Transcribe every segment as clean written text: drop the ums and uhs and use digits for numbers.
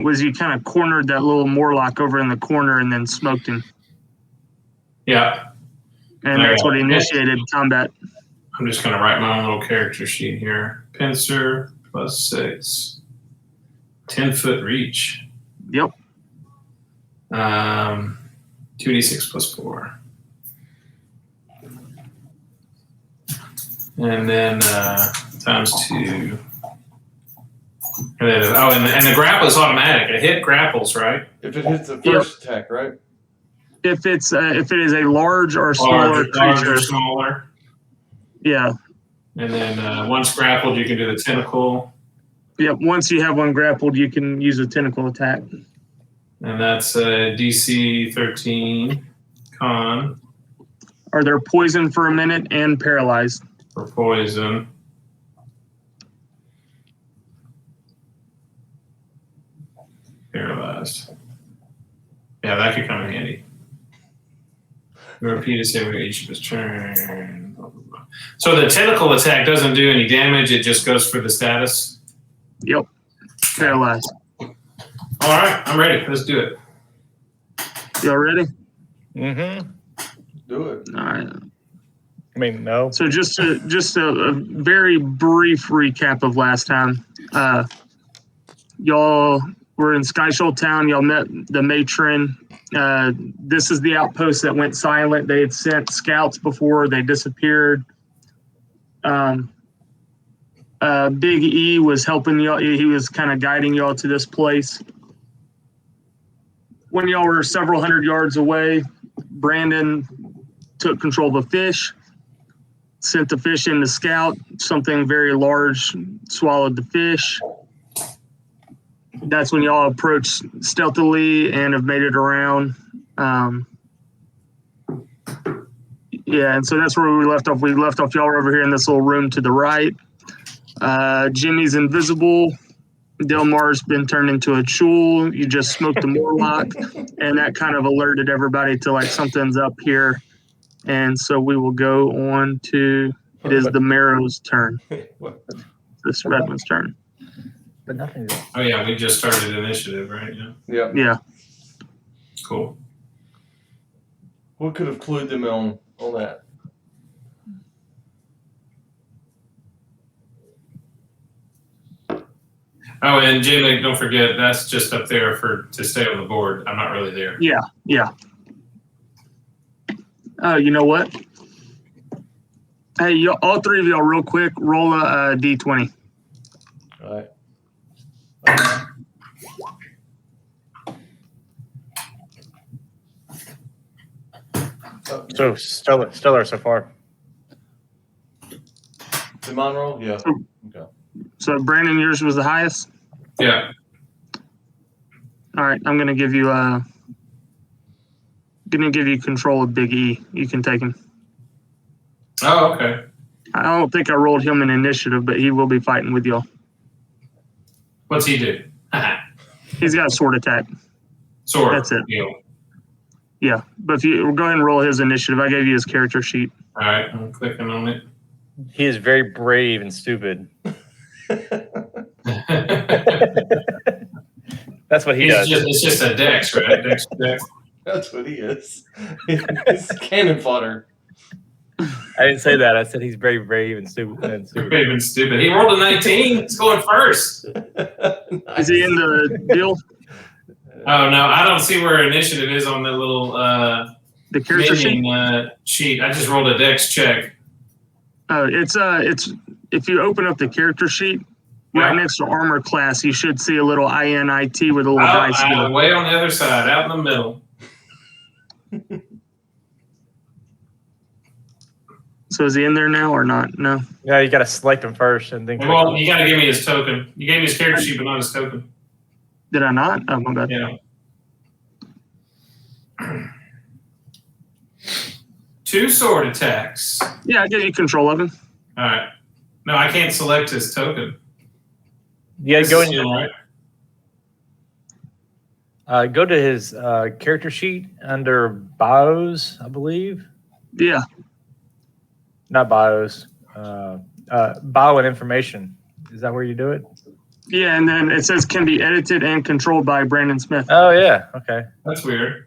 was you kind of cornered that little Morlock over in the corner and then smoked him. Yeah. And that's what initiated combat. I'm just going to write my own little character sheet here. Pincer +6. 10-foot reach. Yep. 2d6 +4. And then ×2. And then, and the grapple is automatic. It hit grapples, right? If it hits the first attack, right? If it is a large or smaller creature. Large or smaller. Yeah. And then once grappled, you can do the tentacle. Yep. Once you have one grappled, you can use a tentacle attack. And that's DC 13 con. Are they poisoned for a minute and paralyzed? For poison. Paralyzed. Yeah, that could come in handy. Repeat a save each of his turn. Blah, blah, blah. So the tentacle attack doesn't do any damage, it just goes for the status? Yep. Paralyzed. All right, I'm ready. Let's do it. Y'all ready? Mm-hmm. Do it. All right. I mean, no. So just a very brief recap of last time. Y'all were in Sky Shoal Town. Y'all met the matron. This is the outpost that went silent. They had sent scouts before they disappeared. Big E was helping y'all. He was kind of guiding y'all to this place. When y'all were several hundred yards away, Brandon took control of a fish, sent the fish in to scout. Something very large swallowed the fish. That's when y'all approached stealthily and have made it around. Yeah, and so that's where we left off. We left off y'all were over here in this little room to the right. Jimmy's invisible. Delmar's been turned into a chul. You just smoked the Morlock, and that kind of alerted everybody to like something's up here. And so we will go on to, it is the Marrow's turn. This Redmond's turn. But nothing. Oh yeah, we just started initiative, right? Yeah. Yeah. Cool. What could have clued them on that? Oh, and Jamie, don't forget that's just up there to stay on the board. I'm not really there. Yeah. You know what? Hey, all three of y'all, real quick, roll a d20. All right. So stellar so far. Did mine roll? Yeah. Okay. So Brandon, yours was the highest? Yeah. All right, I'm gonna give you control of Big E. You can take him. Oh, okay. I don't think I rolled him in initiative, but he will be fighting with y'all. What's he do? He's got a sword attack. Sword. That's it. Deal. Yeah, but if you go ahead and roll his initiative, I gave you his character sheet. All right, I'm clicking on it. He is very brave and stupid. That's what he does. It's just a dex, right? Dex. That's what he is. He's cannon fodder. I didn't say that. I said he's very brave and stupid. Brave and stupid. He rolled a 19. He's going first. Nice. Is he in the deal? Oh no, I don't see where initiative is on the little The character sheet? sheet. I just rolled a dex check. It's if you open up the character sheet, right next to armor class, you should see a little INIT with a little dice. Way on the other side, out in the middle. So is he in there now or not? No. Yeah, you got to select him first and then. Well, you got to give me his token. You gave me his character sheet, but not his token. Did I not? Oh my bad. Yeah. 2 sword attacks. Yeah, I give you control of him. All right. No, I can't select his token. Yeah, go in go to his character sheet under bios, I believe. Yeah. Not bios. Bio and information. Is that where you do it? Yeah, and then it says can be edited and controlled by Brandon Smith. Oh yeah. Okay. That's weird.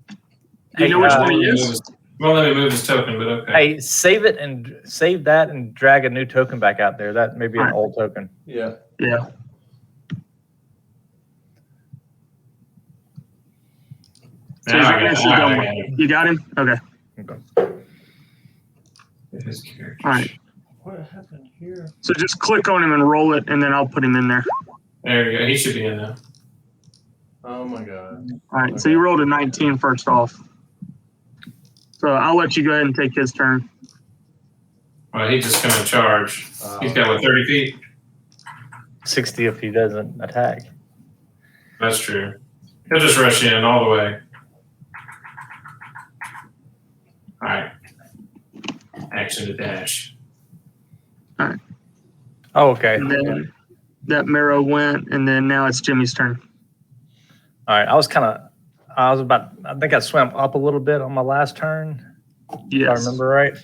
Do you know which one he is? Well, let me move his token, but okay. Hey, save it and save that and drag a new token back out there. That may be an Alright. old token. Yeah. Yeah. So Now he's I right got next to Delmar. You got him? Okay. his character. All right. What happened here? So just click on him and roll it, and then I'll put him in there. There we go. He should be in now. Oh my god. All right. So you rolled a 19 first off. So I'll let you go ahead and take his turn. Well, he's just going to charge. He's got, what, 30 feet? 60 if he doesn't attack. That's true. He'll just rush in all the way. All right. Action to dash. Oh, okay. And then that marrow went, and then now it's Jimmy's turn. All right. I think I swam up a little bit on my last turn. Yes. If I remember right.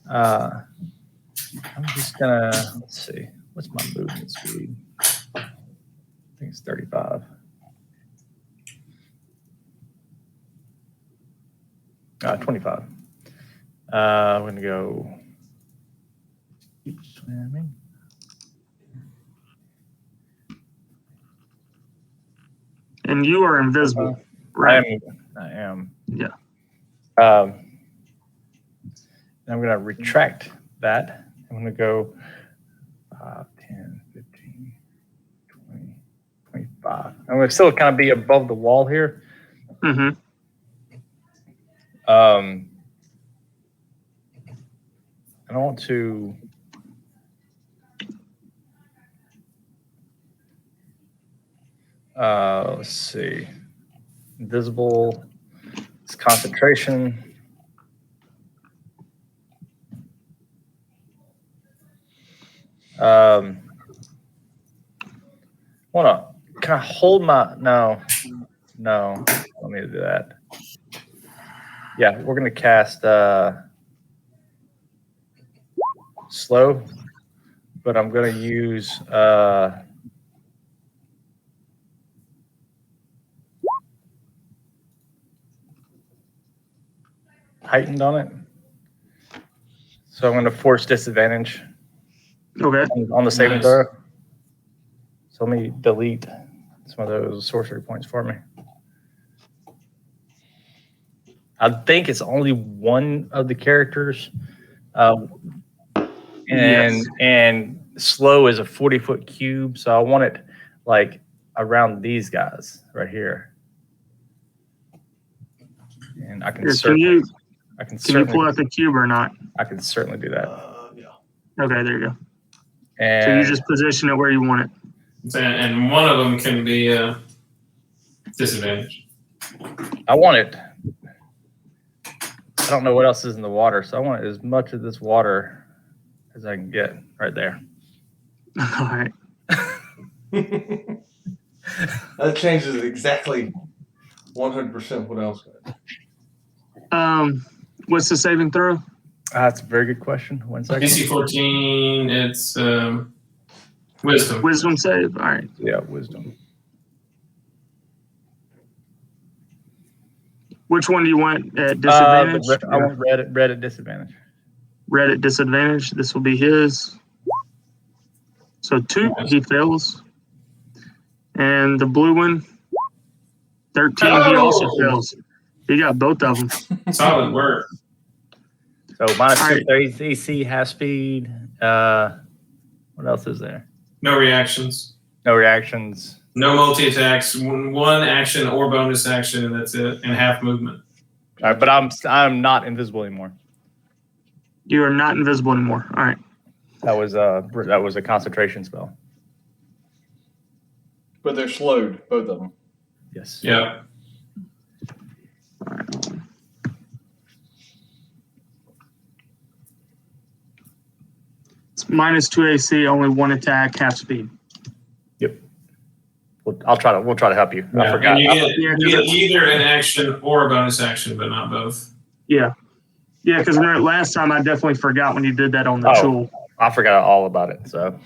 I'm just gonna, let's see. What's my movement speed? I think it's 35. 25. We're gonna go keep swimming. And you are invisible, right? I am. Yeah. And I'm gonna retract that. I'm gonna go 5, 10, 15, 20, 25. I'm gonna still kind of be above the wall here. Mm-hmm. I don't want to. Let's see. Invisible. It's concentration. Can I hold my? No. Let me do that. Yeah, we're gonna cast slow, but I'm gonna use heightened on it. So I'm gonna force disadvantage Okay. on the saving Nice. throw. So let me delete some of those sorcery points for me. I think it's only one of the characters, and slow is a 40-foot cube, so I want it like around these guys right here. And I can Here, certainly, can you pull out the cube or not? I can certainly do that. Yeah. Okay, there you go. And So you just position it where you want it. And one of them can be disadvantage. I want it. I don't know what else is in the water, so I want as much of this water as I can get right there. All right. That changes exactly 100% what else. What's the saving throw? That's a very good question. 1 second. DC 14, it's wisdom. Wisdom save. All right. Yeah, wisdom. Which one do you want at disadvantage? I want red at disadvantage. Red at disadvantage. This will be his. So 2, he fails. And the blue one, 13, he also fails. He got both of them. Solid work. So minus All 2 right. AC, half speed. What else is there? No reactions. No reactions. No multi-attacks. One action or bonus action, and that's it. And half movement. All right, but I'm not invisible anymore. You are not invisible anymore. All right. That was a concentration spell. But they're slowed, both of them. Yes. Yeah. All right. It's minus 2 AC, only 1 attack, half speed. Yep. We'll try to help you. I Yeah. forgot. And you get either an action or a bonus action, but not both. Yeah. Yeah, because last time I definitely forgot when you did that on the Oh. tool. I forgot all about it. So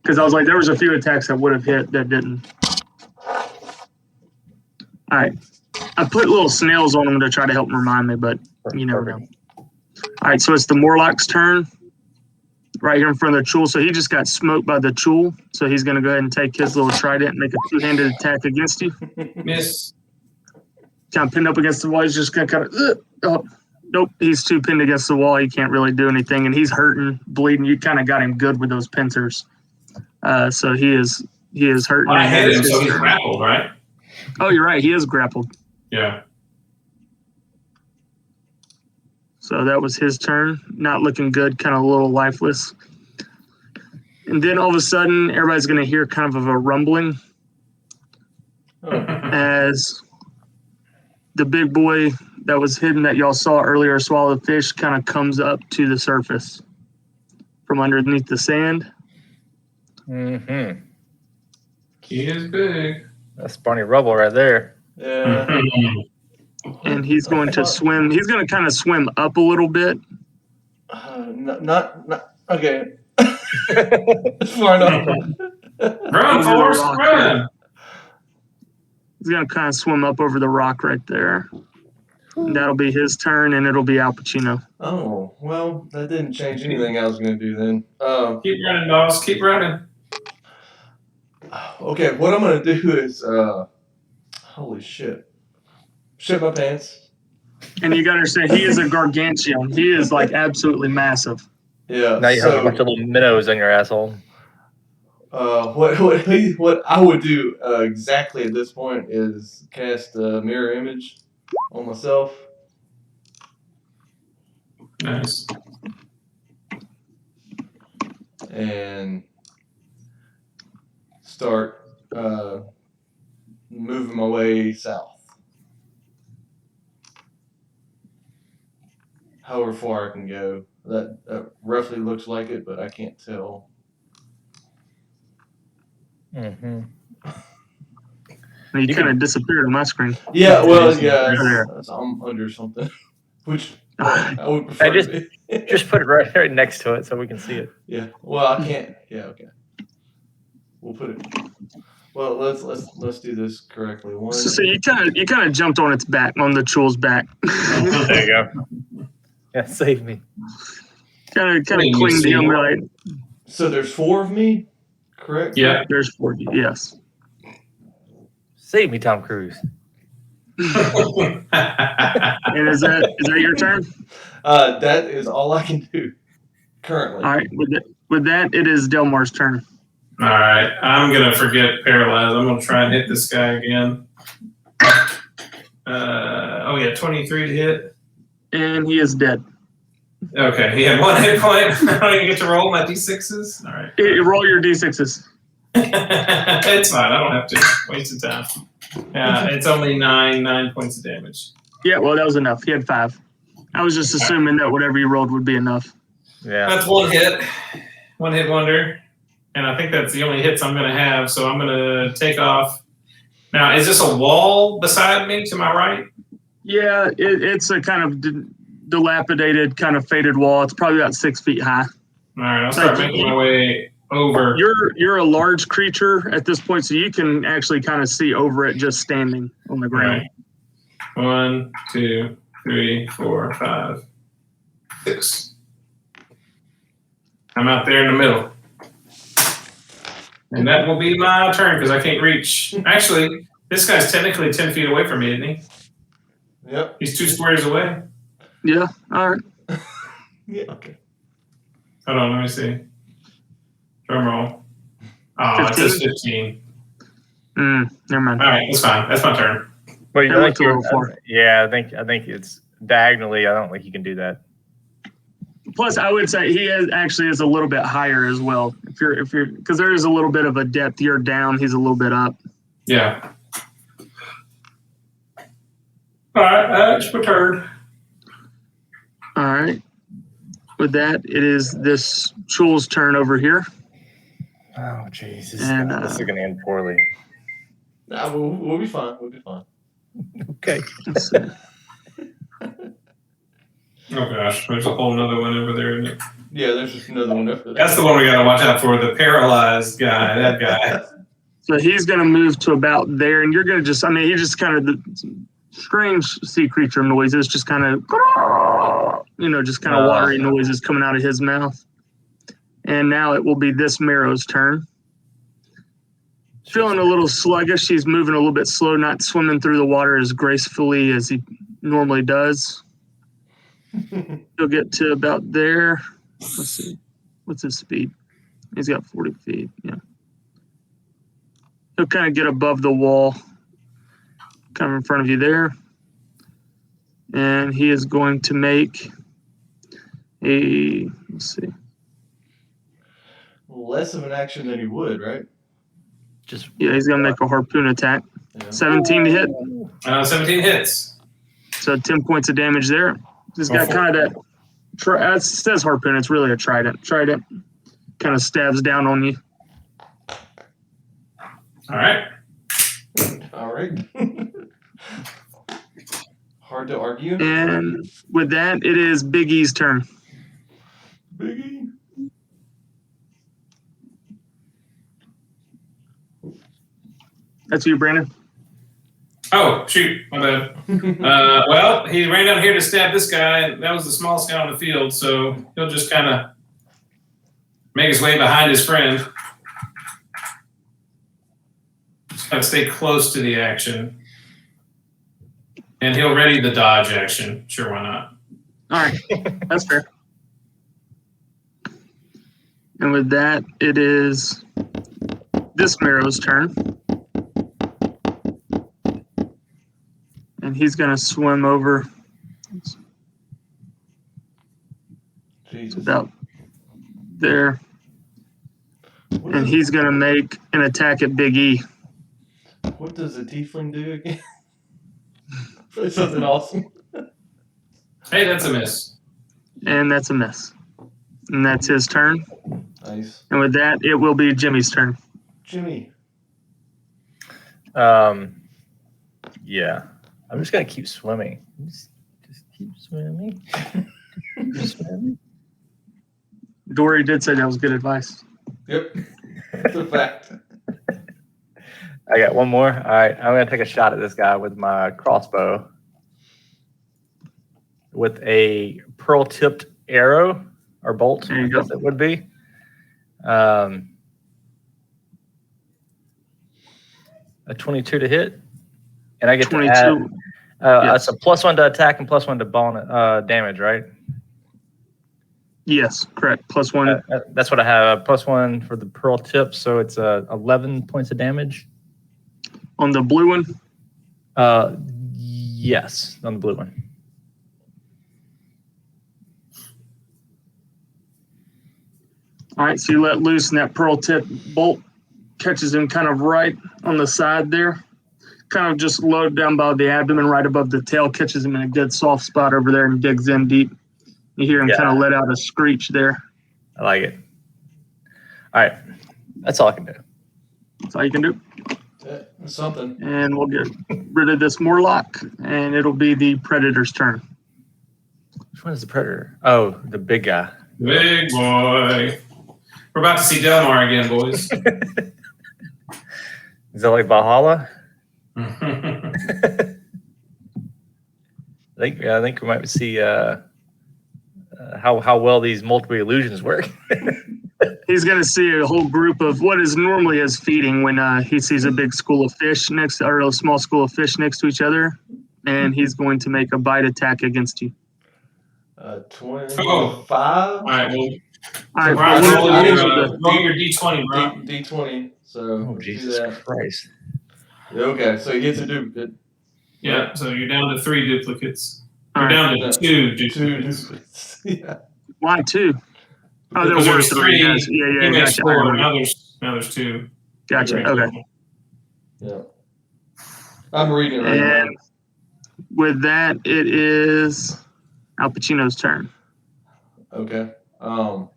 Because I was like, there was a few attacks that would have hit that didn't. All right. I put little snails on them to try to help remind me, but you never know. All right, so it's the Morlock's turn. Right here in front of the Chul. So he just got smoked by the Chul. So he's going to go ahead and take his little trident and make a two-handed attack against you. Miss. Kind of pinned up against the wall. He's just going to kind of, oh, nope. He's too pinned against the wall. He can't really do anything. And he's hurting, bleeding. You kind of got him good with those pincers. So he is hurting. Well, I hit him, so he's grappled, right? Oh, you're right. He is grappled. Yeah. So that was his turn. Not looking good, kind of a little lifeless. And then all of a sudden, everybody's going to hear kind of a rumbling as the big boy that was hidden that y'all saw earlier, swallow the fish, kind of comes up to the surface from underneath the sand. Mm-hmm. He is big. That's Barney Rubble right there. Yeah. And he's going to swim. He's going to kind of swim up a little bit. Not okay. It's far enough. Run, Forrest, run! He's going to kind of swim up over the rock right there. And that'll be his turn, and it'll be Al Pacino. Oh, well, that didn't change anything I was going to do then. Keep running, dogs. Keep running. Okay, what I'm going to do is, holy shit. Shit my pants. And you got to understand, he is a gargantuan. He is like absolutely massive. Yeah. Now you have a bunch of little minnows on your asshole. What I would do exactly at this point is cast a mirror image on myself. Nice. And start moving my way south. However far I can go. That roughly looks like it, but I can't tell. Mm-hmm. And he kind of disappeared on my screen. Yeah, well, yeah, There. I'm under something, which I would prefer. I just put it right there next to it so we can see it. Yeah, well, I can't. Yeah, okay. We'll put it. Well, let's do this correctly. One. So you kind of jumped on its back, on the Chul's back. There you go. Yeah, save me. kind of clinged to him, right? So there's 4 of me, correct? Yeah. There's 40. Yes. Save me, Tom Cruise. And is that your turn? That is all I can do currently. All right. With that, it is Delmar's turn. All right. I'm going to forget Paralyze. I'm going to try and hit this guy again. 23 to hit. And he is dead. Okay, he had 1 hit point. I don't even get to roll my d6s. All right. Roll your d6s. It's fine. I don't have to waste the time. It's only 9 points of damage. Yeah, well, that was enough. He had 5. I was just assuming that whatever you rolled would be enough. Yeah. That's 1 hit. 1 hit wonder. And I think that's the only hits I'm going to have. So I'm going to take off. Now, is this a wall beside me to my right? Yeah, it's a kind of dilapidated, kind of faded wall. It's probably about 6 feet high. All right, I'll start making my way over. You're a large creature at this point, so you can actually kind of see over it just standing on the ground. Right. 1, 2, 3, 4, 5, 6. I'm out there in the middle. And that will be my turn because I can't reach. Actually, this guy's technically 10 feet away from me, isn't he? Yep. He's 2 squares away. Yeah, all right. Yeah. Okay. Hold on, let me see. Drum roll. Oh, 15? It says 15. Never mind. All right, that's fine. That's my turn. Well, you That looked a little far. Yeah, I think it's diagonally. I don't think you can do that. Plus, I would say he actually is a little bit higher as well. If you're, because there is a little bit of a depth. You're down. He's a little bit up. Yeah. All right, that's my turn. All right. With that, it is this Chul's turn over here. Oh, Jesus. And, this is going to end poorly. Nah, we'll be fine. We'll be fine. Okay. Oh, gosh. There's a whole nother one over there, isn't it? Yeah, there's just another one after that. That's the one we got to watch out for. The paralyzed guy. That guy. So he's going to move to about there, and you're going to just, I mean, he just kind of the strange sea creature noises, just kind of, just kind of watery noises coming out of his mouth. And now it will be this Marrow's turn. Feeling a little sluggish. He's moving a little bit slow, not swimming through the water as gracefully as he normally does. He'll get to about there. Let's see. What's his speed? He's got 40 feet. Yeah. He'll kind of get above the wall, kind of in front of you there. And he is going to make let's see. Less of an action than he would, right? Yeah, he's going to make a harpoon attack. Yeah. 17 to hit. 17 hits. So 10 points of damage there. He's got kind of that, it says harpoon, it's really a trident. Trident kind of stabs down on you. All right. All right. Hard to argue. And with that, it is Big E's turn. Biggie. That's you, Brandon. Oh, shoot. My bad. Well, he ran down here to stab this guy. That was the smallest guy on the field, so he'll just kind of make his way behind his friend. Just got to stay close to the action. And he'll ready the dodge action. Sure, why not? All right, that's fair. And with that, it is this Marrow's turn. And he's going to swim over Jesus. about there. And he's going to make an attack at Big E. What does a tiefling do again? Probably something awesome. Hey, that's a miss. And that's a miss. And that's his turn. Nice. And with that, it will be Jimmy's turn. Jimmy. Yeah. I'm just gonna keep swimming. Just keep swimming. Keep swimming. Dory did say that was good advice. Yep. It's a fact. I got one more. All right, I'm gonna take a shot at this guy with my crossbow, with a pearl-tipped arrow or bolt. There you I guess go. it would be. A 22 to hit, and I get 22. to add. Yes. It's a +1 to attack and +1 to bonus damage, right? Yes, correct. +1. That's what I have. +1 for the pearl tip, so it's 11 points of damage. On the blue one? Yes, on the blue one. All right, so you let loose, and that pearl tip bolt catches him kind of right on the side there. Kind of just low down by the abdomen, right above the tail, catches him in a good soft spot over there and digs in deep. You hear him kind of let out a screech there. I like it. All right, that's all I can do. That's all you can do. That's something. And we'll get rid of this Morlock, and it'll be the Predator's turn. Which one is the predator? Oh, the big guy. Big boy. We're about to see Delmar again, boys. Is that like Valhalla? I think we might see how well these multiple illusions work. He's going to see a whole group of what is normally his feeding when he sees a big school of fish or a small school of fish next to each other, and he's going to make a bite attack against you. 25. All right, well, All right, Brian, roll roll the- your D20, bro. D20. So Oh, let's do Jesus that. Christ. Okay, so he gets a duplicate. Yeah, so you're down to 3 duplicates. All You're right. down to 2 Two duplicates. duplicates. Yeah. Why 2? Oh, there Because were there's 3. 3. Yes. You Yeah, made gotcha. 4. Now there's 2. Gotcha. Okay. Yeah. I'm reading it right now. And with that, it is Al Pacino's turn. Okay. Oh,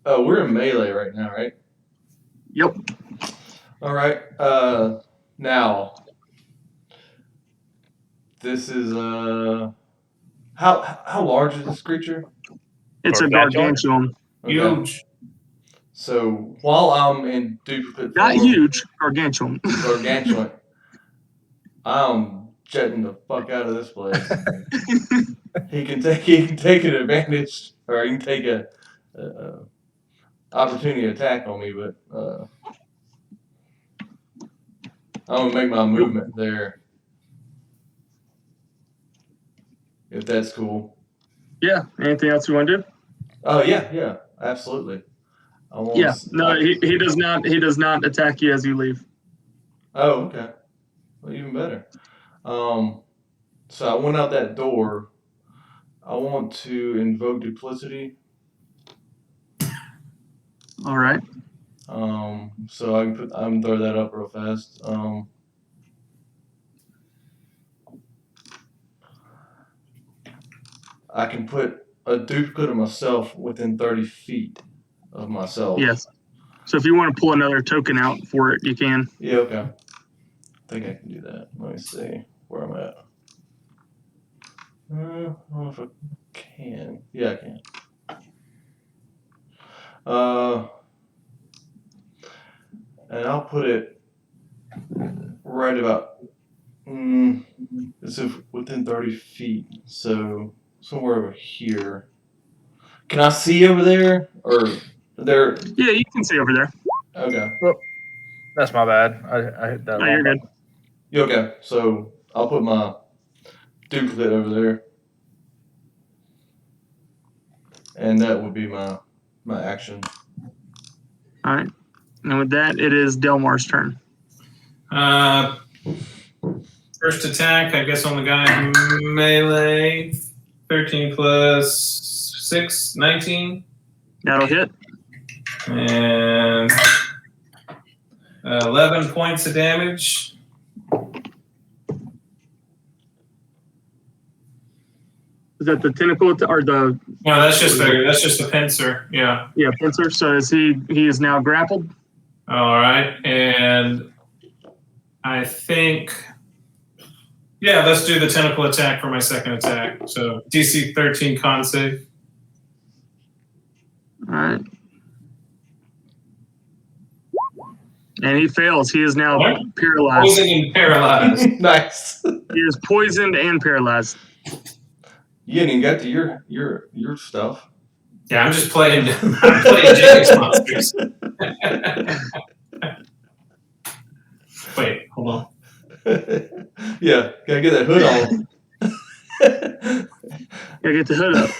we're in melee right now, right? Yep. All right. Now, this is how large is this creature? It's a Gargantuan? gargantuan. Okay. Huge. So while I'm in duplicate Not form, huge, gargantuan. gargantuan, I'm jetting the fuck out of this place. He can take an advantage, or he can take a opportunity attack on me, but I'm gonna make my movement there. If that's cool. Yeah. Anything else you want to do? Oh yeah, absolutely. I want. Yeah. No, he does not. He does not attack you as you leave. Oh, okay. Well, even better. So I went out that door. I want to invoke duplicity. All right. So I'm throw that up real fast. I can put a duplicate of myself within 30 feet of myself. Yes. So if you want to pull another token out for it, you can. Yeah, okay. I think I can do that. Let me see where I'm at. I don't know if I can. Yeah, I can. And I'll put it right about as if within 30 feet. So somewhere over here. Can I see over there? Or there? Yeah, you can see over there. Okay. That's my bad. I hit that No, wrong you're good. button. Yeah, okay. So I'll put my duplicate over there. And that would be my action. All right. And with that, it is Delmar's turn. First attack, I guess, on the guy melee. 13 plus 6, 19. That'll hit. And 11 points of damage. Is that the tentacle or the? No, that's just the pincer. Yeah. Yeah, pincer. So he is now grappled. All right, and I think, yeah, let's do the tentacle attack for my second attack. So DC 13 con save. All right. And he fails. He is now paralyzed. Poisoned and paralyzed. Nice. He is poisoned and paralyzed. You didn't even get to your stuff. Yeah, I'm just playing. I'm playing James monsters. Wait, hold on. Yeah, gotta get that hood on. Gotta get the hood up.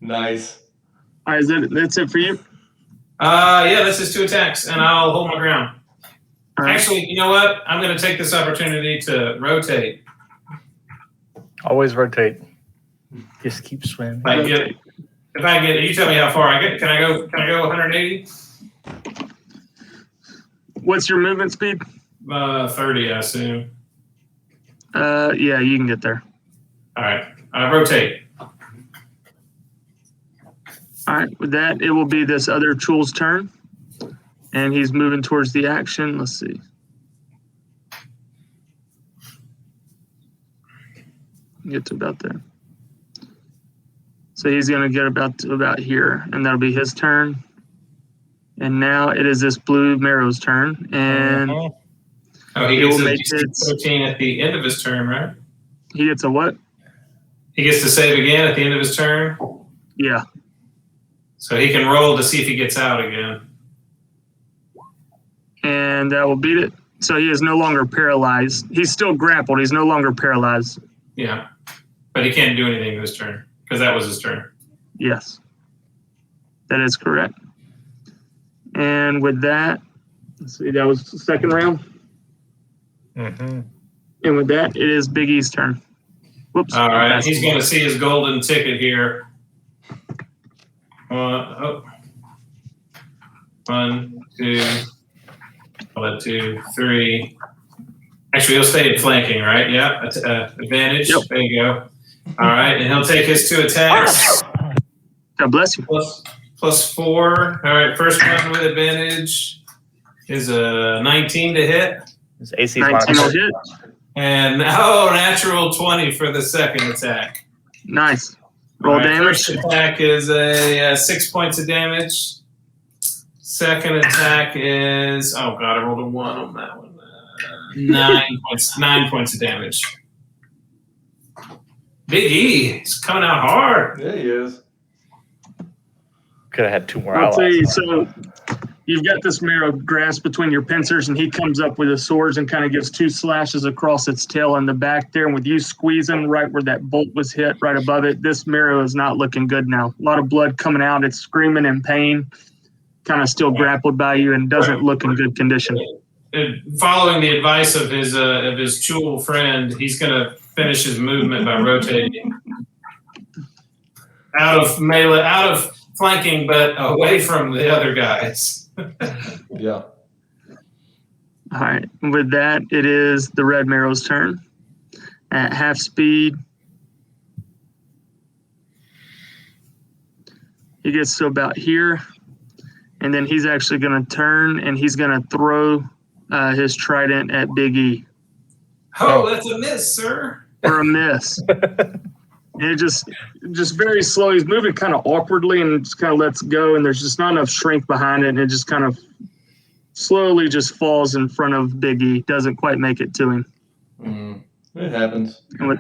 Nice. All right, that's it for you? Yeah, that's just 2 attacks, and I'll hold my ground. All right. Actually, you know what? I'm going to take this opportunity to rotate. Always rotate. Just keep swimming. If I get, you tell me how far I get. Can I go 180? What's your movement speed? 30, I assume. Yeah, you can get there. All right, rotate. All right, with that, it will be this other Chul's turn. And he's moving towards the action. Let's see. Get to about there. So he's going to get about here, and that'll be his turn. And now it is this blue Marrow's turn, and he gets will a make DC 13 at the end of his turn, right? He gets a what? He gets to save again at the end of his turn. Yeah. So he can roll to see if he gets out again. And that will beat it. So he is no longer paralyzed. He's still grappled. He's no longer paralyzed. Yeah, but he can't do anything this turn because that was his turn. Yes, that is correct. And with that, let's see, that was the second round. Mm-hmm. And with that, it is Big E's turn. Whoops. All right, he's going to see his golden ticket here. 1, 2, 2, 3. Actually, he'll stay in flanking, right? Yeah, advantage. Yep. There you go. All right, and he'll take his 2 attacks. God bless you. Plus 4. All right, first one with advantage is a 19 to hit. His AC 19 will hit. And natural 20 for the second attack. Nice. Roll All right, damage. First attack is a 6 points of damage. Second attack is I rolled a 1 on that one. 9 points of damage. Big E, he's coming out hard. Yeah, he is. Could have had 2 more I'll tell allies. you, so you've got this marrow grasped between your pincers, and he comes up with his swords and kind of gives 2 slashes across its tail in the back there. And with you squeezing right where that bolt was hit, right above it, this marrow is not looking good now. A lot of blood coming out. It's screaming in pain, kind of still grappled by you, and doesn't look in good condition. Following the advice of his Chul friend, he's going to finish his movement by rotating out of melee, out of flanking, but away from the other guys. Yeah. All right. With that, it is the red marrow's turn. At half speed, he gets to about here, and then he's actually going to turn and he's going to throw his trident at Big E. Oh, that's a miss, sir. For a miss. And it just very slow. He's moving kind of awkwardly and just kind of lets go, and there's just not enough strength behind it, and it just kind of slowly just falls in front of Big E. Doesn't quite make it to him. It happens. And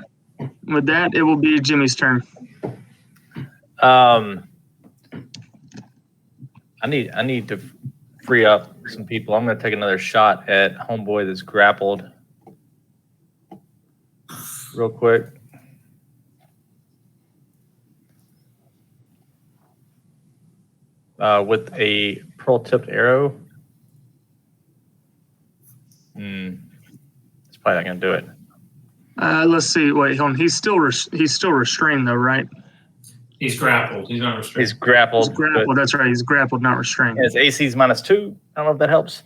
with that, it will be Jimmy's turn. I need to free up some people. I'm going to take another shot at homeboy that's grappled real quick. With a pearl-tipped arrow. It's probably not going to do it. Let's see. Wait, hold on. He's still restrained though, right? He's grappled. He's not restrained. He's grappled. He's grappled. That's right. He's grappled, not restrained. His AC's -2. I don't know if that helps.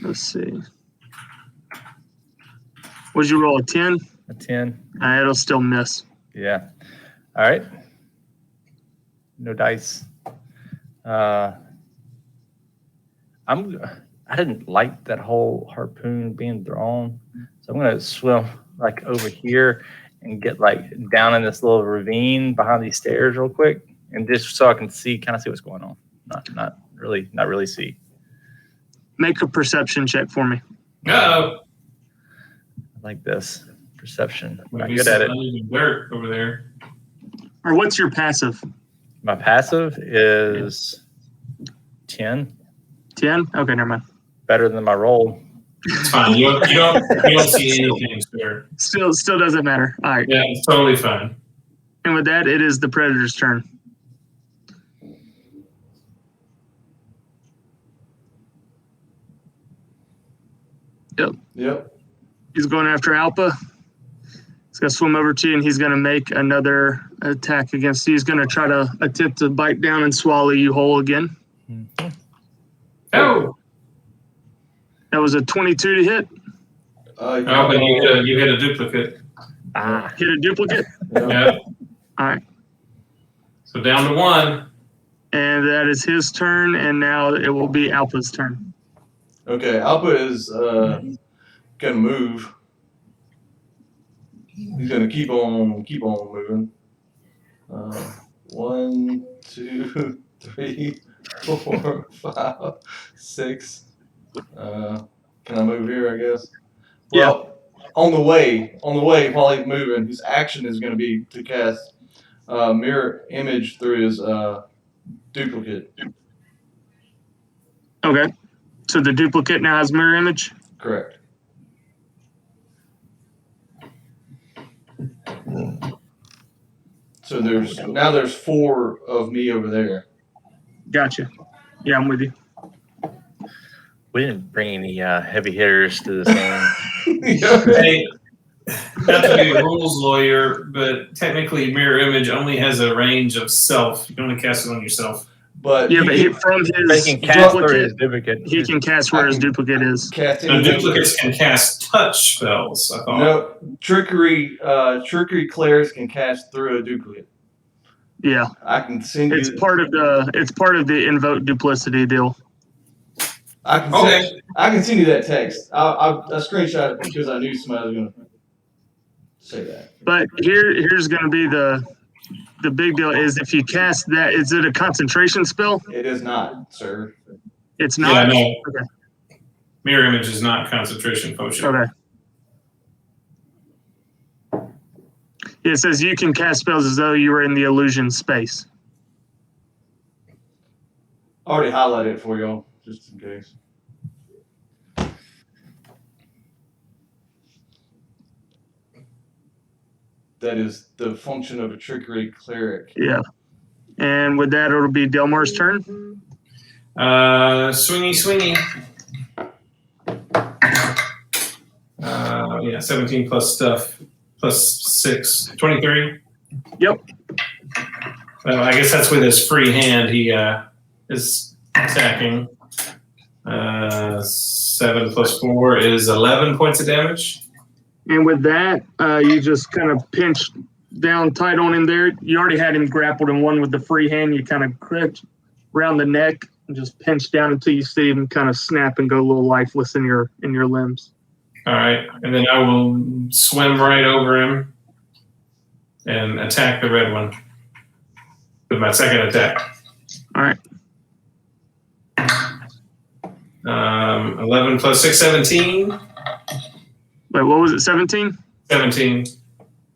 Let's see. Would you roll a 10? A 10. It'll still miss. Yeah. All right. No dice. I didn't like that whole harpoon being thrown, so I'm gonna swim like over here and get like down in this little ravine behind these stairs real quick, and just so I can kind of see what's going on. Not really see. Make a perception check for me. Uh-oh. Like this perception. I'm not Maybe good at it. some dirt over there. Or what's your passive? My passive is 10. 10? Okay, never mind. Better than my roll. It's fine. You don't see anything, sir. Still doesn't matter. All right. Yeah, it's totally fine. And with that, it is the Predator's turn. Yep. He's going after Alpa. He's going to swim over to you, and he's going to make another attack against you. He's going to try to attempt to bite down and swallow you whole again. Oh! That was a 22 to hit. But you hit a duplicate. Hit a duplicate. Yeah. All right. So down to 1. And that is his turn, and now it will be Alpa's turn. Okay, Alpa is gonna move. He's gonna keep on moving. 1, 2, 3, 4, 5, 6. Can I move here? I guess. Well, on the way, while he's moving, his action is gonna be to cast mirror image through his duplicate. Okay. So the duplicate now has mirror image? Correct. So there's 4 of me over there. Gotcha. Yeah, I'm with you. We didn't bring any heavy hitters to this game. Hey, not to be a rules lawyer, but technically mirror image only has a range of self. You can only cast it on yourself. But from his He can cast through his duplicate. he can cast where his duplicate is. No, duplicates can cast touch spells, I thought. No, trickery clerics can cast through a duplicate. Yeah. I can send you. It's part of the invoke duplicity deal. I can send you that text. I screenshot it because I knew somebody was going to say that. But here's going to be the big deal is if you cast that, is it a concentration spell? It is not, sir. It's Yeah, not? no. Okay. Mirror image is not concentration potion. Okay. It says you can cast spells as though you were in the illusion space. I already highlighted it for y'all, just in case. That is the function of a trickery cleric. Yeah. And with that, it'll be Delmar's turn. Swingy. Yeah, 17 plus stuff, plus 6. 23? Yep. Well, I guess that's with his free hand. He is attacking. 7 plus 4 is 11 points of damage. And with that, you just kind of pinch down tight on him there. You already had him grappled in one with the free hand. You kind of grip around the neck and just pinch down until you see him kind of snap and go a little lifeless in your limbs. All right, and then I will swim right over him and attack the red one with my second attack. All right. 11 plus 6, 17. Wait, what was it, 17? 17.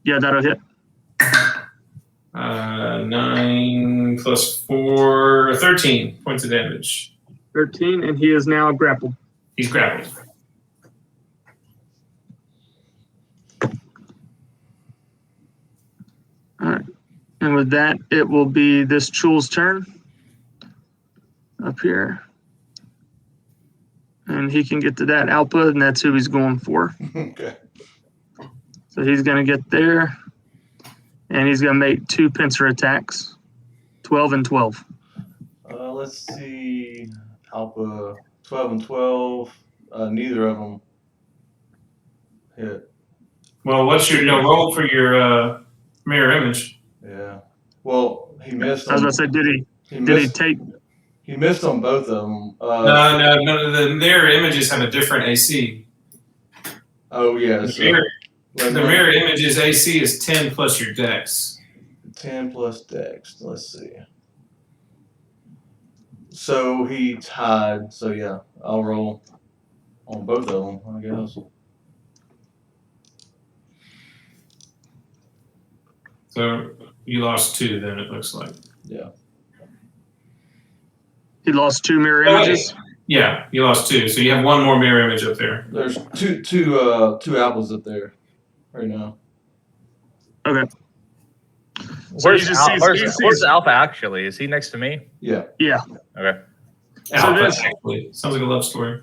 Yeah, that'll hit. 9 plus 4, 13 points of damage. 13, and he is now grappled. He's grappled. All right. And with that, it will be this Chul's turn up here. And he can get to that Alpa, and that's who he's going for. Okay. So he's going to get there, and he's going to make 2 pincer attacks, 12 and 12. Let's see. Alpha 12 and 12. Neither of them hit. Well, what's your roll for your mirror image? Yeah. Well, he missed. I was going to say, did he take? He missed on both of them. No. The mirror images have a different AC. Oh yeah. The mirror image's AC is 10 plus your dex. 10 plus dex. Let's see. So he tied. So yeah, I'll roll on both of them, I guess. So you lost 2 then, it looks like. Yeah. He lost 2 mirror images. Yeah, you lost 2. So you have 1 more mirror image up there. There's two apples up there right now. Okay. So Where's Alpha actually? Is he next to me? Yeah. Yeah. Okay. Alpha, actually. Sounds like a love story.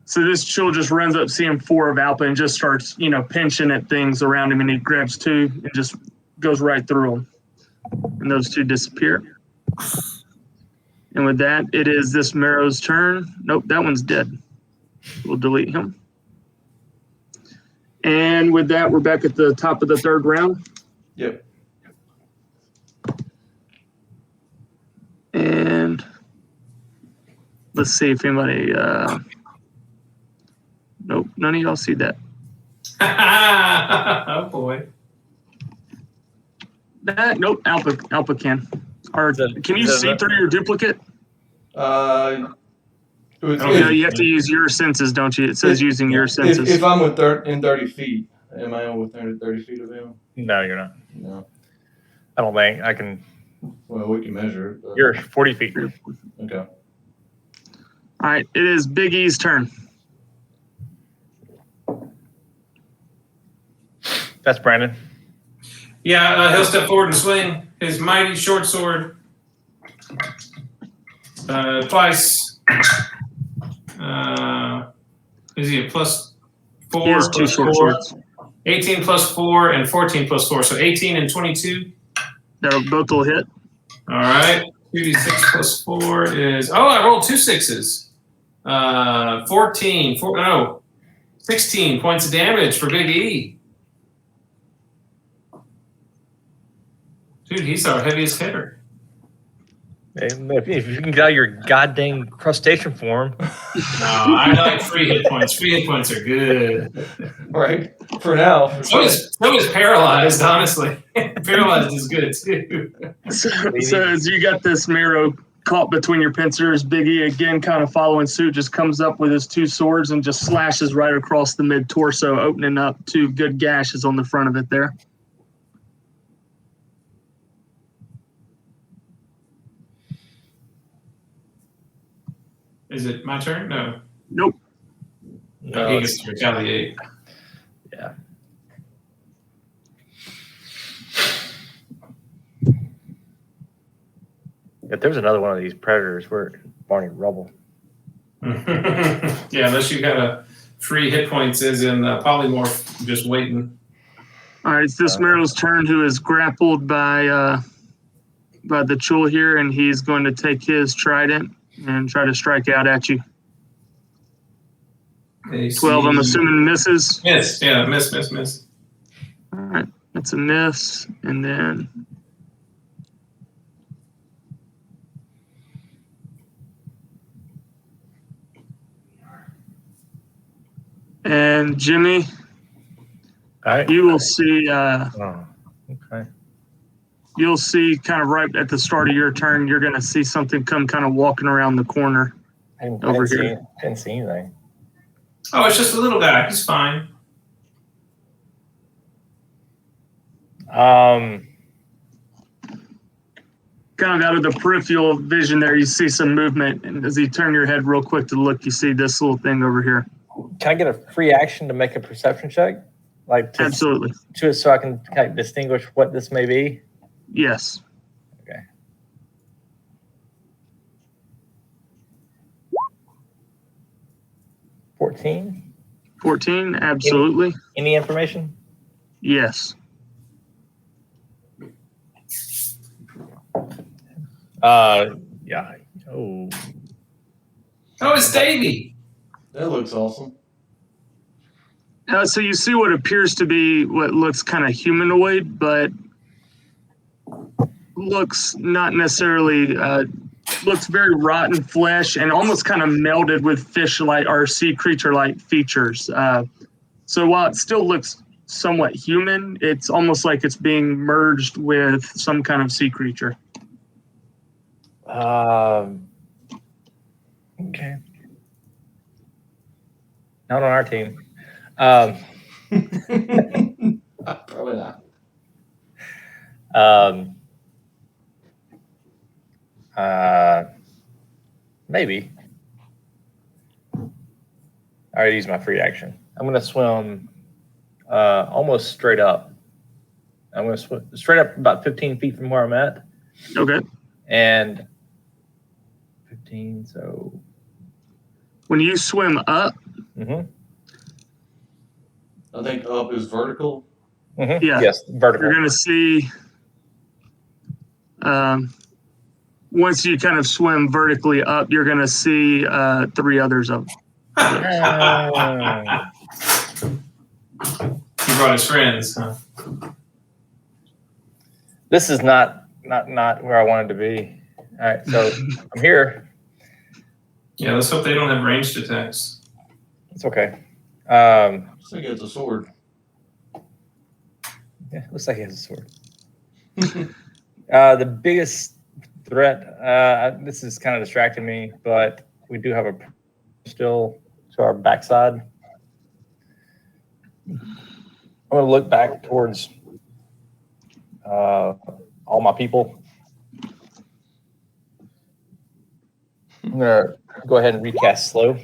So this Chul just runs up, seeing 4 of Alpha, and just starts, pinching at things around him, and he grabs 2 and just goes right through them. And those 2 disappear. And with that, it is this Marrow's turn. Nope, that one's dead. We'll delete him. And with that, we're back at the top of the 3rd round. Yep. And let's see if anybody. Nope, none of y'all see that. Oh boy. Nope, Alpha can. Or can you see through your duplicate? You You have to use your senses, don't you? It says using your senses. If I'm in 30 feet, am I within 30 feet of him? No, you're not. No. I don't think I can. Well, we can measure it. But... You're 40 feet. Okay. All right, it is Big E's turn. That's Brandon. Yeah, he'll step forward and swing his mighty short sword twice. Is he a plus 4? He has 2 short swords. 18 plus 4 and 14 plus 4. So 18 and 22. That'll both will hit. All right. 2d6 plus 4 is... Oh, I rolled 2 6s. 16 points of damage for Big E. Dude, he's our heaviest hitter. If you can get out your goddamn crustacean form. No, I like free hit points. Free hit points are good. Right. For now. So is paralyzed, honestly. Paralyzed is good too. So as you got this Miro caught between your pincers, Biggie again kind of following suit, just comes up with his two swords and just slashes right across the mid torso, opening up two good gashes on the front of it there. Is it my turn? No. Nope. No, He gets to retaliate. Yeah. If there's another one of these predators, we're Barney rubble. Yeah, unless you got a free hit points as in polymorph just waiting. All right, it's this Miro's turn, who is grappled by the Chul here, and he's going to take his trident and try to strike out at you. 12, I'm assuming misses. Miss, yeah, miss. All right, that's a miss. And then and Jimmy, All right. you will see Okay. you'll see kind of right at the start of your turn, you're going to see something come kind of walking around the corner. I didn't, Over see, here. didn't see anything. Oh, it's just a little guy. He's fine. Kind of out of the peripheral vision there, you see some movement. And as you turn your head real quick to look, you see this little thing over here. Can I get a free action to make a perception check? Like to, Absolutely. so I can kind of distinguish what this may be? Yes. Okay. $14. 14, absolutely. Any information? Yes. Yeah. Oh. Oh, it's Davey. That looks awesome. So you see what appears to be what looks kind of humanoid, but looks not necessarily, looks very rotten flesh and almost kind of melded with fish-like or sea creature-like features. So while it still looks somewhat human, it's almost like it's being merged with some kind of sea creature. Okay. Not on our team. Probably not. Maybe. I already used my free action. I'm going to swim almost straight up. I'm going to swim straight up about 15 feet from where I'm at. Okay. And 15, so. When you swim up, Mm-hmm. I think up is vertical. Mm-hmm. Yeah. Yes, vertical. you're going to see, once you kind of swim vertically up, you're going to see 3 others of them. He brought his friends, huh? This is not where I wanted to be. All right, so I'm here. Yeah, let's hope they don't have ranged attacks. It's okay. I think it's a sword. Yeah, looks like he has a sword. The biggest threat, this is kind of distracting me, but we do have a still to our backside. I'm going to look back towards all my people. I'm going to go ahead and recast slow.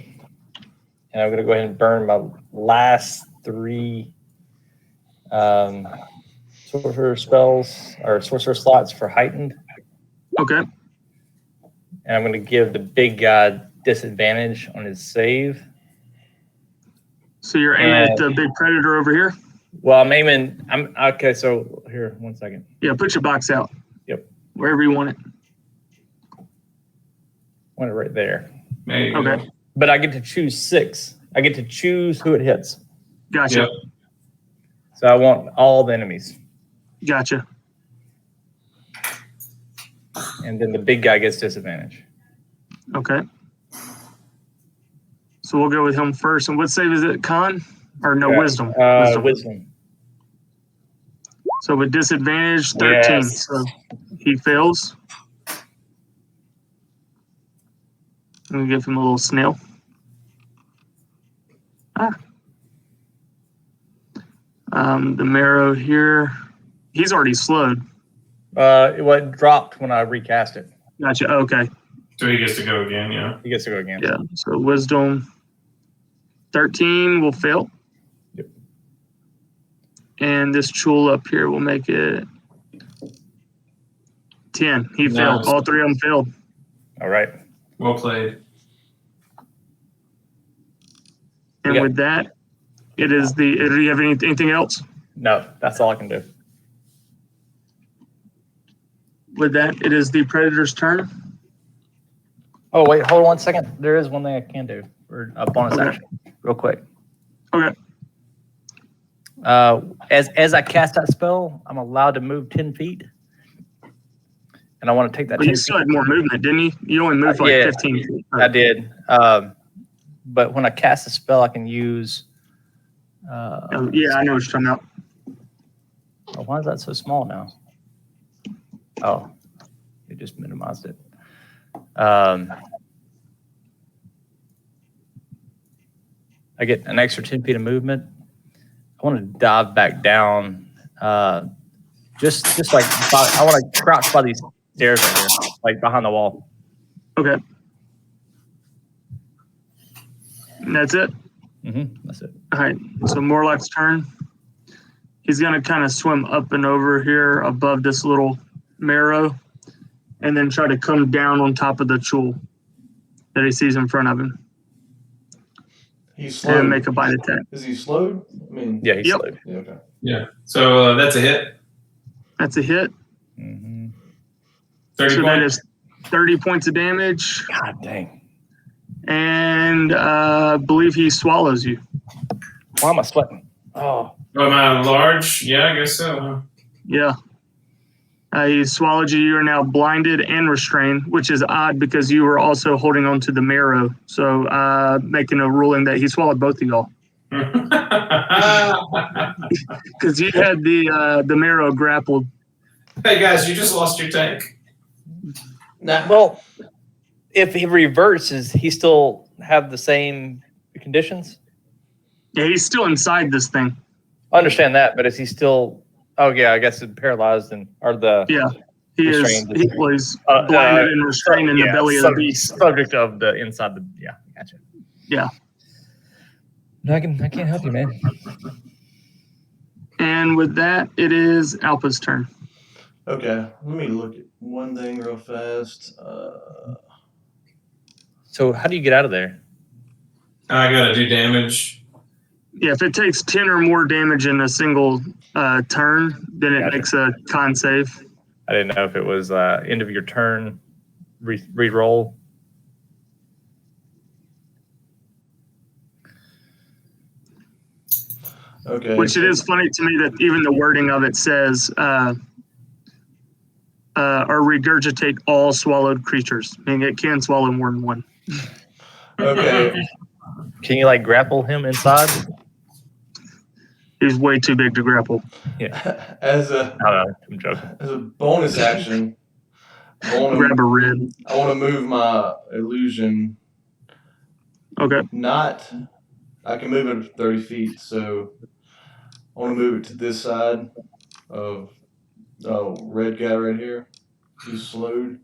And I'm going to go ahead and burn my last 3 sorcerer spells or sorcerer slots for heightened. Okay. And I'm going to give the big guy disadvantage on his save. So you're aiming at the big predator over here? Well, I'm okay. So here, 1 second. Yeah, put your box out. Yep. Wherever you want it. Want it right there. There you Okay. go. But I get to choose 6. I get to choose who it hits. Gotcha. Yep. So I want all the enemies. Gotcha. and then the big guy gets disadvantage. Okay. So we'll go with him first. And what save is it, Con? Or no, wisdom? Wisdom. So with disadvantage, 13. Yes. So he fails. I'm going to give him a little snail. The marrow here. He's already slowed. It dropped when I recast it. Gotcha. Okay. So he gets to go again, yeah. He gets to go again. Yeah. So wisdom 13 will fail. Yep. And this tool up here will make it 10. He failed. Nice. All three of them failed. All right. Well played. And Yeah. with that, it is the. Do you have anything else? No, that's all I can do. With that, it is the predator's turn. Oh, wait, hold on 1 second. There is one thing I can do for a bonus Okay. action, real quick. Okay. As I cast that spell, I'm allowed to move 10 feet. And I want to take that But 10 you feet. still had more movement, didn't you? You only moved like Yeah, 15 feet. I did. But when I cast a spell, I can use. Oh, yeah, I know what you're talking about. Oh, why is that so small now? Oh, it just minimized it. I get an extra 10 feet of movement. I want to dive back down. Just like I want to crouch by these stairs right here, like behind the wall. Okay. And that's it? That's it. All right. So Morlock's turn. He's going to kind of swim up and over here above this little marrow and then try to come down on top of the tool that he sees in front of him He's slowed. and make a bite attack. Is he slowed? I mean, Yeah, he's Yep. slowed. yeah, okay. Yeah. So that's a hit. That's a hit. 30 So that points. is 30 points of damage. God dang. And I believe he swallows you. Why am I sweating? Oh, Oh, am I large? Yeah, I guess so. Huh? Yeah. He swallowed you. You are now blinded and restrained, which is odd because you were also holding on to the marrow. So making a ruling that he swallowed both of y'all. Because you had the marrow grappled. Hey guys, you just lost your tank. Nah. well, if he reverses, he still have the same conditions? Yeah, he's still inside this thing. I understand that, but is he still? Oh yeah, I guess it's paralyzed or the Yeah. He is. Restrained. He was Uh, blinded and restrained in the yeah, belly of the beast. Subject of the inside the gotcha. Yeah. No, I can't help you, man. And with that, it is Alpa's turn. Okay, let me look at one thing real fast. So how do you get out of there? I gotta do damage. Yeah, if it takes 10 or more damage in a single turn, then it Gotcha. makes a con save. I didn't know if it was end of your turn, re-roll. Okay. Which it is funny to me that even the wording of it says, or regurgitate all swallowed creatures. Meaning it can swallow more than one. Okay. Can you like grapple him inside? He's way too big to grapple. As a No, I'm joking. as a bonus action, I want Grab a to rib. move my illusion. Okay. I can move it 30 feet, so I want to move it to this side of red guy right here. He's slowed.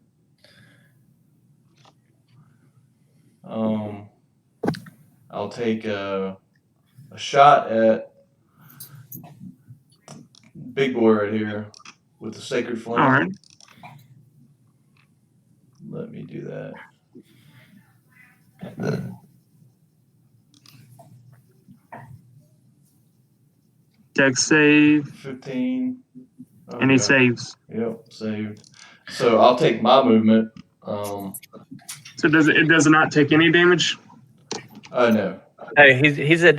I'll take a shot at big boy right here with the sacred flame. All right. Let me do that. Dex save, 15. and he Okay. saves. Yep, saved. So I'll take my movement. So it does not take any damage? No. Hey, he's at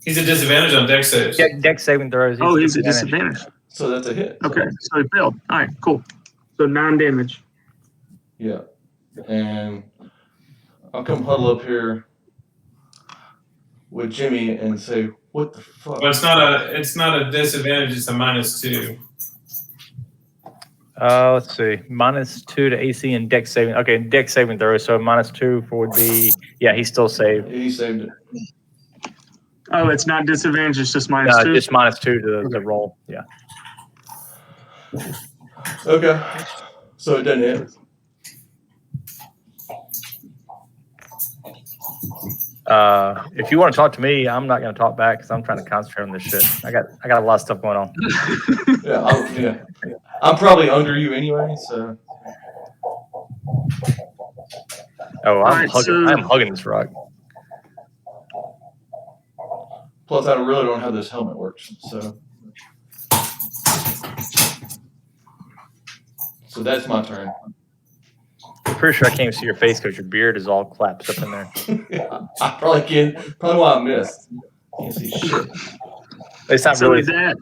He's at disadvantage on dex saves. dex saving throws. Oh, he's at disadvantage. So that's a hit. Okay, so he failed. All right, cool. So 9 damage. Yeah. And I'll come huddle up here with Jimmy and say, "What the fuck?" But it's not a disadvantage. It's a -2. Let's see. -2 to AC and dex saving. Okay, dex saving throw. So -2 would be. Yeah, he still saved. He saved it. Oh, it's not disadvantage. It's just -2. Just -2 to the roll. Yeah. Okay. So it doesn't hit. If you want to talk to me, I'm not going to talk back because I'm trying to concentrate on this shit. I got a lot of stuff going on. Yeah. I'm probably under you anyway, so. Oh, I'm Alright, hugging this rock. Plus, I really don't know how this helmet works, so. So that's my turn. I'm pretty sure I can't even see your face because your beard is all collapsed up in there. I probably can't. Probably why I missed. Can't see shit. It's not So really. with that,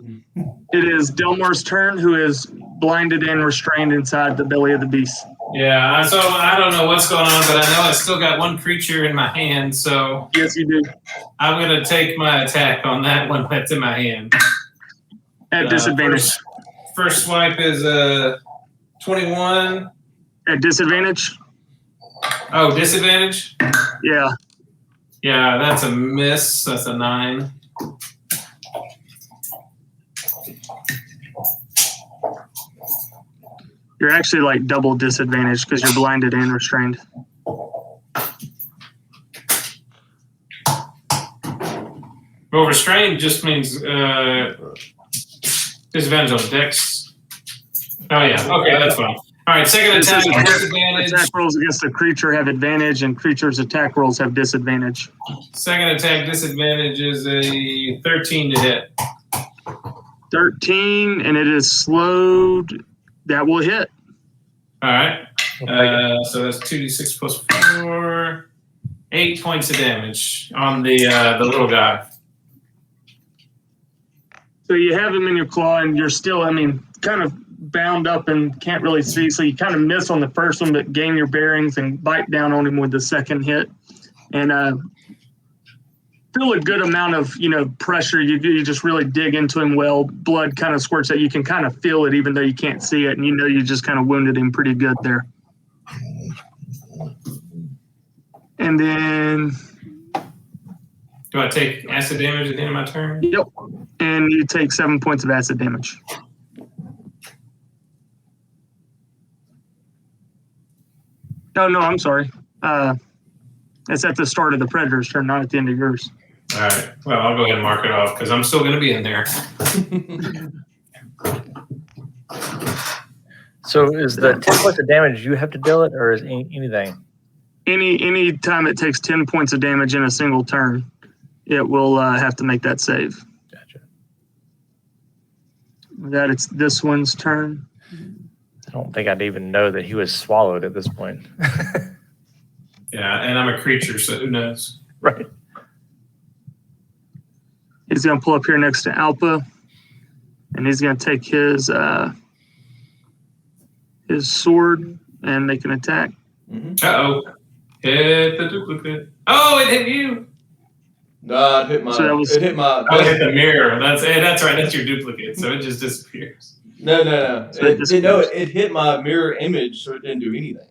it is Delmar's turn, who is blinded and restrained inside the belly of the beast. Yeah, so I don't know what's going on, but I know I still got one creature in my hand, so Yes, you do. I'm going to take my attack on that one that's in my hand. At disadvantage. First swipe is 21. At disadvantage? Oh, disadvantage? Yeah. Yeah, that's a miss. That's a 9. You're actually like double disadvantage because you're blinded and restrained. Well, restrained just means disadvantage on dex. Oh, yeah. Okay, that's fine. All right, second attack, disadvantage. Attack rolls against a creature have advantage, and creatures' attack rolls have disadvantage. Second attack, disadvantage is a 13 to hit. 13, and it is slowed. That will hit. All right. So that's 2d6 plus 4. 8 points of damage on the little guy. So you have him in your claw, and you're still, kind of bound up and can't really see. So you kind of miss on the first one, but gain your bearings and bite down on him with the second hit. And feel a good amount of, pressure. You just really dig into him well. Blood kind of squirts out. You can kind of feel it even though you can't see it. And you just kind of wounded him pretty good there. And then... Do I take acid damage at the end of my turn? Yep. And you take 7 points of acid damage. Oh, no, I'm sorry. It's at the start of the Predator's turn, not at the end of yours. All right. Well, I'll go ahead and mark it off because I'm still going to be in there. So is the 10 points of damage you have to deal it, or is anything? Any time it takes 10 points of damage in a single turn, it will have to make that save. Gotcha. That it's this one's turn. I don't think I'd even know that he was swallowed at this point. Yeah, and I'm a creature, so who knows? Right. He's going to pull up here next to Alpa, and he's going to take his sword and make an attack. Uh-oh. Hit the duplicate. Oh, it hit you. No, it hit my. So it hit my. Oh, it hit the mirror. That's right. That's your duplicate, so it just disappears. No. So It hit my mirror image, so it didn't do anything.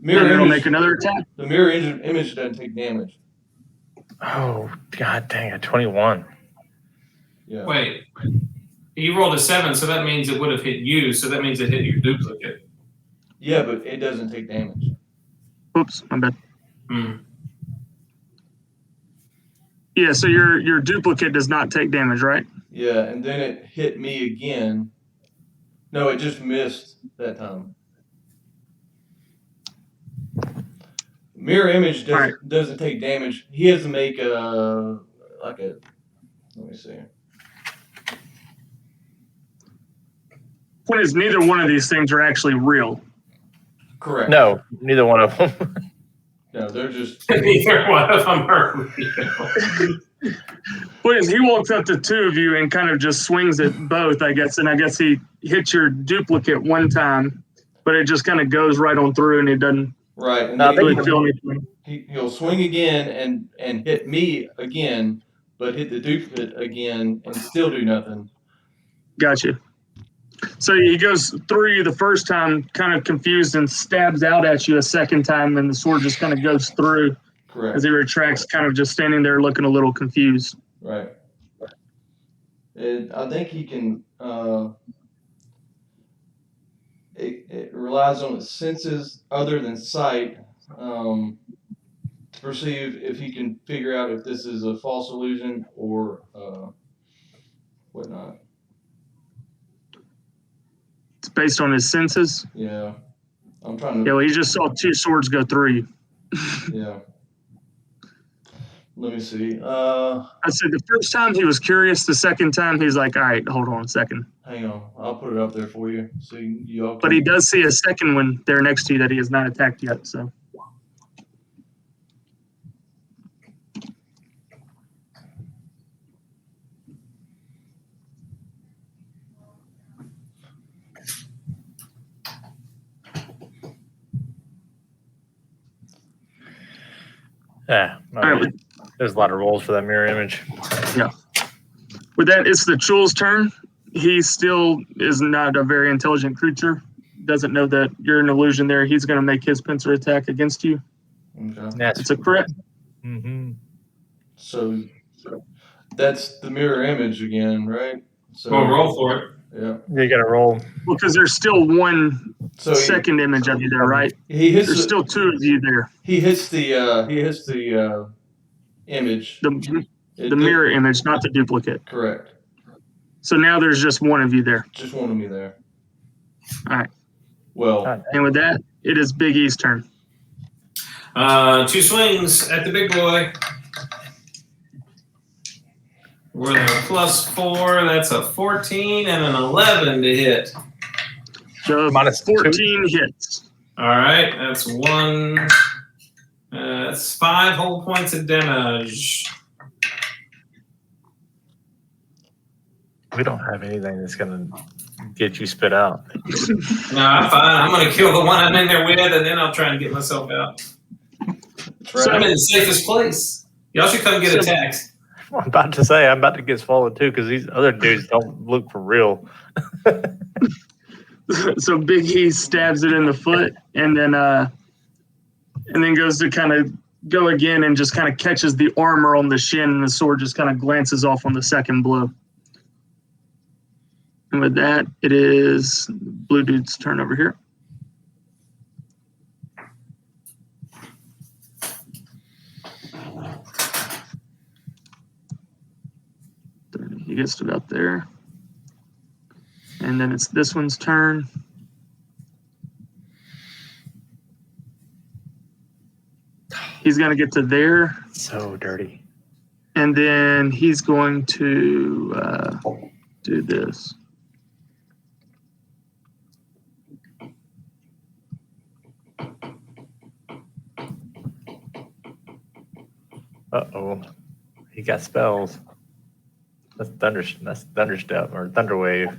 Mirror It'll image, make another attack. the mirror image doesn't take damage. Oh, god dang it, 21. Yeah. Wait. You rolled a 7, so that means it would have hit you, so that means it hit your duplicate. Yeah, but it doesn't take damage. Oops, my bad. Hmm. Yeah, so your duplicate does not take damage, right? Yeah, and then it hit me again. No, it just missed that time. Mirror image doesn't take damage. He has to make let me see. Point is, neither one of these things are actually real. Correct. No, neither one of them. No, they're just. Neither one of them are real. Well, he walks up to two of you and kind of just swings at both, I guess. And I guess he hits your duplicate one time, but it just kind of goes right on through and it doesn't Right. And No, then really feel anything. he'll swing again and hit me again, but hit the duplicate again and still do nothing. Gotcha. So he goes through you the first time, kind of confused, and stabs out at you a second time, and the sword just kind of goes through Correct. as he retracts, kind of just standing there looking a little confused. Right. I think he can. It relies on its senses other than sight to perceive if he can figure out if this is a false illusion or whatnot. It's based on his senses. Yeah. I'm trying Yeah, to. well, he just saw two swords go through you. Yeah. Let me see. I said the first time he was curious. The second time he's like, all right, hold on a second. Hang on. I'll put it up there for you. So you all. But he does see a second one there next to you that he has not attacked yet. So Yeah. No, all right, there's a lot of rolls for that mirror image. with that, it's the Chul's turn. He still is not a very intelligent creature. Doesn't know that you're an illusion there. He's going to make his pincer attack against you. Okay. Yes. It's a crit. Mm-hmm. So that's the mirror image again, right? So We'll roll for it. yeah. You got to roll. Because there's still one So second image of you there, right? he hits. There's still two of you there. He hits the image. The mirror image, not the duplicate. Correct. So now there's just one of you there. Just one of me there. All right. Well, And with that, it is Big E's turn. 2 swings at the big boy. With a +4, that's a 14 and an 11 to hit. So Minus 14 hits. All right, that's 1. That's 5 whole points of damage. We don't have anything that's going to get you spit out. No, I'm fine. I'm going to kill the one I'm in there with, and then I'll try and get myself out. that's I'm right. in the safest place. Y'all should come get attacked. I'm about to say, I'm about to get swallowed too because these other dudes don't look for real. So Big E stabs it in the foot and then goes to kind of go again and just kind of catches the armor on the shin, and the sword just kind of glances off on the second blow. And with that, it is blue dude's turn over here. He gets to about there. And then it's this one's turn. He's going to get to there. So dirty. And then he's going to do this. Uh-oh. He got spells. That's thunderstep or thunderwave.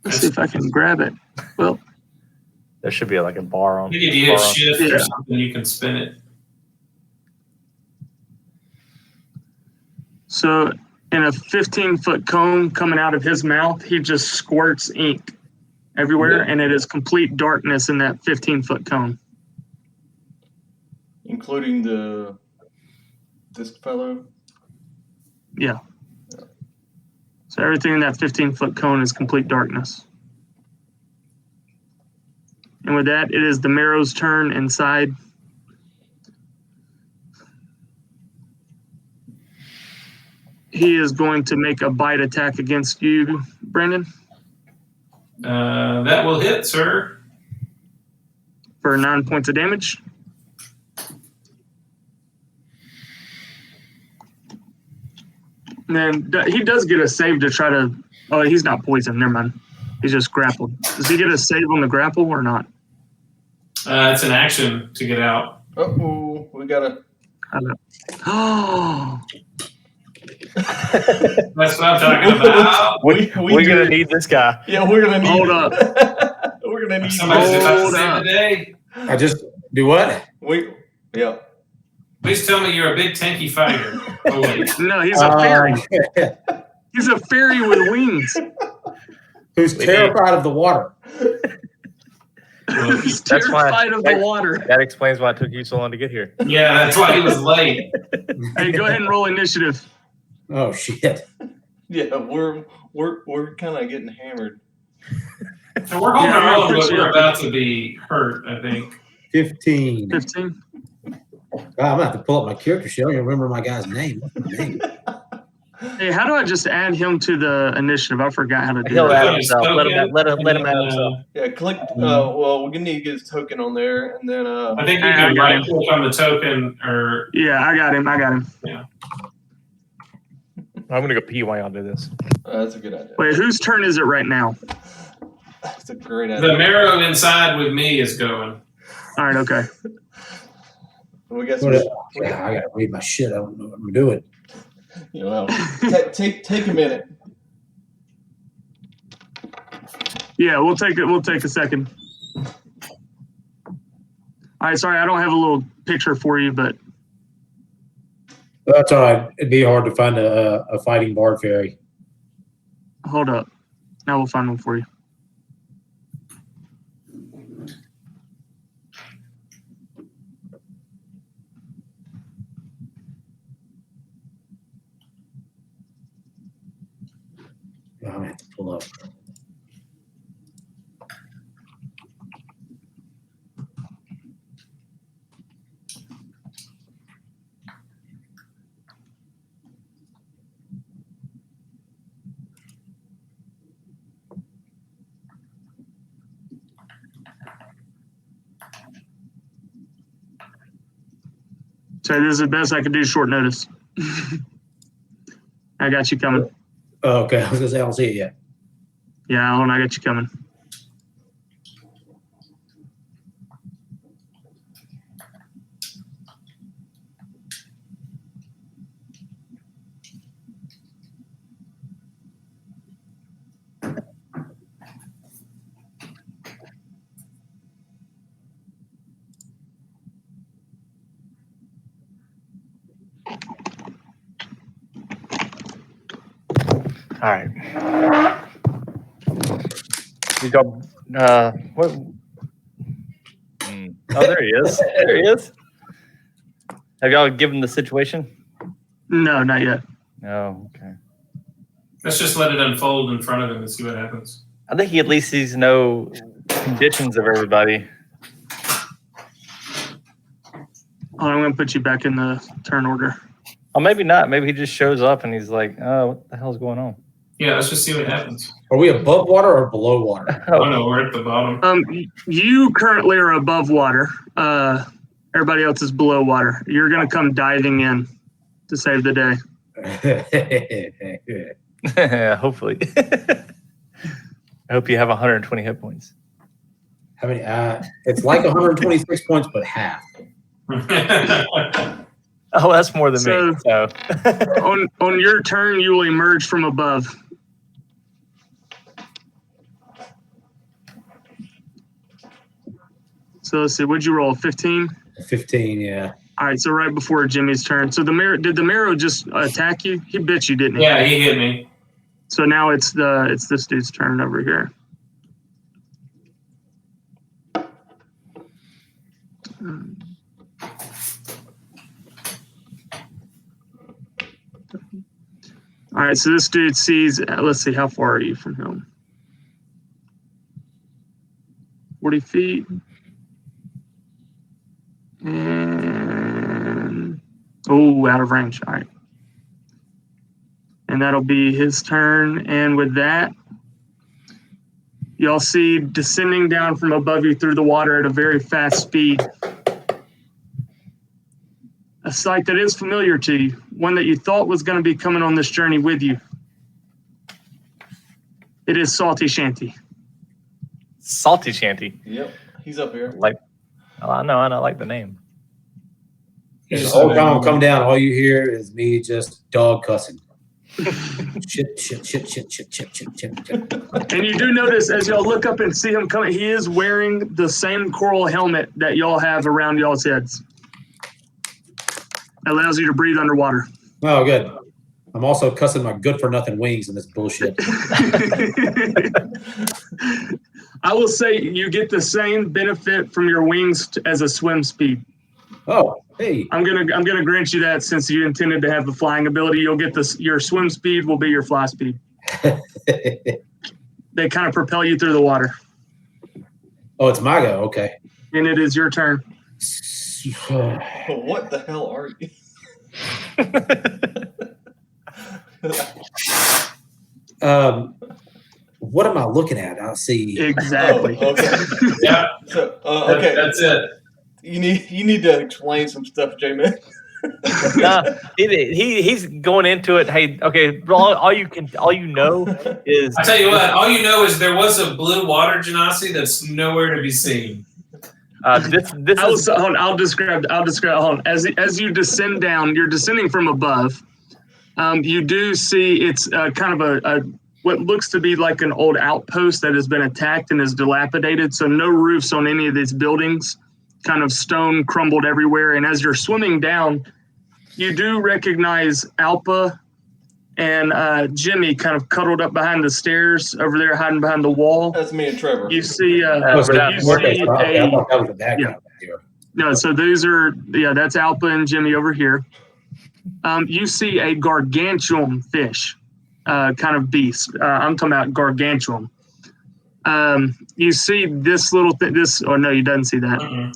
Let's see if I can grab it. Well, There should be like a bar on. I think if you hit bar on- shift Yeah. or something, you can spin it. so in a 15-foot cone coming out of his mouth, he just squirts ink everywhere, and it is complete darkness in that 15-foot cone. Including this fellow. Yeah. So everything in that 15-foot cone is complete darkness. And with that, it is the Marrow's turn inside. He is going to make a bite attack against you, Brandon, That will hit, sir. for 9 points of damage. And then he does get a save to try to. Oh, he's not poisoned. Never mind. He's just grappled. Does he get a save on the grapple or not? It's an action to get out. Uh-oh, we got to... Oh, That's what I'm talking about. We're gonna need this guy. Yeah, we're gonna need. Hold up. We're gonna need. Somebody's about to Hold save up. the day. I just do what? Yeah. Please tell me you're a big tanky fighter. Oh wait. No, he's a fairy. Um, He's a fairy with wings. who's terrified of the water? He's That's why- terrified of the water. That explains why it took you so long to get here. Yeah, that's why he was late. Hey, go ahead and roll initiative. Oh shit! Yeah, we're kind of getting hammered. So we're holding Yeah, our own, but appreciate we're it. about to be hurt, I think. 15. 15. God, I'm gonna have to pull up my character sheet. I don't even remember my guy's name. What's my name? Hey, how do I just add him to the initiative? I forgot how to do He'll that. add himself. Let him add himself. Yeah, click. Well, we're gonna need to get his token on there, and then I think you I can got right him. click on the token or Yeah, I got him. I'm gonna go pee while y'all do this. that's a good idea. Wait, whose turn is it right now? That's a great the idea. marrow inside with me is going. All right, okay. We got some. I gotta read my shit. I don't know what I'm doing. You know, take a minute. Yeah, we'll take it. We'll take a second. All right, sorry, I don't have a little picture for you, but That's all right. It'd be hard to find a fighting bard fairy. hold up. Now we'll find one for you. I'm gonna have to pull up. So this is the best I could do short notice. I got you coming. Oh, okay, I was gonna say I don't see it yet. Yeah, hold on, I got you coming. All right. You go. What? Oh, there he is. There he is. Have y'all given the situation? No, not yet. No. Okay. Let's just let it unfold in front of him and see what happens. I think he at least sees no conditions of everybody. Oh, I'm going to put you back in the turn order. Oh, maybe not. Maybe he just shows up and he's like, "Oh, what the hell's going on?" Yeah, let's just see what happens. Are we above water or below water? Oh no, we're at the bottom. You currently are above water. Everybody else is below water. You're going to come diving in to save the day. Hopefully. I hope you have 120 hit points. How many? It's like 126 points, but half. Oh, that's more than me. So on your turn, you will emerge from above. So let's see. What'd you roll? 15? 15, yeah. All right. So right before Jimmy's turn. So did the marrow just attack you? He bit you, didn't he? Yeah, he hit me. So now it's this dude's turn over here. All right, so this dude sees, let's see, how far are you from him? 40 feet. And, oh, out of range. All right. And that'll be his turn. And with that, y'all see descending down from above you through the water at a very fast speed. A sight that is familiar to you, one that you thought was going to be coming on this journey with you. It is Salty Shanty. Salty Shanty. Yep, he's up here. Like, oh, I know. I like the name. The whole time I'm coming down, all you hear is me just dog cussing. Shit. And you do notice as y'all look up and see him coming, he is wearing the same coral helmet that y'all have around y'all's heads. Allows you to breathe underwater. Oh, good. I'm also cussing my good-for-nothing wings in this bullshit. I will say you get the same benefit from your wings as a swim speed. Oh, hey. I'm gonna grant you that since you intended to have the flying ability, you'll get this. Your swim speed will be your fly speed. They kind of propel you through the water. Oh, it's my go. Okay. And it is your turn. What the hell are you? What am I looking at? I see. Exactly. Oh, okay. Yeah, So, okay. that's it. You need to explain some stuff, J-Man. He's going into it. Hey, okay. All you know is. I tell you what. All you know is there was a blue water genasi that's nowhere to be seen. This is. I'll describe. Hold on. As you descend down, you're descending from above. You do see it's kind of a what looks to be like an old outpost that has been attacked and is dilapidated. So no roofs on any of these buildings. Kind of stone crumbled everywhere. And as you're swimming down, you do recognize Alpa and Jimmy kind of cuddled up behind the stairs over there, hiding behind the wall. That's me and Trevor. You see, I thought that was a bad guy. No, so that's Alpa and Jimmy over here. You see a gargantuan fish, kind of beast. I'm talking about gargantuan. You see this little thing. No, you doesn't see that. Mm-mm.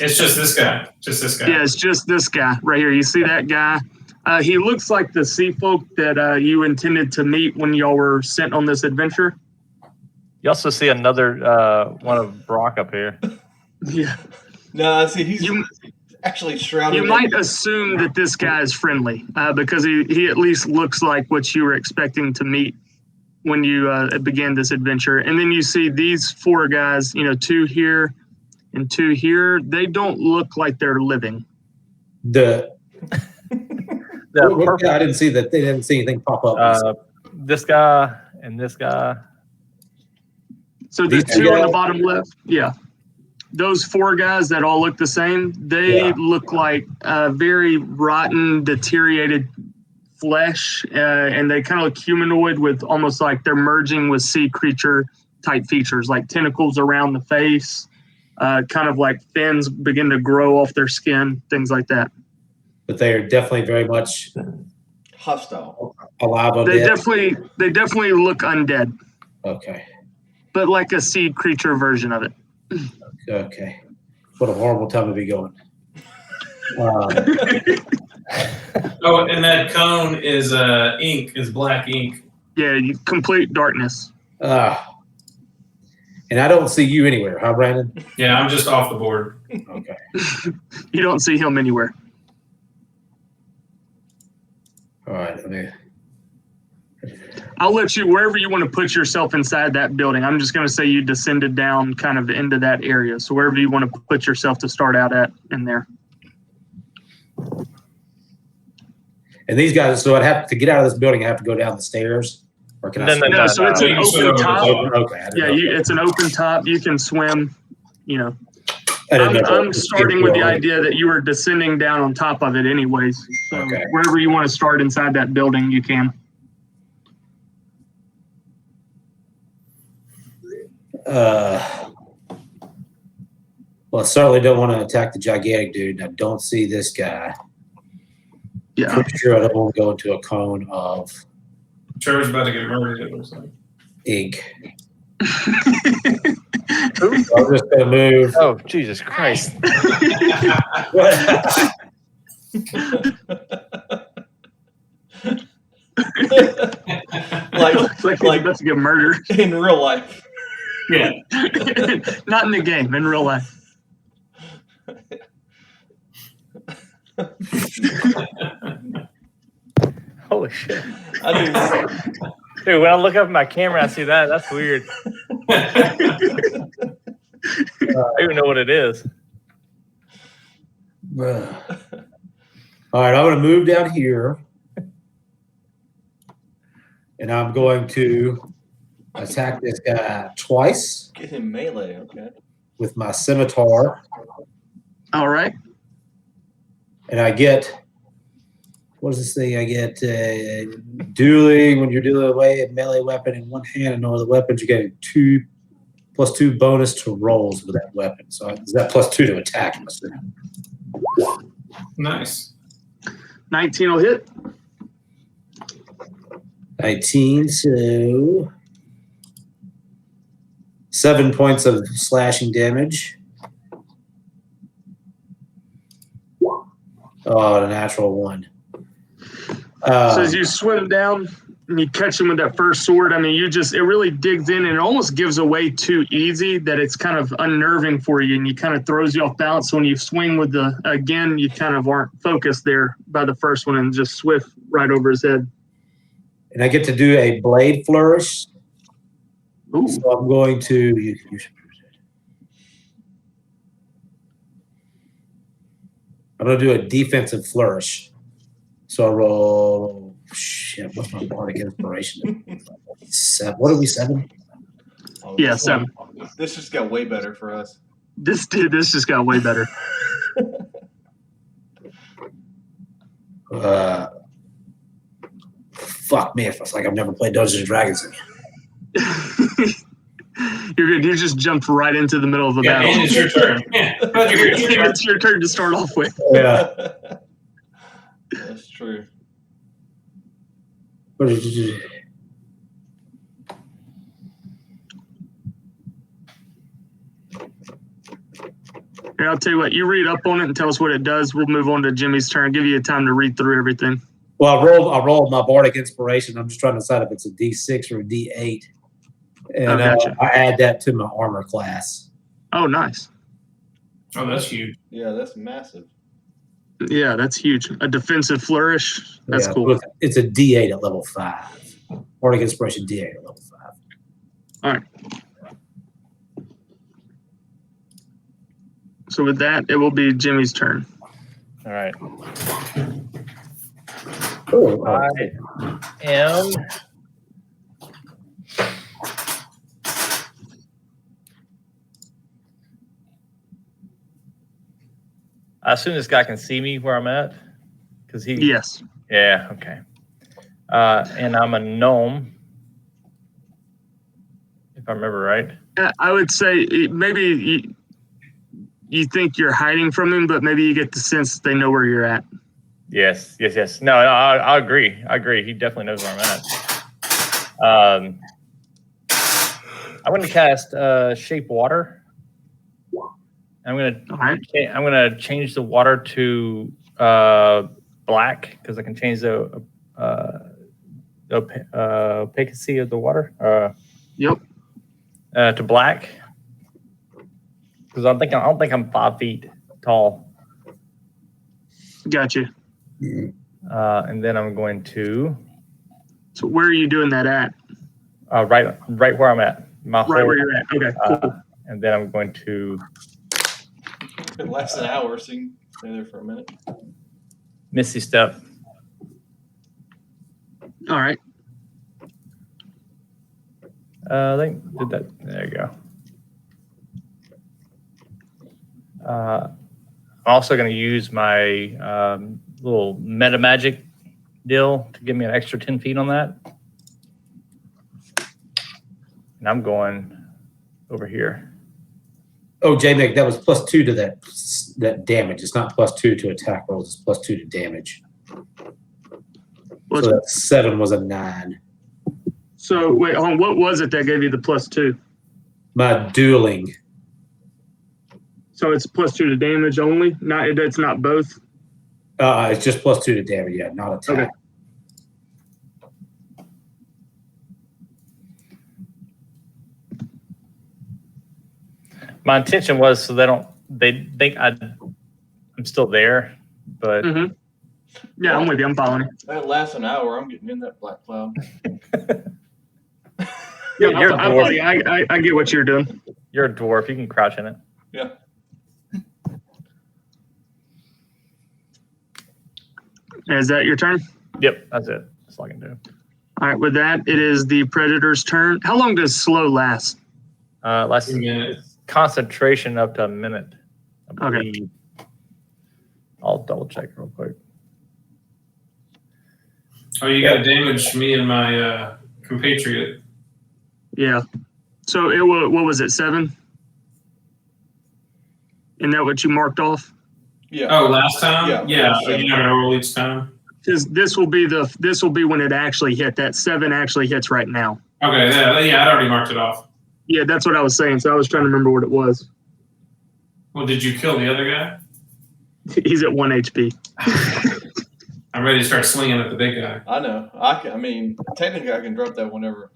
It's just this guy. Yeah, it's just this guy right here. You see that guy? He looks like the sea folk that you intended to meet when y'all were sent on this adventure. You also see another one of Brock up here. Yeah. No, see, he's actually shrouded. You might assume that this guy is friendly because he at least looks like what you were expecting to meet when you began this adventure. And then you see these four guys, two here and two here. They don't look like they're living. I didn't see that. They didn't see anything pop up. This guy and this guy. So the two on the bottom left, yeah. Those four guys that all look the same, they look like very rotten, deteriorated flesh, and they kind of look humanoid with almost like they're merging with sea creature type features, like tentacles around the face, kind of like fins begin to grow off their skin, things like that. But they are definitely very much hostile, alive. They definitely look undead. Okay. But like a sea creature version of it. Okay. What a horrible time to be going. Oh, and that cone is ink, is black ink. Yeah, complete darkness. And I don't see you anywhere, huh, Brandon? Yeah, I'm just off the board. Okay. You don't see him anywhere. All right. I'll let you, wherever you want to put yourself inside that building. I'm just going to say you descended down kind of into that area. So wherever you want to put yourself to start out at in there. And these guys, so I'd have to get out of this building. I have to go down the stairs, or can I? No. So it's an open top. Okay. It's an open top. You can swim. I'm starting with the idea that you were descending down on top of it, anyways. So wherever you want to start inside that building, you can. Well, I certainly don't want to attack the gigantic dude. I don't see this guy. Yeah. Pretty sure I don't want to go into a cone of. Trevor's about to get murdered, it looks like. Ink. So I'm just going to move. Oh, Jesus Christ. like he's about to get murdered. In real life. Yeah. Not in the game, in real life. Holy shit. Dude, when I look up at my camera, I see that. That's weird. I don't even know what it is. All right, I'm going to move down here. And I'm going to attack this guy twice Get him melee. Okay. with my scimitar. All right. And I get, what is this thing? I get dueling. When you're dealing away a melee weapon in one hand and no other weapons, you get +2 bonus to rolls with that weapon. So is that +2 to attack? I'm assuming. Nice. 19 will hit. 19, so 7 points of slashing damage. Oh, the natural 1. So as you swim down and you catch him with that first sword, I mean, it really digs in and it almost gives away too easy that it's kind of unnerving for you and you kind of throws you off balance. So when you swing with again, you kind of aren't focused there by the first one and just swift right over his head. And I get to do a blade flourish. Ooh. So I'm going to. I'm going to do a defensive flourish. So I roll. Shit, what's my bardic inspiration? 7. What are we, 7? Oh, Yeah, this 7. This just got way better for us. This just got way better. Fuck me, it's like I've never played Dungeons and Dragons again. You're good. You just jumped right into the middle of the Yeah, battle. and it's your turn. Yeah, glad you're here. It's your turn to start off with. Yeah. That's true. Here, I'll tell you what. You read up on it and tell us what it does. We'll move on to Jimmy's turn. Give you time to read through everything. Well, I rolled my bardic inspiration. I'm just trying to decide if it's a D6 or a D8. And gotcha. I add that to my armor class. Oh, nice. Oh, that's huge. Yeah, that's massive. Yeah, that's huge. A defensive flourish. That's cool. It's a D8 at level 5. Bardic inspiration D8 at level 5. All right. So with that, it will be Jimmy's turn. All right. Oh, I am. I assume this guy can see me where I'm at, because he. Yes. Yeah. Okay. And I'm a gnome, if I remember right. I would say maybe you think you're hiding from him, but maybe you get the sense that they know where you're at. Yes. No, I agree. He definitely knows where I'm at. I'm going to cast Shape Water. I'm gonna change the water to black because I can change the opaquity of the water. Yep. To black because I don't think I'm 5 feet tall. Gotcha. And then I'm going to. So where are you doing that at? Right where I'm at. Right where you're at. Okay. Cool. And then I'm going to. It lasts an hour, so you can stay there for a minute. Misty Step. All right. I think did that. There you go. I'm also going to use my little meta magic deal to give me an extra 10 feet on that. And I'm going over here. Oh, J-Mac, that was +2 to that damage. It's not +2 to attack rolls. It's +2 to damage. So that 7 was a 9. So wait, hold on. What was it that gave you the +2? My dueling. So it's +2 to damage only. It's not both. It's just +2 to damage. Yeah, not attack. Okay. My intention was so they think I'm still there, but Yeah, I'm with you. I'm following you. That lasts an hour. I'm getting in that black cloud. Yeah, You're a I get what you're doing. you're a dwarf. You can crouch in it. Yeah. Is that your turn? Yep, that's it. That's all I can do. All right, with that, it is the Predator's turn. How long does slow last? Less 2 minutes. concentration up to a minute. I Okay. believe. I'll double check real quick. Oh, you got to damage me and my compatriot. Yeah. So it was, what was it, 7? Isn't that what you marked off? Yeah. Oh, last time? Yeah, Yeah. seven. You're not going to roll each time? Because this will be when it actually hit. That 7 actually hits right now. Okay, yeah, I'd already marked it off. Yeah, that's what I was saying. So I was trying to remember what it was. Well, did you kill the other guy? He's at 1 HP. I'm ready to start swinging at the big guy. I know. I mean, technically, I can drop that whenever,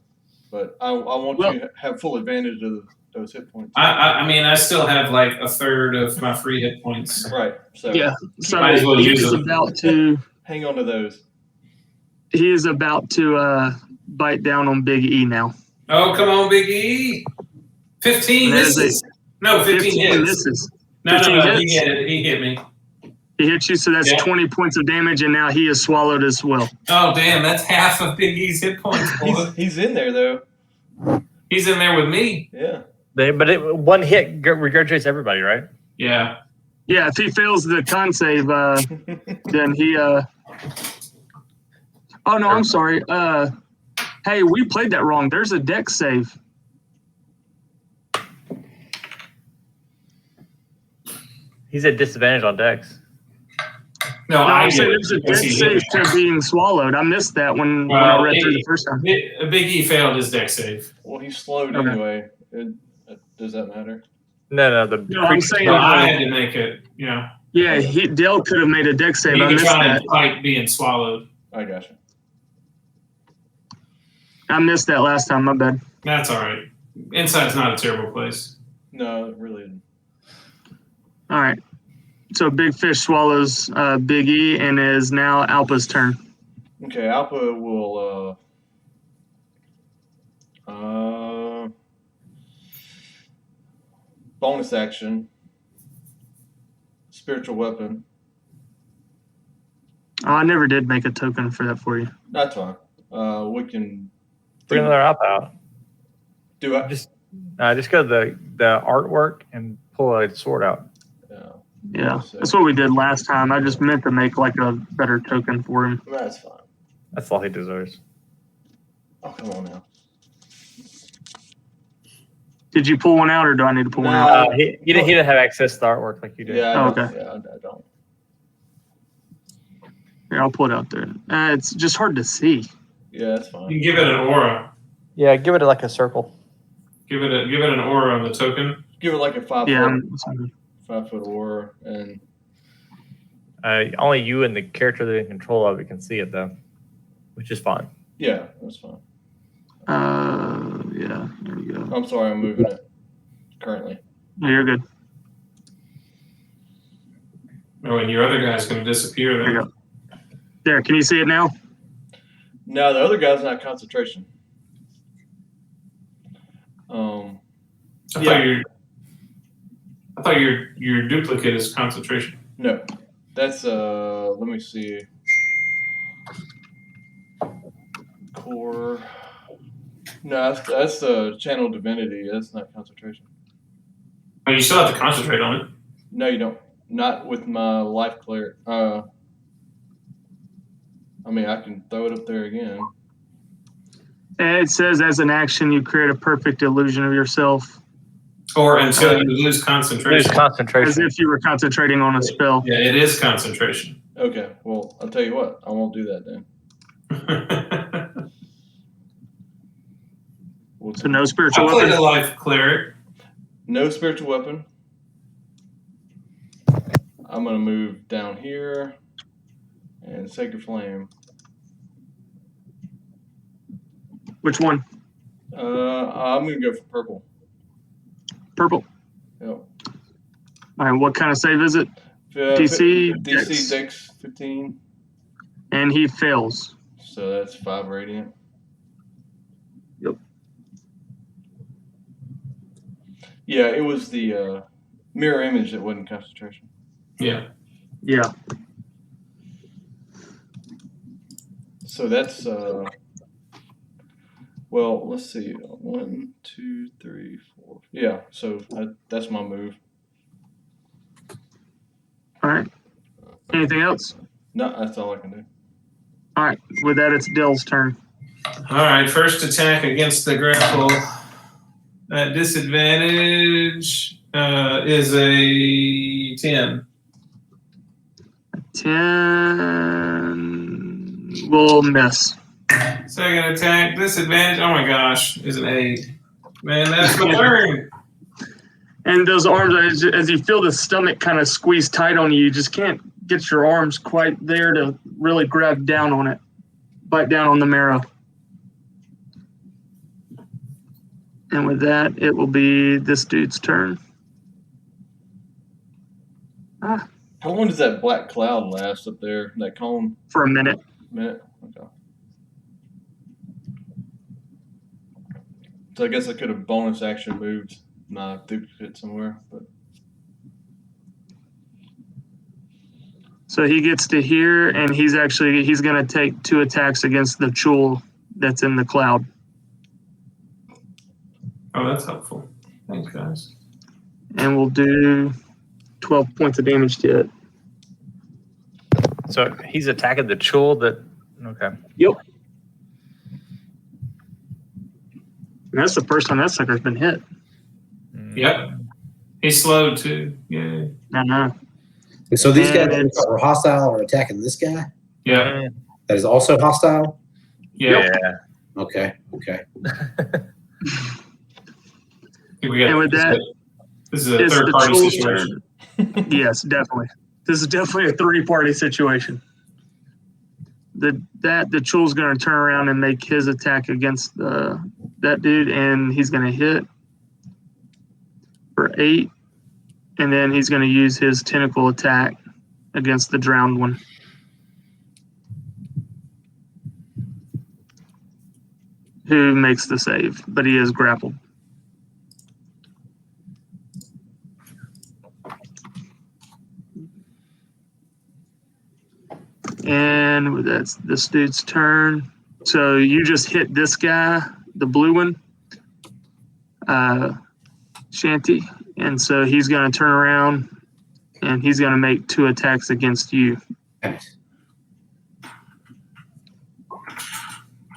but I want you to have full advantage of those hit points. I mean, I still have like a third of my free hit points. Right. So Yeah. So Might as well use he's them. about to. hang on to those. He is about to bite down on Big E now. Oh, come on, Big E. 15 That is misses. No, 15 hits. misses. No, 15 hits. He hit me. He hit you, so that's Yeah. 20 points of damage, and now he is swallowed as well. Oh, damn, that's half of Big E's hit points. He's in there though. He's in there with me. Yeah. One hit regurgitates everybody, right? Yeah. Yeah, if he fails the con save, then he. Oh no, I'm sorry. Hey, we played that wrong. There's a dex save. He's at disadvantage on Dex. No, No, I I'm get saying it. there's a because dex he hit save me. to being swallowed. I missed that when I read through the first time. Big E failed his deck save. Well, he's slowed Okay. anyway. Does that matter? No, No, I'm saying. So I had to make it, you know. Yeah, Dale could have made a dex save. You I can missed try that. and fight being swallowed. I gotcha. I missed that last time. My bad. That's all right. Inside's not a terrible place. No, it really isn't. All right. So Big Fish swallows Big E, and it is now Alpa's turn. Okay, Alpha will bonus action, spiritual weapon. Oh, I never did make a token for that for you. That's fine. We can Bring another out. do it. Just go to the artwork and pull a sword out. Yeah, that's what we did last time. I just meant to make like a better token for him. That's fine. That's all he deserves. Oh, come on now. Did you pull one out, or do I need to pull one No. out? He didn't have access to the artwork like you did. Yeah, I Oh, don't. okay. Yeah, I don't. Here, I'll pull it out there. It's just hard to see. Yeah, that's You fine. can give it an aura. Yeah, give it like a circle. Give it an aura on the token. Give it like a 5 Yeah, foot, 5 foot aura, and Only you and the character that in control of it can see it though, which is fine. yeah, that's fine. yeah, there you go. I'm sorry, I'm moving it currently. No, you're good. Oh, and your other guy's going to disappear There you then. go. There, can you see it now? No, the other guy's not concentration. I thought your duplicate is concentration. No, that's let me see. Core. No, that's channel divinity. That's not concentration. Oh, you still have to concentrate on it. No, you don't. Not with my life cleric. I mean, I can throw it up there again. It says as an action, you create a perfect illusion of yourself, Or until you lose concentration. Lose as concentration. if you were concentrating on a spell. Yeah, it is concentration. Okay, well, I'll tell you what. I won't do that then. So no spiritual I played weapon. a life cleric. No spiritual weapon. I'm gonna move down here and Sacred Flame. Which one? I'm gonna go for purple. Purple. Yep. All right. What kind of save is it? DC, DC Dex 15. And he fails. So that's 5 radiant. Yep. Yeah, it was the mirror image that wasn't concentration. Yeah. So that's Well, let's see. 1, 2, 3, 4. Yeah, so that's my move. All right. Anything else? No, that's all I can do. All right. With that, it's Dell's turn. All right, first attack against the grapple at disadvantage is a 10. 10 will miss. Second attack, disadvantage. Oh my gosh, is an 8. Man, that's my turn. And those arms, as you feel the stomach kind of squeeze tight on you, you just can't get your arms quite there to really grab down on it, bite down on the marrow. And with that, it will be this dude's turn. How long does that black cloud last up there? That cone? For a minute. Minute? Okay. So I guess I could have bonus action moved my duplicate somewhere, but So he gets to here, and he's going to take 2 attacks against the Chul that's in the cloud. Oh, that's helpful. Thanks, guys. And we'll do 12 points of damage to it. So he's attacking the Chul that. Okay. Yep. And that's the first time that sucker's been hit. Yep. He's slowed too. Yeah. I know. So these guys And are hostile or attacking this guy Yeah. that is also hostile? Yeah. Okay. We got, And with that, this is a it's third the party Chul's situation. turn. Yes, definitely. This is definitely a 3-party situation. The Chul's going to turn around and make his attack against that dude, and he's going to hit for 8, and then he's going to use his tentacle attack against the drowned one. Who makes the save, but he is grappled. And that's this dude's turn. So you just hit this guy, the blue one, Shanty. And so he's going to turn around and he's going to make 2 attacks against you.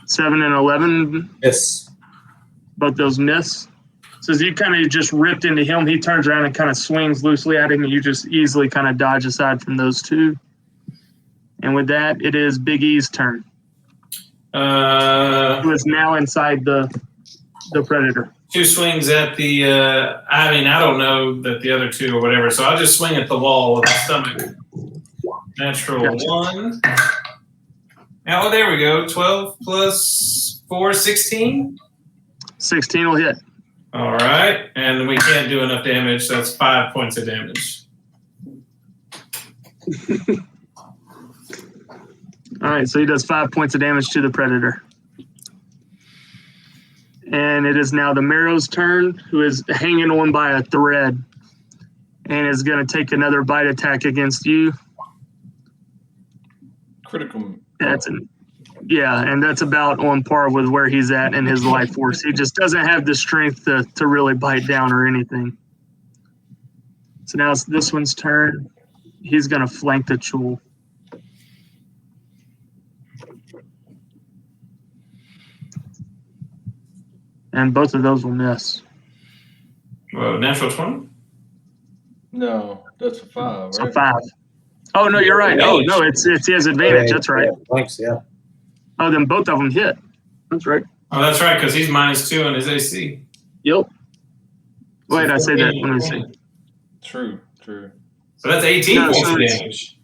7 and 11. Yes. Both those miss. So as you kind of just ripped into him, he turns around and kind of swings loosely at him, and you just easily kind of dodge aside from those 2. And with that, it is Big E's turn. Who is now inside the predator. 2 swings at the, I don't know that the other 2 or whatever, so I'll just swing at the wall with the stomach. Natural Gotcha. 1. Oh, there we go. 12 plus 4, 16. 16 will hit. All right. And we can't do enough damage, so that's 5 points of damage. All right, so he does 5 points of damage to the predator. And it is now the Marrow's turn, who is hanging on by a thread and is going to take another bite attack against you. critical. And that's about on par with where he's at in his life force. He just doesn't have the strength to really bite down or anything. So now it's this one's turn. He's going to flank the Chul. And both of those will miss. Whoa, natural 20? No, that's a 5, right? So 5. Oh, no, you're right. Oh, no, it's his advantage. That's right. Thanks, yeah. Oh, then both of them hit. That's right. Oh, that's right, because he's -2 on his AC. Yep. Wait, I say that. Let me see. True. So that's 18 No, points so of it's- damage.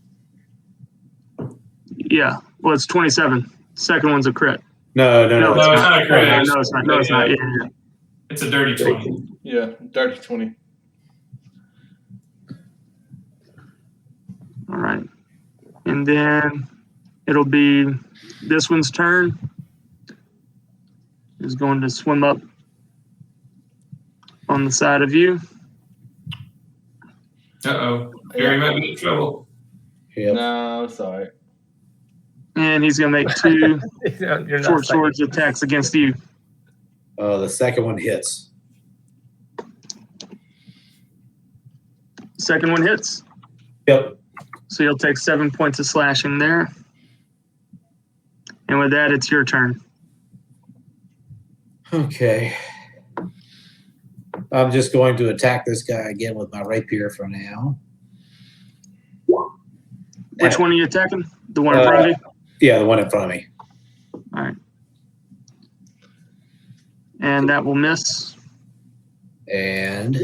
Yeah. Well, it's 27. Second one's a crit. No. No, it's not a crit. No, it's not. No, it's not. Yeah. It's a dirty 20. Yeah, dirty 20. All right. And then it'll be this one's turn. Is going to swim up on the side of you. Uh-oh. Gary might be in trouble. Yep. No, it's all right. And he's going to make 2 You're not short saying- swords attacks against you. The second one hits. Second one hits. Yep. So you'll take 7 points of slashing there. And with that, it's your turn. Okay. I'm just going to attack this guy again with my rapier for now. Which one are you attacking? The one in front of you? Yeah, the one in front of me. All right. And that will miss. And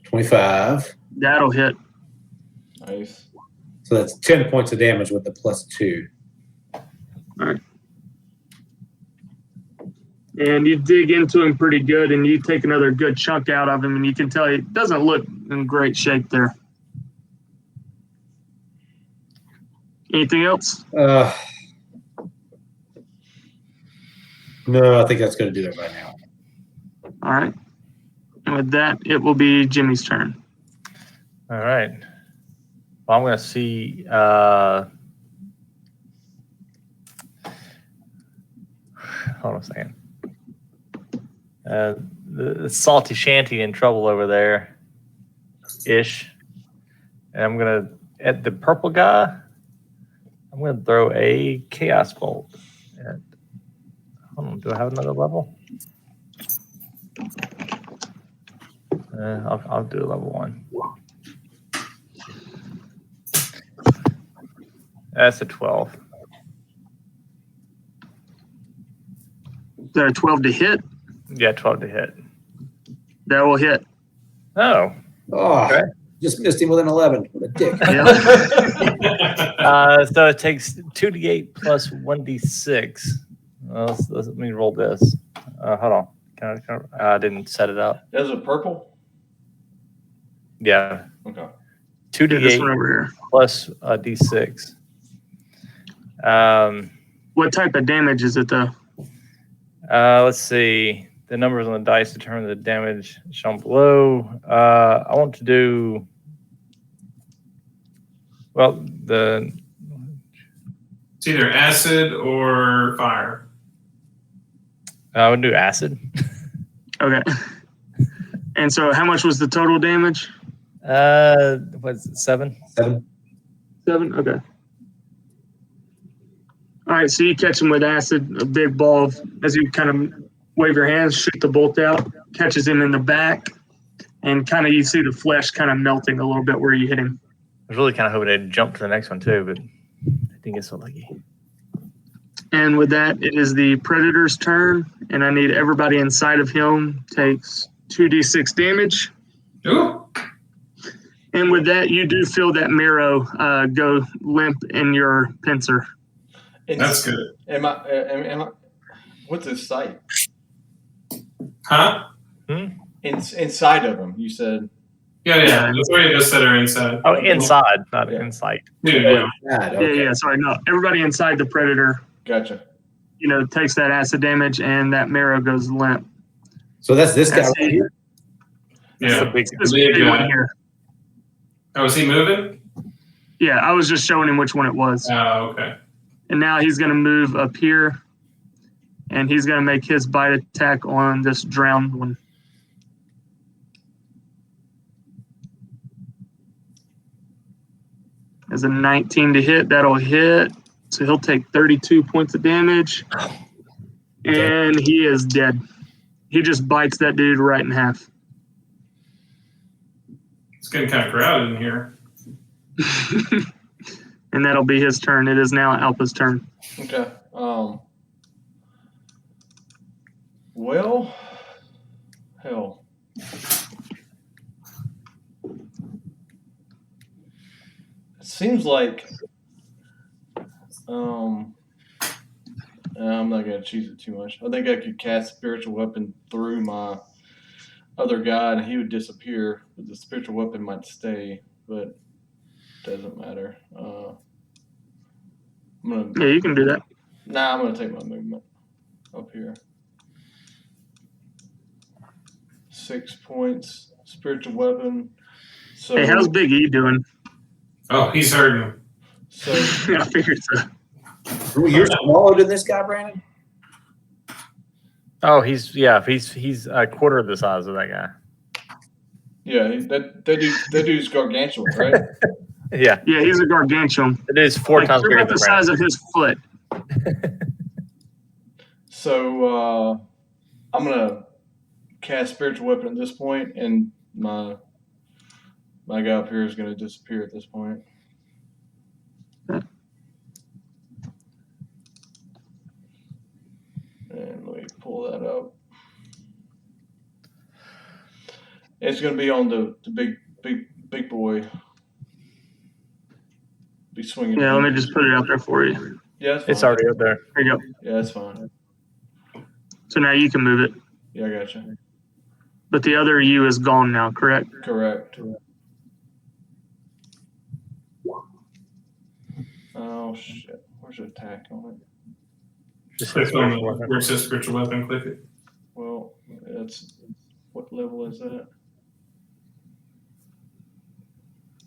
25. That'll hit. Nice. So that's 10 points of damage with the +2. All right. And you dig into him pretty good, and you take another good chunk out of him, and you can tell he doesn't look in great shape there. Anything else? No, I think that's going to do it right now. All right. And with that, it will be Jimmy's turn. All right. Well, I'm going to see. Hold on a second. The salty shanty in trouble over there, ish. And I'm going to, at the purple guy, I'm going to throw a chaos bolt. Hold on, do I have another level? I'll do a level 1. That's a 12. Is that a 12 to hit? Yeah, 12 to hit. That will hit. Oh. Oh, Okay. just missed him with an 11. What a dick. Yeah. So it takes 2d8 plus 1d6. Let me roll this. Hold on. I didn't set it up. Is it purple? Yeah. Okay. This one 2d8 over here. plus d6. What type of damage is it, though? Let's see. The numbers on the dice determine the damage shown below. I want to do. Well, It's either acid or fire. I would do acid. Okay. And so how much was the total damage? What's it, 7? 7. 7? Okay. All right, so you catch him with acid, a big ball as you kind of wave your hands, shoot the bolt out, catches him in the back, and kind of you see the flesh kind of melting a little bit where you hit him. I was really kind of hoping they'd jump to the next one too, but I didn't get so lucky. And with that, it is the Predator's turn, and I need everybody inside of him takes 2d6 damage. Ooh. And with that, you do feel that marrow go limp in your pincer. That's good. Am I what's his sight? Huh? Inside of him, you said. Yeah. The 3 of us that are inside. Oh, inside, not Yeah. inside. Yeah. Bad. Okay. Yeah, sorry, no. Everybody inside the Predator, Gotcha. takes that acid damage, and that marrow goes limp. So that's this guy That's right here. That's the Yeah. big. This Big big one guy. here. Oh, is he moving? Yeah, I was just showing him which one it was. Oh, okay. And now he's going to move up here, and he's going to make his bite attack on this drowned one. As a 19 to hit, that'll hit. So he'll take 32 points of damage. And he is dead. He just bites that dude right in half. It's getting kind of crowded in here. And that'll be his turn. It is now Alpa's turn. Okay. Well, hell. It seems like I'm not gonna choose it too much. I think I could cast spiritual weapon through my other guy and he would disappear, but the spiritual weapon might stay, but doesn't matter. Yeah, you can do that. I'm gonna take my movement up here. 6 points, spiritual weapon. So Hey, how's Big E doing? Oh, he's hurting. So I figured so. You're swallowed in this guy, Brandon? Oh, he's a quarter of the size of that guy. Yeah, that dude's gargantuan, right? Yeah, Yeah, he's a gargantuan. it is 4 Like, times they're bigger about than the size of his foot. So I'm gonna cast spiritual weapon at this point, and my guy up here is gonna disappear at this point. And let me pull that up. It's gonna be on the big boy. Be swinging. Yeah, let me just put it out there for you. Yeah, that's fine. It's already up there. There you go. Yeah, that's fine. So now you can move it. Yeah, I gotcha. But the other U is gone now, correct? Correct. Oh shit! Where's the attack on it? Just Click his on spiritual weapon. where it says spiritual weapon, click it. Well, that's what level is that?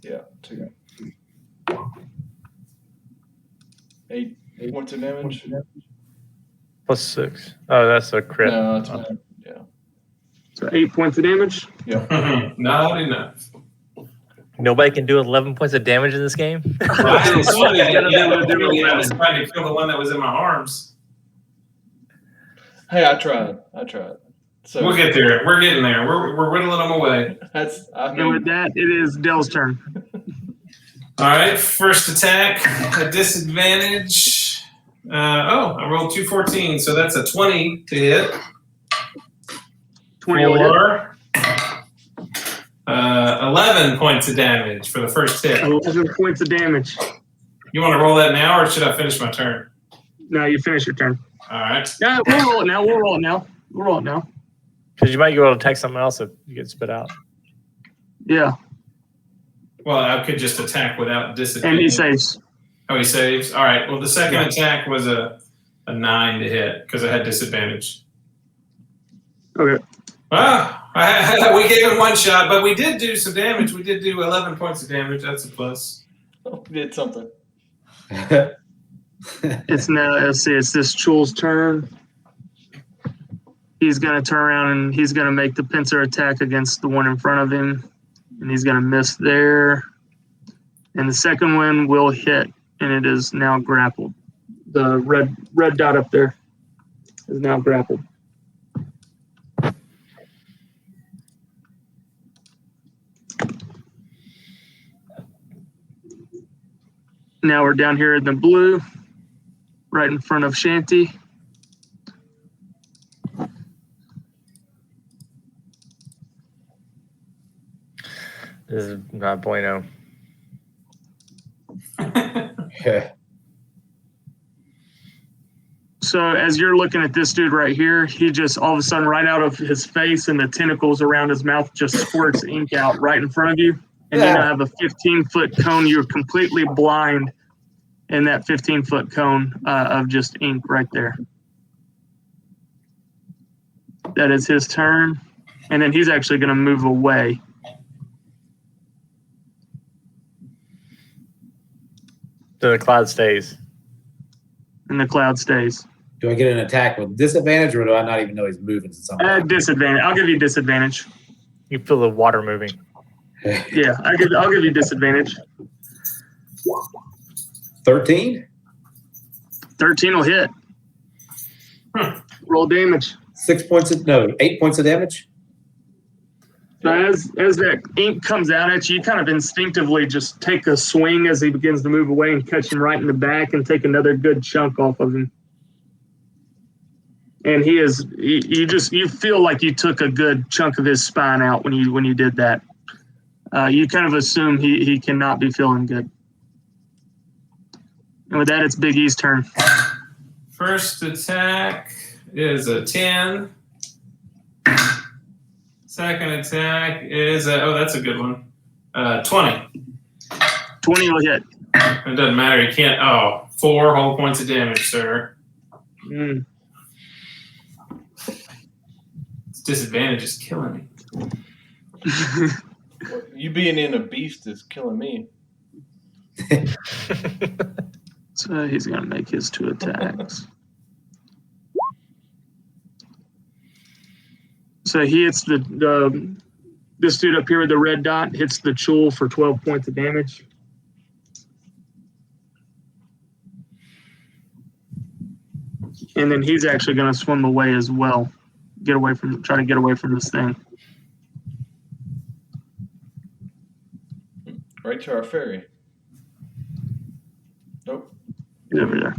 Yeah, 2. 8 points of damage. Plus 6. Oh, that's a crit. No, that's fine. So 8 points of damage. Not enough. Nobody can do 11 points of damage in this game. I was trying You gotta be able to do it. I was trying to kill the one that was in my arms. Hey, I tried. So We'll get there. We're getting there. We're whittling them away. that's. I And with mean, that, it is Dell's turn. All right, first attack, a disadvantage. I rolled 214, so that's a 20 to hit. 20 will hit. Or 11 points of damage for the first hit. 11 points of damage. You want to roll that now, or should I finish my turn? No, you finish your turn. All right. Yeah, we'll roll it now. We'll roll it now. Because you might be able to attack something else if you get spit out. Yeah, Well, I could just attack without disadvantage. and he saves. Oh, he saves. All right. Well, the second attack was a 9 to hit because I had disadvantage. Okay. Well, we gave him one shot, but we did do some damage. We did do 11 points of damage. That's a plus. we did something. It's now, let's see, it's this Chul's turn. He's going to turn around and he's going to make the pincer attack against the one in front of him. And he's going to miss there. And the second one will hit, and it is now grappled. The red dot up there is now grappled. Now we're down here in the blue, right in front of Shanty. This is not bueno. Yeah. So as you're looking at this dude right here, he just all of a sudden right out of his face and the tentacles around his mouth just squirts ink out right in front of you. And you now have a 15-foot cone. You're completely blind in that 15-foot cone of just ink right there. That is his turn. And then he's actually going to move away. So the cloud stays. And the cloud stays. Do I get an attack with disadvantage, or do I not even know he's moving to something? Disadvantage. I'll give you disadvantage. You feel the water moving. Yeah, I'll give you disadvantage. 13? 13 will hit. Roll damage. 8 points of damage? So as that ink comes out at you, you kind of instinctively just take a swing as he begins to move away and catch him right in the back and take another good chunk off of him. And you feel like you took a good chunk of his spine out when you did that. You kind of assume he cannot be feeling good. And with that, it's Big E's turn. First attack is a 10. Second attack is that's a good one. 20. 20 will hit. It doesn't matter. You can't. 4 whole points of damage, sir. Mm. This disadvantage is killing me. You being in a beast is killing me. So he's going to make his 2 attacks. So he hits this dude up here with the red dot, hits the Chul for 12 points of damage. And then he's actually going to swim away as well. Try to get away from this thing. Right to our ferry. Nope. He's over there.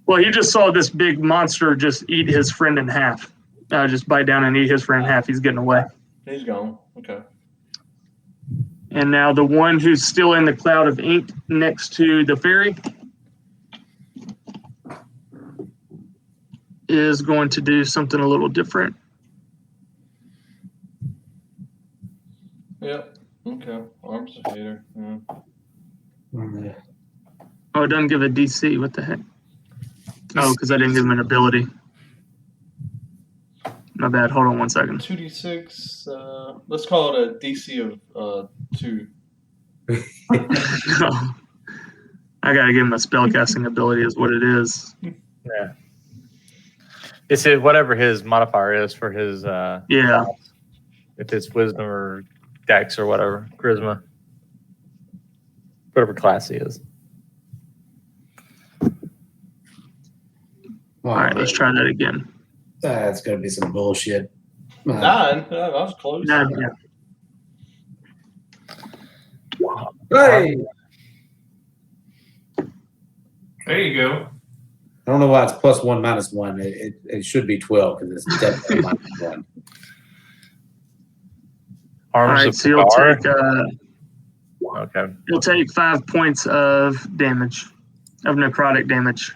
Well, he just saw this big monster just eat his friend in half. Just bite down and eat his friend in half. He's getting away. He's gone. Okay. And now the one who's still in the cloud of ink next to the ferry is going to do something a little different. Yep. Okay. Arms of hater. Yeah. Oh, it doesn't give a DC. What the heck? Oh, because I didn't give him an ability. My bad. Hold on 1 second. 2d6. Let's call it a DC of 2. I gotta give him a spellcasting ability, is what it is. Yeah. It's whatever his modifier is for his. Yeah. If it's wisdom or dex or whatever, charisma, whatever class he is. All right, let's try that again. That's gonna be some bullshit. 9. I was close. Yeah. Hey! There you go. I don't know why it's +1 -1. It should be 12 because it's definitely -1. All Arms right, of so you'll power. take Okay. you'll take 5 points of damage, of necrotic damage.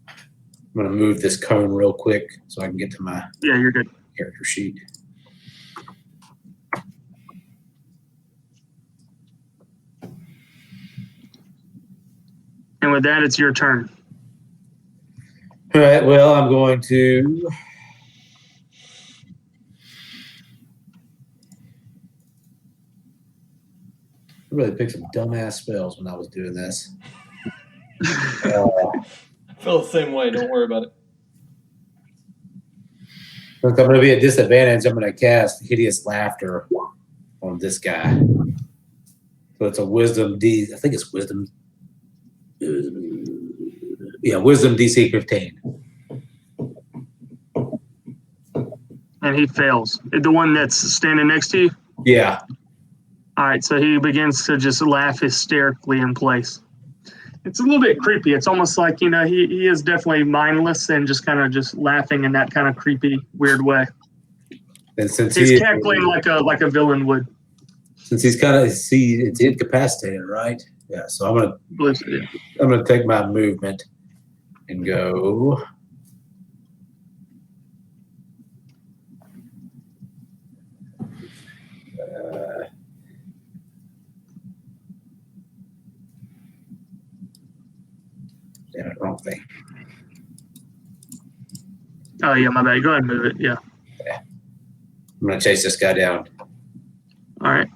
I'm gonna move this cone real quick so I can get to my Yeah, you're good. character sheet. And with that, it's your turn. All right. Well, I'm going to. I really picked some dumbass spells when I was doing this. I feel the same way. Don't worry about it. Since I'm going to be at disadvantage, I'm going to cast Hideous Laughter on this guy. So it's a Wisdom D. I think it's Wisdom. Yeah, Wisdom DC 15. And he fails. The one that's standing next to you? Yeah. All right, so he begins to just laugh hysterically in place. It's a little bit creepy. It's almost like, you know, he is definitely mindless and just kind of just laughing in that kind of creepy, weird way. And since He's cackling like a villain would. Since he's kind of it's incapacitated, right? Yeah. So I'm gonna take my movement and go. Damn it, wrong thing. Oh, yeah, my bad. Go ahead and move it. Yeah. I'm gonna chase this guy down. All right.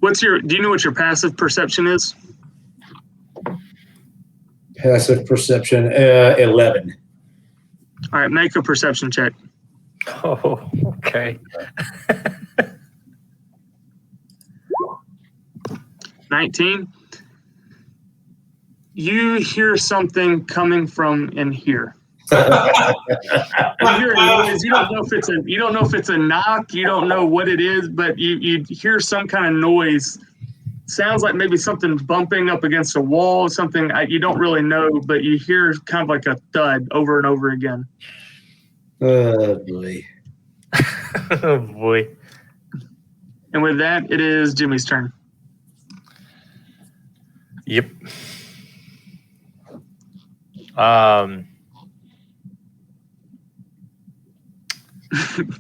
Do you know what your passive perception is? Passive perception, 11. All right, make a perception check. Oh, okay. 19. You hear something coming from in here. You hear a noise. You don't know if it's a knock. You don't know what it is, but you hear some kind of noise. Sounds like maybe something bumping up against a wall. Something you don't really know, but you hear kind of like a thud over and over again. Oh boy. Oh boy. And with that, it is Jimmy's turn. Yep.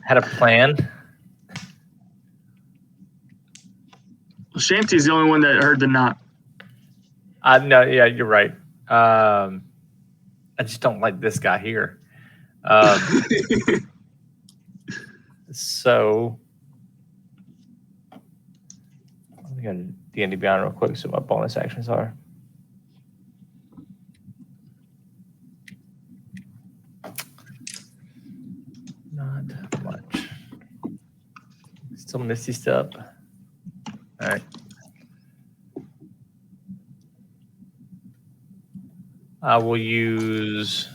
Had a plan. Shanty's the only one that heard the knock. No, yeah, you're right. I just don't like this guy here. So I'm gonna D&D Beyond real quick. So my bonus actions are. much. Still misty step. All right. I will use.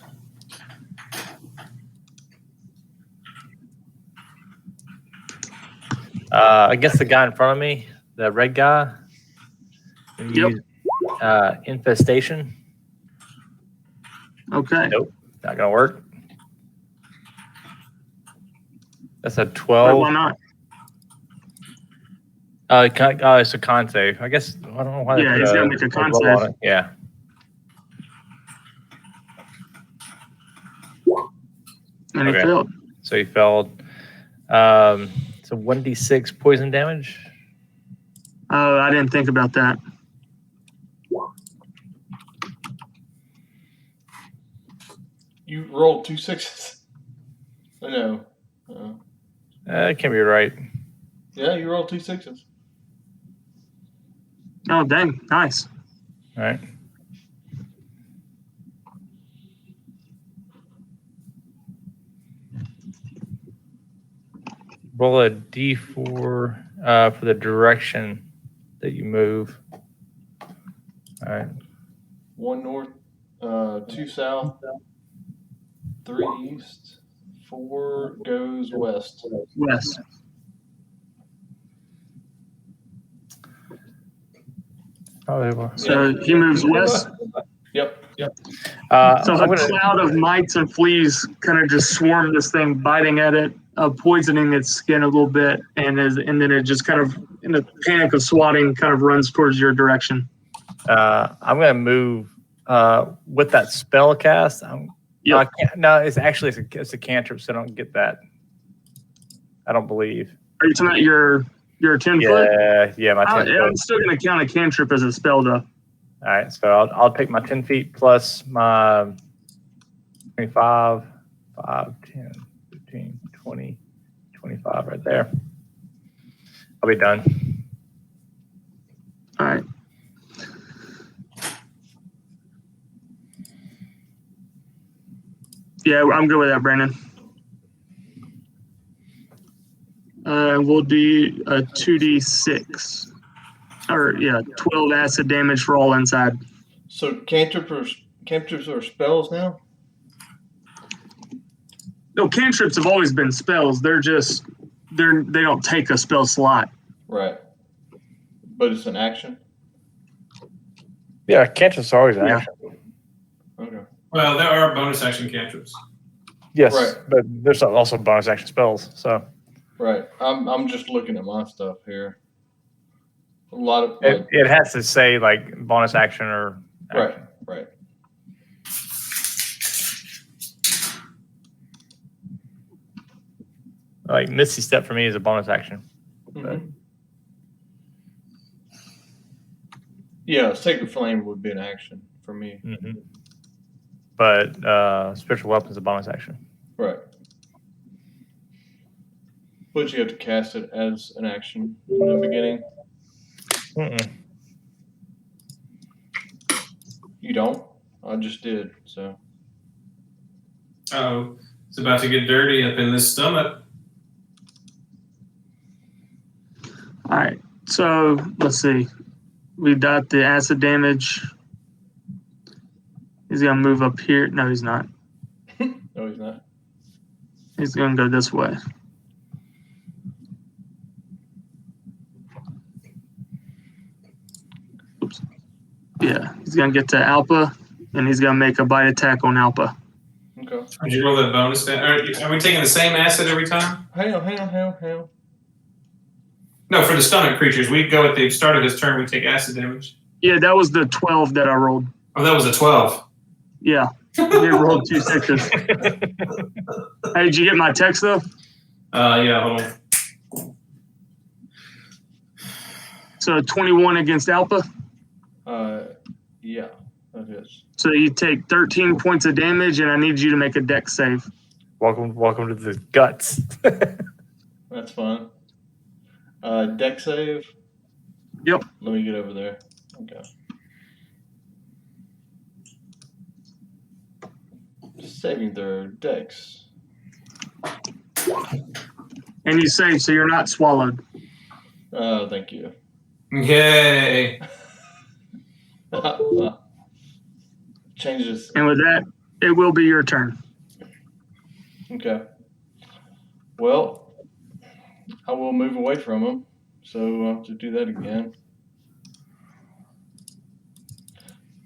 I guess the guy in front of me, the red guy. And Yep. use infestation. Okay. Nope, not gonna work. That's a But 12. why not? It's a con save. I guess I don't know why. Yeah, he's gonna make a con save. Yeah. And he Okay. failed. So he failed. So 1d6 poison damage. Oh, I didn't think about that. You rolled 2 6s. I know. It can be right. Yeah, you rolled 2 6s. Oh, dang. Nice. All right. Roll a d4 for the direction that you move. All right. 1 north, 2 south, 3 east, 4 goes west. Yes. So he moves west. Yep. So I'm a gonna, cloud of mites and fleas kind of just swarm this thing, biting at it, poisoning its skin a little bit, and then it just kind of, in a panic of swatting, kind of runs towards your direction. I'm gonna move with that spell cast. Yep. No, it's actually it's a cantrip, so I don't get that. I don't believe. Are you talking about your 10 foot? Yeah, my 10 foot. I'm still going to count a cantrip as a spell, though. All right, so I'll take my 10 feet plus my 25, 5, 10, 15, 20, 25 right there. I'll be done. All right. Yeah, I'm good with that, Brandon. We'll do a 2d6. Or, 12 acid damage for all inside. So cantrips are spells now? No, cantrips have always been spells. They don't take a spell slot. Right. But it's an action? Yeah, cantrips are always an Yeah. action. Okay. Well, there are bonus action cantrips. Yes, Right. but there's also bonus action spells. So Right. I'm just looking at my stuff here. A lot of it has to say like bonus action or action. Right. Like Misty Step for me is a bonus action. Mhm. Yeah, Sacred Flame would be an action for me. Mm-hmm. But Spiritual Weapon is a bonus action. Right. But you have to cast it as an action in the beginning. Mm-mm. You don't? I just did, so. Oh, it's about to get dirty up in this stomach. All right. So let's see. We got the acid damage. He's going to move up here. No, he's not. No, he's not. He's going to go this way. Oops. Yeah, he's going to get to Alpa, and he's going to make a bite attack on Alpa. Okay. Did you roll that bonus? Are we taking the same acid every time? Hang on. No, for the stomach creatures, we go at the start of his turn. We take acid damage. Yeah, that was the 12 that I rolled. Oh, that was a 12. Yeah, he rolled 2 6s. Hey, did you get my text, though? Yeah, hold on. So 21 against Alpa. Yeah, that is. So you take 13 points of damage, and I need you to make a dex save. Welcome to the guts. That's fun. Deck save. Yep. Let me get over there. Okay. Saving throw, Dex. And you save, so you're not swallowed. Oh, thank you. Yay. Changes. And with that, it will be your turn. Okay. Well, I will move away from him. So I'll have to do that again.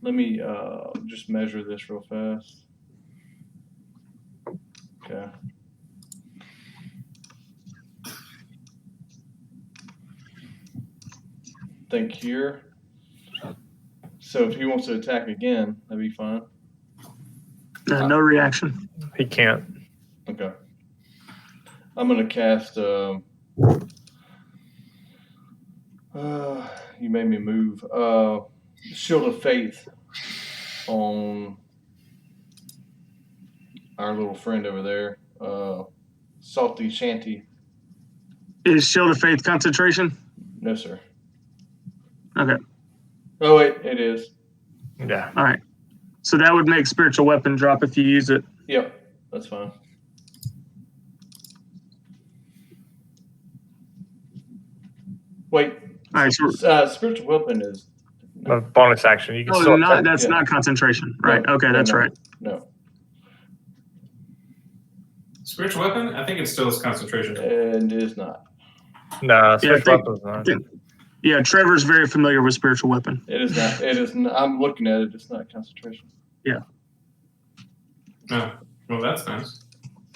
Let me just measure this real fast. Okay. Think here. So if he wants to attack again, that'd be fine. No reaction. He can't. Okay. I'm gonna cast. You made me move. Shield of Faith on our little friend over there. Salty Shanty. Is Shield of Faith concentration? No, sir. Okay. Oh wait, it is. Yeah. All right. So that would make spiritual weapon drop if you use it. Yep, that's fine. Wait. All right. So, Spiritual weapon is A bonus action. You can oh, still not, attack. that's Yeah. not concentration. Right. No, Okay, no, that's no. right. no. Spiritual weapon? I think it still is concentration. And it is not. No, Yeah, I special think- weapons not. Yeah, Trevor's very familiar with spiritual weapon. It is not. It is. Not, I'm looking at it. It's not concentration. Oh, well, that's nice.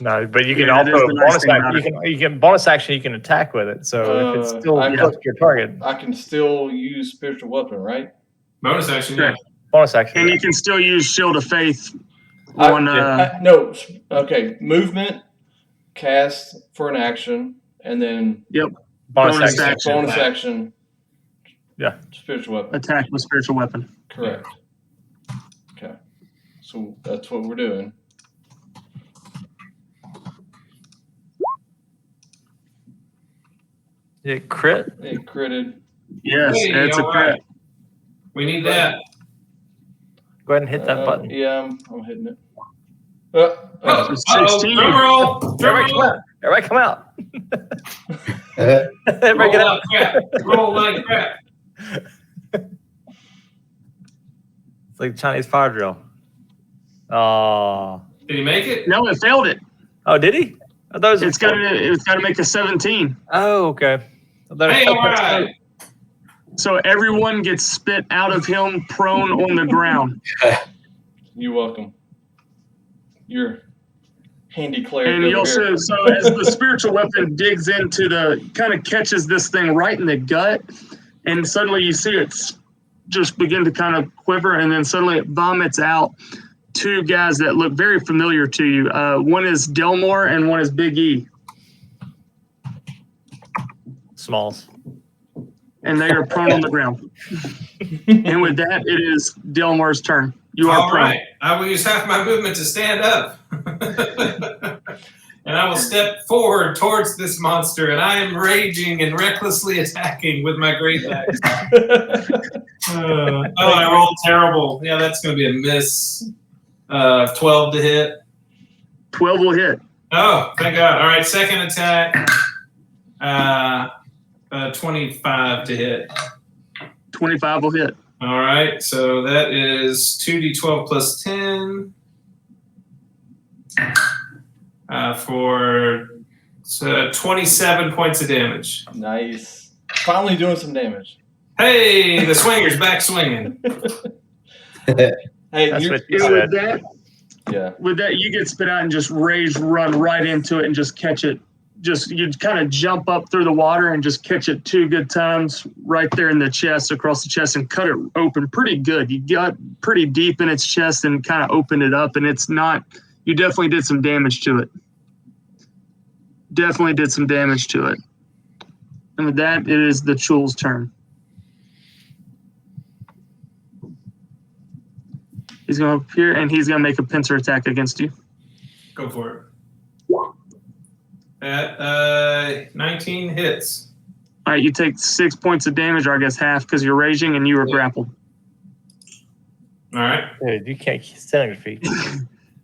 No, but you can Yeah, that also is the nice bonus thing action. about You can bonus action. You can attack with it. So if it's still I- close to your target, I can still use spiritual weapon, right? Bonus action, yeah. bonus action. And yeah. you can still use Shield of Faith I- on. No. Okay. Movement, cast for an action, and then bonus bonus action. action. bonus action. Yeah. Spiritual weapon. Attack with spiritual weapon. Correct. Okay. So that's what we're doing. Yeah, crit. It critted. Yes, Hey, it's a all crit. right. We need that. Go ahead and hit that button. Yeah, I'm hitting it. Oh, uh-oh, 16. drum roll. Drum Everybody come roll. out. Everybody come out. Uh, Everybody Roll get out. like crap. Roll like crap. It's like Chinese fire drill. Oh. Did he make it? No, it failed it. Oh, did he? I thought it was It's got to make a 17. Oh, okay. I thought it Hey, was- all right. So everyone gets spit out of him, prone on the ground. You're welcome. You're handy cleric And over you'll here. see, so as the spiritual weapon digs into kind of catches this thing right in the gut, and suddenly you see it just begin to kind of quiver, and then suddenly it vomits out two guys that look very familiar to you. One is Delmore and one is Big E, Smalls. and they are prone on the ground. And with that, it is Delmore's turn. You are All prone. right. I will use half my movement to stand up. And I will step forward towards this monster, and I am raging and recklessly attacking with my great axe. I rolled terrible. Yeah, that's going to be a miss. 12 to hit. 12 will hit. Oh, thank God. All right, second attack. 25 to hit. 25 will hit. All right, so that is 2d12 plus 10 for 27 points of damage. Nice. Finally doing some damage. Hey, the swinger's back swinging. Hey, That's you what you And with said. that, yeah. you get spit out and just run right into it and just catch it. Just you kind of jump up through the water and just catch it 2 good times right there in the chest, across the chest, and cut it open pretty good. You got pretty deep in its chest and kind of opened it up, and it's not. You definitely did some damage to it. Definitely did some damage to it. And with that, it is the Chul's turn. He's going to appear and he's going to make a pincer attack against you. Go for it. At 19 hits. All right, you take 6 points of damage, or I guess half, because you're raging and you were grappled. All right. Dude, you can't stand on your feet.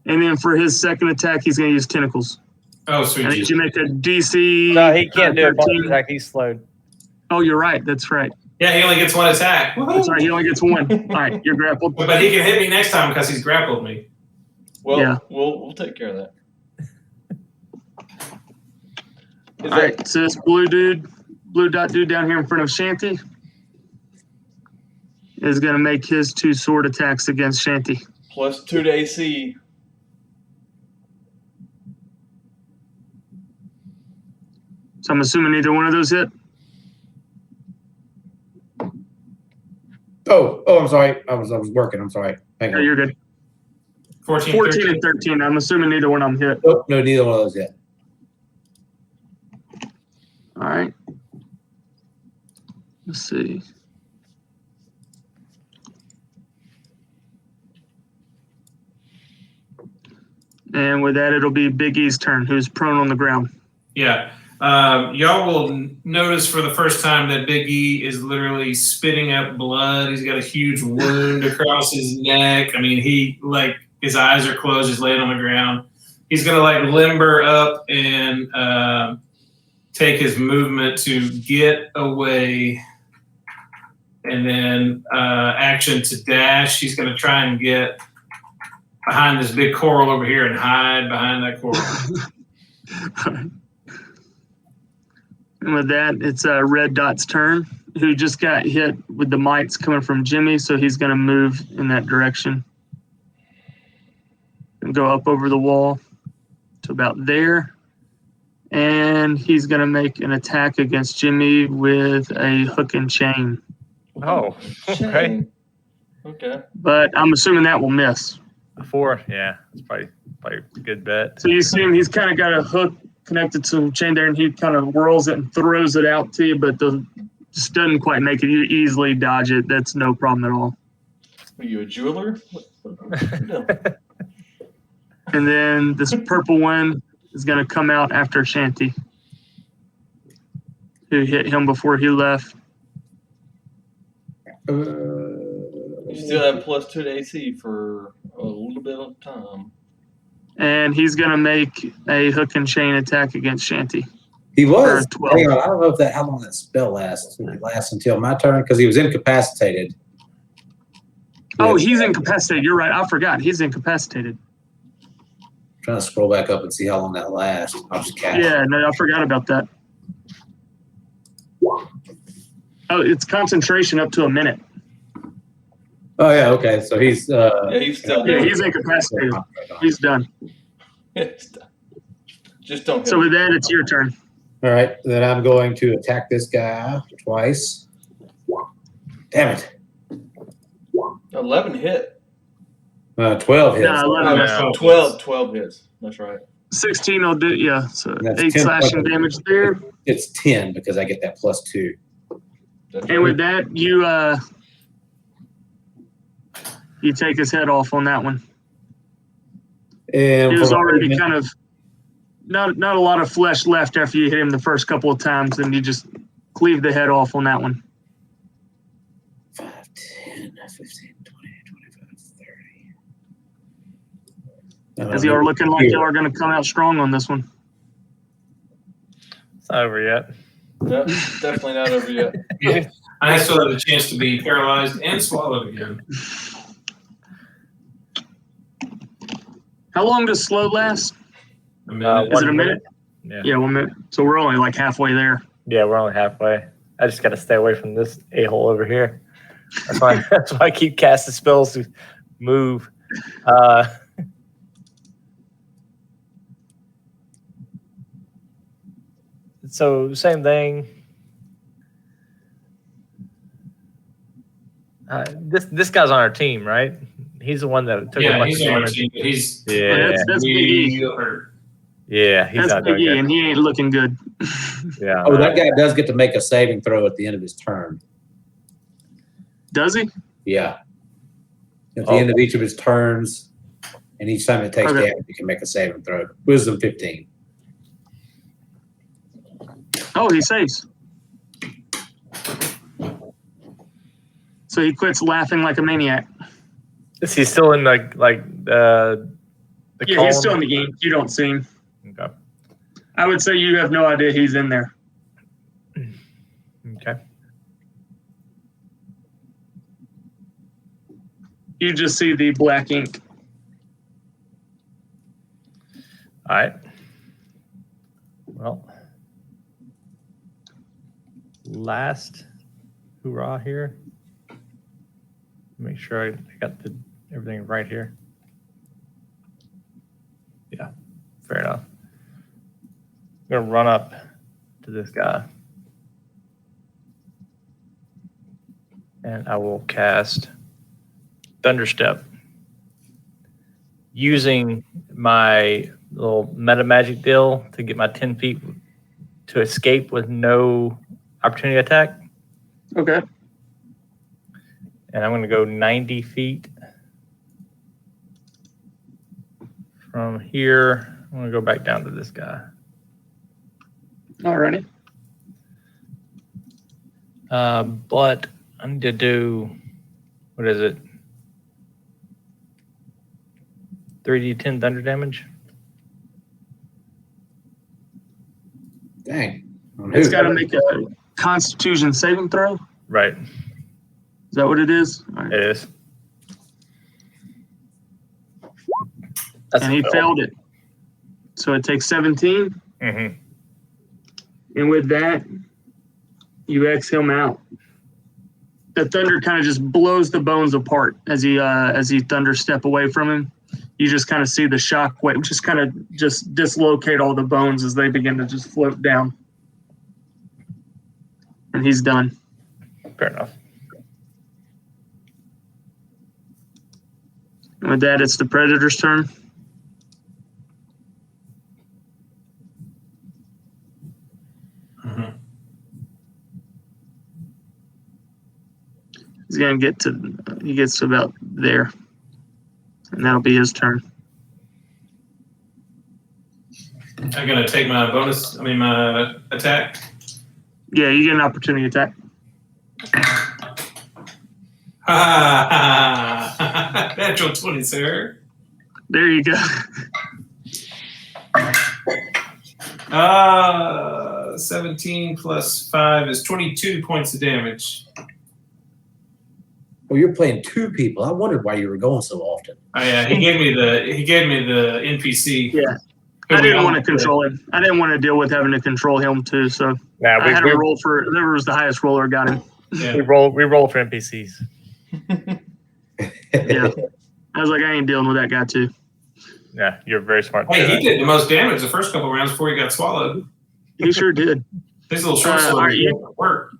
And then for his second attack, he's going to use tentacles. Oh, sweet I need Jesus. you to make a DC. No, he can't do a bonus 13. attack. He's slowed. Oh, you're right. That's right. Yeah, he only gets one attack. That's right. He only gets one. All right, you're grappled. But he can hit me next time because he's grappled me. Well, Yeah. we'll take care of that. All right, so this blue dot dude down here in front of Shanty is going to make his 2 sword attacks against Shanty. +2 to AC. So I'm assuming neither one of those hit. Oh, I'm sorry. I was working. I'm sorry. Hang No, on. you're good. 14, 14 and 13. I'm assuming neither one of them hit. Nope, no, neither one of those yet. All right. Let's see. And with that, it'll be Big E's turn, who's prone on the ground. Yeah. Y'all will notice for the first time that Big E is literally spitting up blood. He's got a huge wound across his neck. I mean, his eyes are closed. He's laying on the ground. He's going to limber up and take his movement to get away. And then action to dash. He's going to try and get behind this big coral over here and hide behind that coral. And with that, it's Red Dot's turn, who just got hit with the mites coming from Jimmy, so he's going to move in that direction. And go up over the wall to about there. And he's going to make an attack against Jimmy with a hook and chain. Oh, okay. Okay. But I'm assuming that will miss. 4, yeah, it's probably a good bet. So you see him, he's kind of got a hook connected to the chain there, and he kind of whirls it and throws it out to you, but just doesn't quite make it. You easily dodge it. That's no problem at all. Are you a jeweler? No. And then this purple one is going to come out after Shanty, who hit him before he left. You still have +2 to AC for a little bit of time. And he's going to make a hook and chain attack against Shanty. He was. For 12. Hang on, I don't know how long that spell lasts. It lasts until my turn because he was incapacitated. Oh, he's incapacitated. You're right. I forgot. He's incapacitated. Trying to scroll back up and see how long that lasts. I'll just cast. Yeah, no, I forgot about that. Oh, it's concentration up to a minute. Oh yeah, okay. So he's Yeah, he's still Yeah, doing he's incapacitated. He's done. it. Just don't. So with that, it's your turn. all right. Then I'm going to attack this guy twice. Damn it. 11 hit. 12 hits. No, 11. No. 12 hits. That's right. 16 will do, yeah. So That's 8 10 slashing points. damage there. It's 10 because I get that +2. That's And with that, you take his head off on that one. And He was for- already kind of not a lot of flesh left after you hit him the first couple of times, and you just cleave the head off on that one. 5, 10, 15, 20, 25, 30. As you are looking like y'all are going to come out strong on this one. It's not over yet. no, definitely not over yet. I still have a chance to be paralyzed and swallowed again. How long does slow last? A minute. Is it a minute? Yeah. Yeah, 1 minute. So we're only like halfway there. Yeah, we're only halfway. I just got to stay away from this a-hole over here. That's why I keep casting spells to move. So same thing. This guy's on our team, right? He's the one that took a Yeah, bunch he's of on our damage. team, but he's Yeah, That's Big E. real hurt. yeah, he's That's not Big doing E, good. and he ain't looking good. Yeah. Oh, that guy does get to make a saving throw at the end of his turn. Does he? Yeah. At the Oh. end of each of his turns, and each time it takes Okay. damage, you can make a saving throw. Wisdom 15. Oh, he saves. So he quits laughing like a maniac. Is he still in the Yeah, he's still in the game. You don't see him. Okay. I would say you have no idea he's in there. Okay. You just see the black ink. All right. Well, last hoorah here. Make sure I got everything right here. Yeah, fair enough. I'm gonna run up to this guy, and I will cast Thunderstep using my little meta magic deal to get my 10 feet to escape with no opportunity attack. Okay. And I'm going to go 90 feet from here. I'm going to go back down to this guy. Alrighty. But I need to do, what is it? 3d10 thunder damage. Dang. It's got to make a Constitution saving throw. Right. Is that what it is? All right. It is. That's And he failed it. So it takes 17. Mm-hmm. And with that, you X him out. The thunder kind of just blows the bones apart as he thunder step away from him. You just kind of see the shock wave just kind of just dislocate all the bones as they begin to just float down. And he's done. Fair enough. And with that, it's the Predator's turn. He's gonna he gets to about there. And that'll be his turn. I'm gonna take my my attack. Yeah, you get an opportunity attack. Natural 20, sir. There you go. 17 plus 5 is 22 points of damage. Well, you're playing two people. I wondered why you were going so often. Oh yeah, he gave me the NPC. Yeah. I didn't want to control him. I didn't want to deal with having to control him too. So Now I had to roll for whoever was the highest roller got him. Yeah. we roll for NPCs. Yeah. I was like, I ain't dealing with that guy too. Yeah, you're very smart. Hey, he did the most damage the first couple rounds before he got swallowed. He sure did. His little short sword work.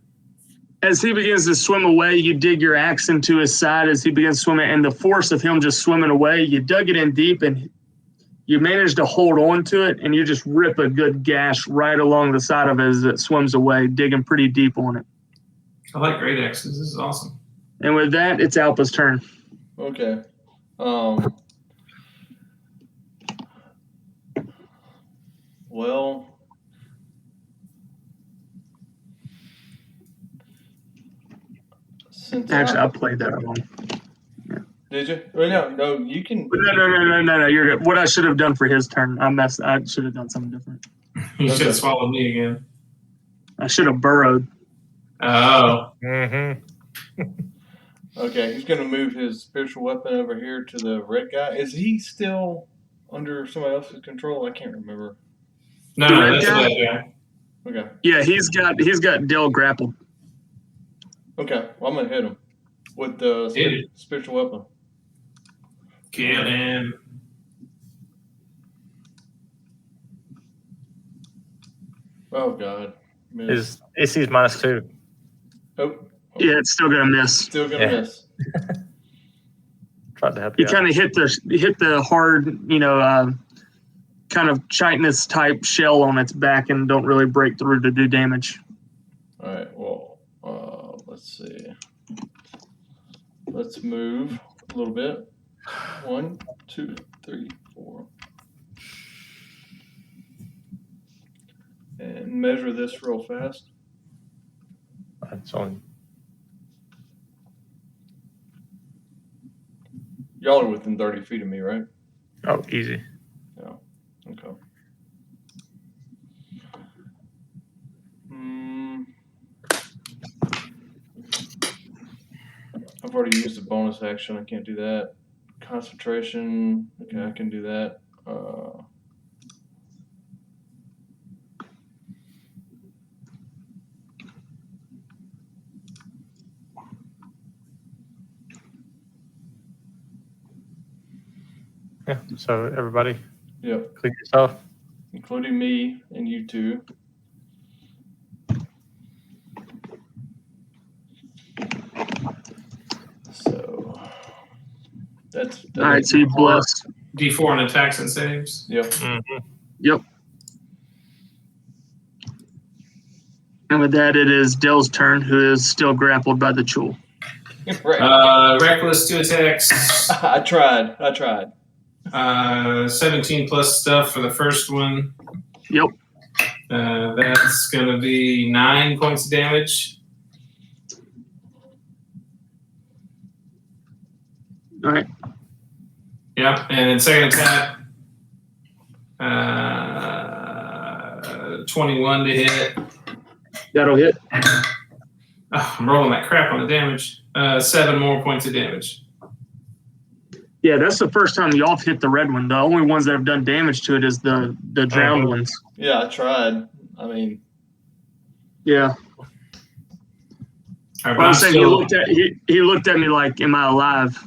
As he begins to swim away, you dig your axe into his side as he begins swimming, and the force of him just swimming away, you dug it in deep and you managed to hold on to it, and you just rip a good gash right along the side of it as it swims away, digging pretty deep on it. I like great axes. This is awesome. And with that, it's Alpa's turn. Okay. Well, since Actually, I played that wrong. did you? Well, no, you can. No. You're good. What I should have done for his turn, I should have done something different. You should have swallowed me again. I should have burrowed. Oh. Mm-hmm. Okay, he's going to move his spiritual weapon over here to the red guy. Is he still under somebody else's control? I can't remember. No, The red that's guy? that guy. Okay. Yeah, he's got Dell grappled. Okay. Well, I'm going to hit him with the spiritual weapon. Kill him. Oh, God. Miss. His AC's -2. Oh. Yeah, it's still gonna miss. Still going to miss. Tried to help He you. kind of hit the hard, kind of chitinous type shell on its back and don't really break through to do damage. All right. Well, let's see. Let's move a little bit. 1, 2, 3, 4. And measure this real fast. It's only Y'all are within 30 feet of me, right? oh easy. Yeah. Okay. I've already used a bonus action. I can't do that. Concentration. Okay, I can do that. Yeah. So everybody, Yep, click yourself. including me and you two. So that's All right, so you bless. D4 on attacks and saves. Yep. Yep. And with that, it is Dell's turn, who is still grappled by the Chul. Right. Reckless 2 attacks. I tried. 17 plus stuff for the first one. Yep. That's going to be 9 points of damage. All right. Yeah, and then second attack, 21 to hit. That'll hit. Oh, I'm rolling that crap on the damage. 7 more points of damage. Yeah, that's the first time y'all have hit the red one. The only ones that have done damage to it is the drowned ones. Yeah, I tried. I mean, Yeah. All right, Well, I'm saying he looked at me like, "Am I alive?"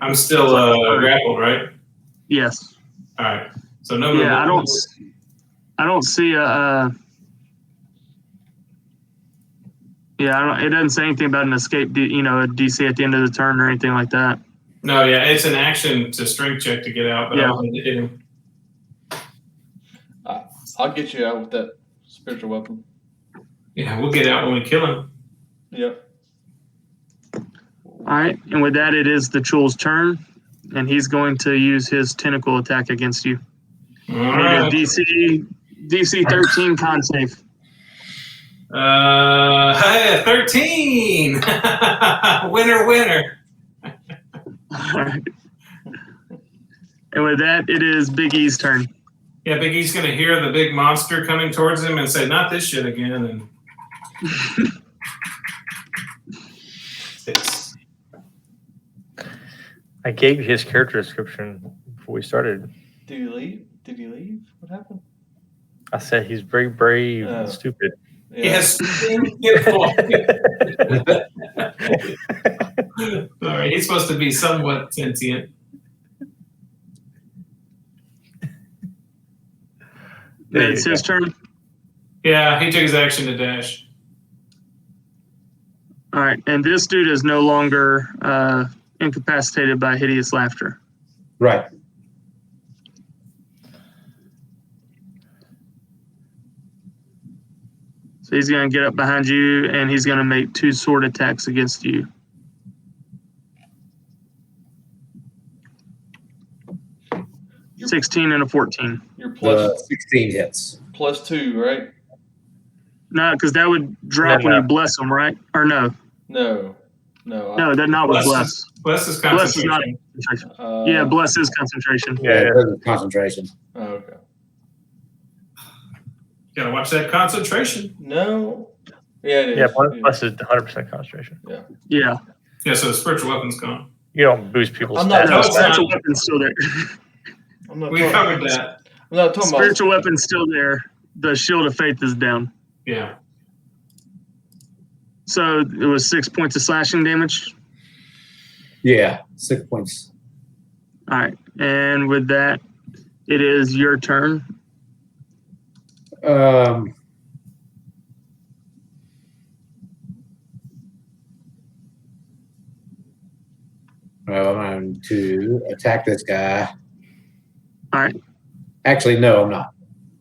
I'm still grappled, right? Yes. All right. So no. Yeah, I don't see a. It doesn't say anything about an escape. A DC at the end of the turn or anything like that. No, yeah, it's an action to strength check to get out, but I don't need to hit him. I'll get you out with that spiritual weapon. Yeah, we'll get out when we kill him. Yep. All right, and with that, it is the Chul's turn, and he's going to use his tentacle attack against you. All And right. it is DC 13 con save. 13. Winner. All right. And with that, it is Big E's turn. Yeah, Big E's going to hear the big monster coming towards him and say, "Not this shit again." And I gave you his character description before we started. Did he leave? What happened? I said he's very brave and stupid. Yeah. yes. All right, he's supposed to be somewhat sentient. It's his turn. Yeah, he took his action to dash. All right, and this dude is no longer incapacitated by hideous laughter. Right. So he's going to get up behind you, and he's going to make 2 sword attacks against you. You're- 16 and a 14. You're plus 16 hits. +2, right? No, because that would drop when you bless them, right? Or no? No. No, that's not with bless. Bless is Bless is not concentration. concentration. Yeah, bless is concentration. Yeah. It doesn't concentration. Oh, okay. Gotta watch that concentration. No. Yeah, it is. Yeah, plus is 100% concentration. Yeah. Yeah, so the spiritual weapon's gone. You don't boost people's I'm not- stats. No, it's spiritual not. weapon's still there. I'm not We talking- covered that. I'm not talking about. Spiritual weapon's still there. The shield of faith is down. Yeah. So it was 6 points of slashing damage. Yeah, 6 points. All right. And with that, it is your turn. Well, I'm going to attack this guy. All right. Actually, no, I'm not.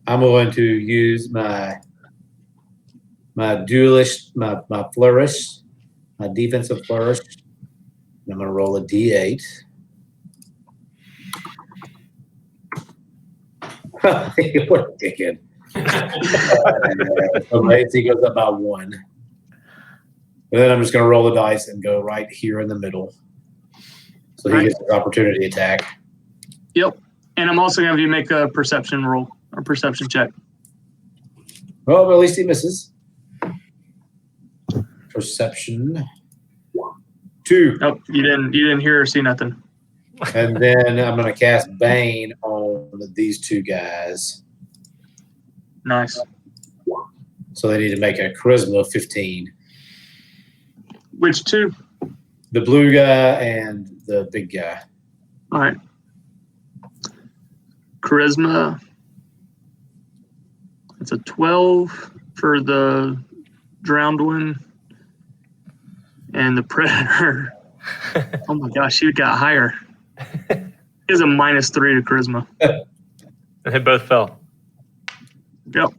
I'm going to use my duelist, my flourish, my defensive flourish. And I'm going to roll a d8. What a dickhead. So my AC goes up by 1. And then I'm just going to roll the dice and go right here in the middle. So he gets an opportunity attack. Yep. And I'm also going to have you make a perception roll or perception check. Well, at least he misses. Perception. 2. Oh, you didn't hear or see nothing. And then I'm going to cast Bane on these 2 guys. Nice. So they need to make a charisma 15. Which 2? The blue guy and the big guy. All right. Charisma. It's a 12 for the drowned one. And the predator. Oh my gosh, he got higher. He has a -3 to charisma. They both fell. Yep.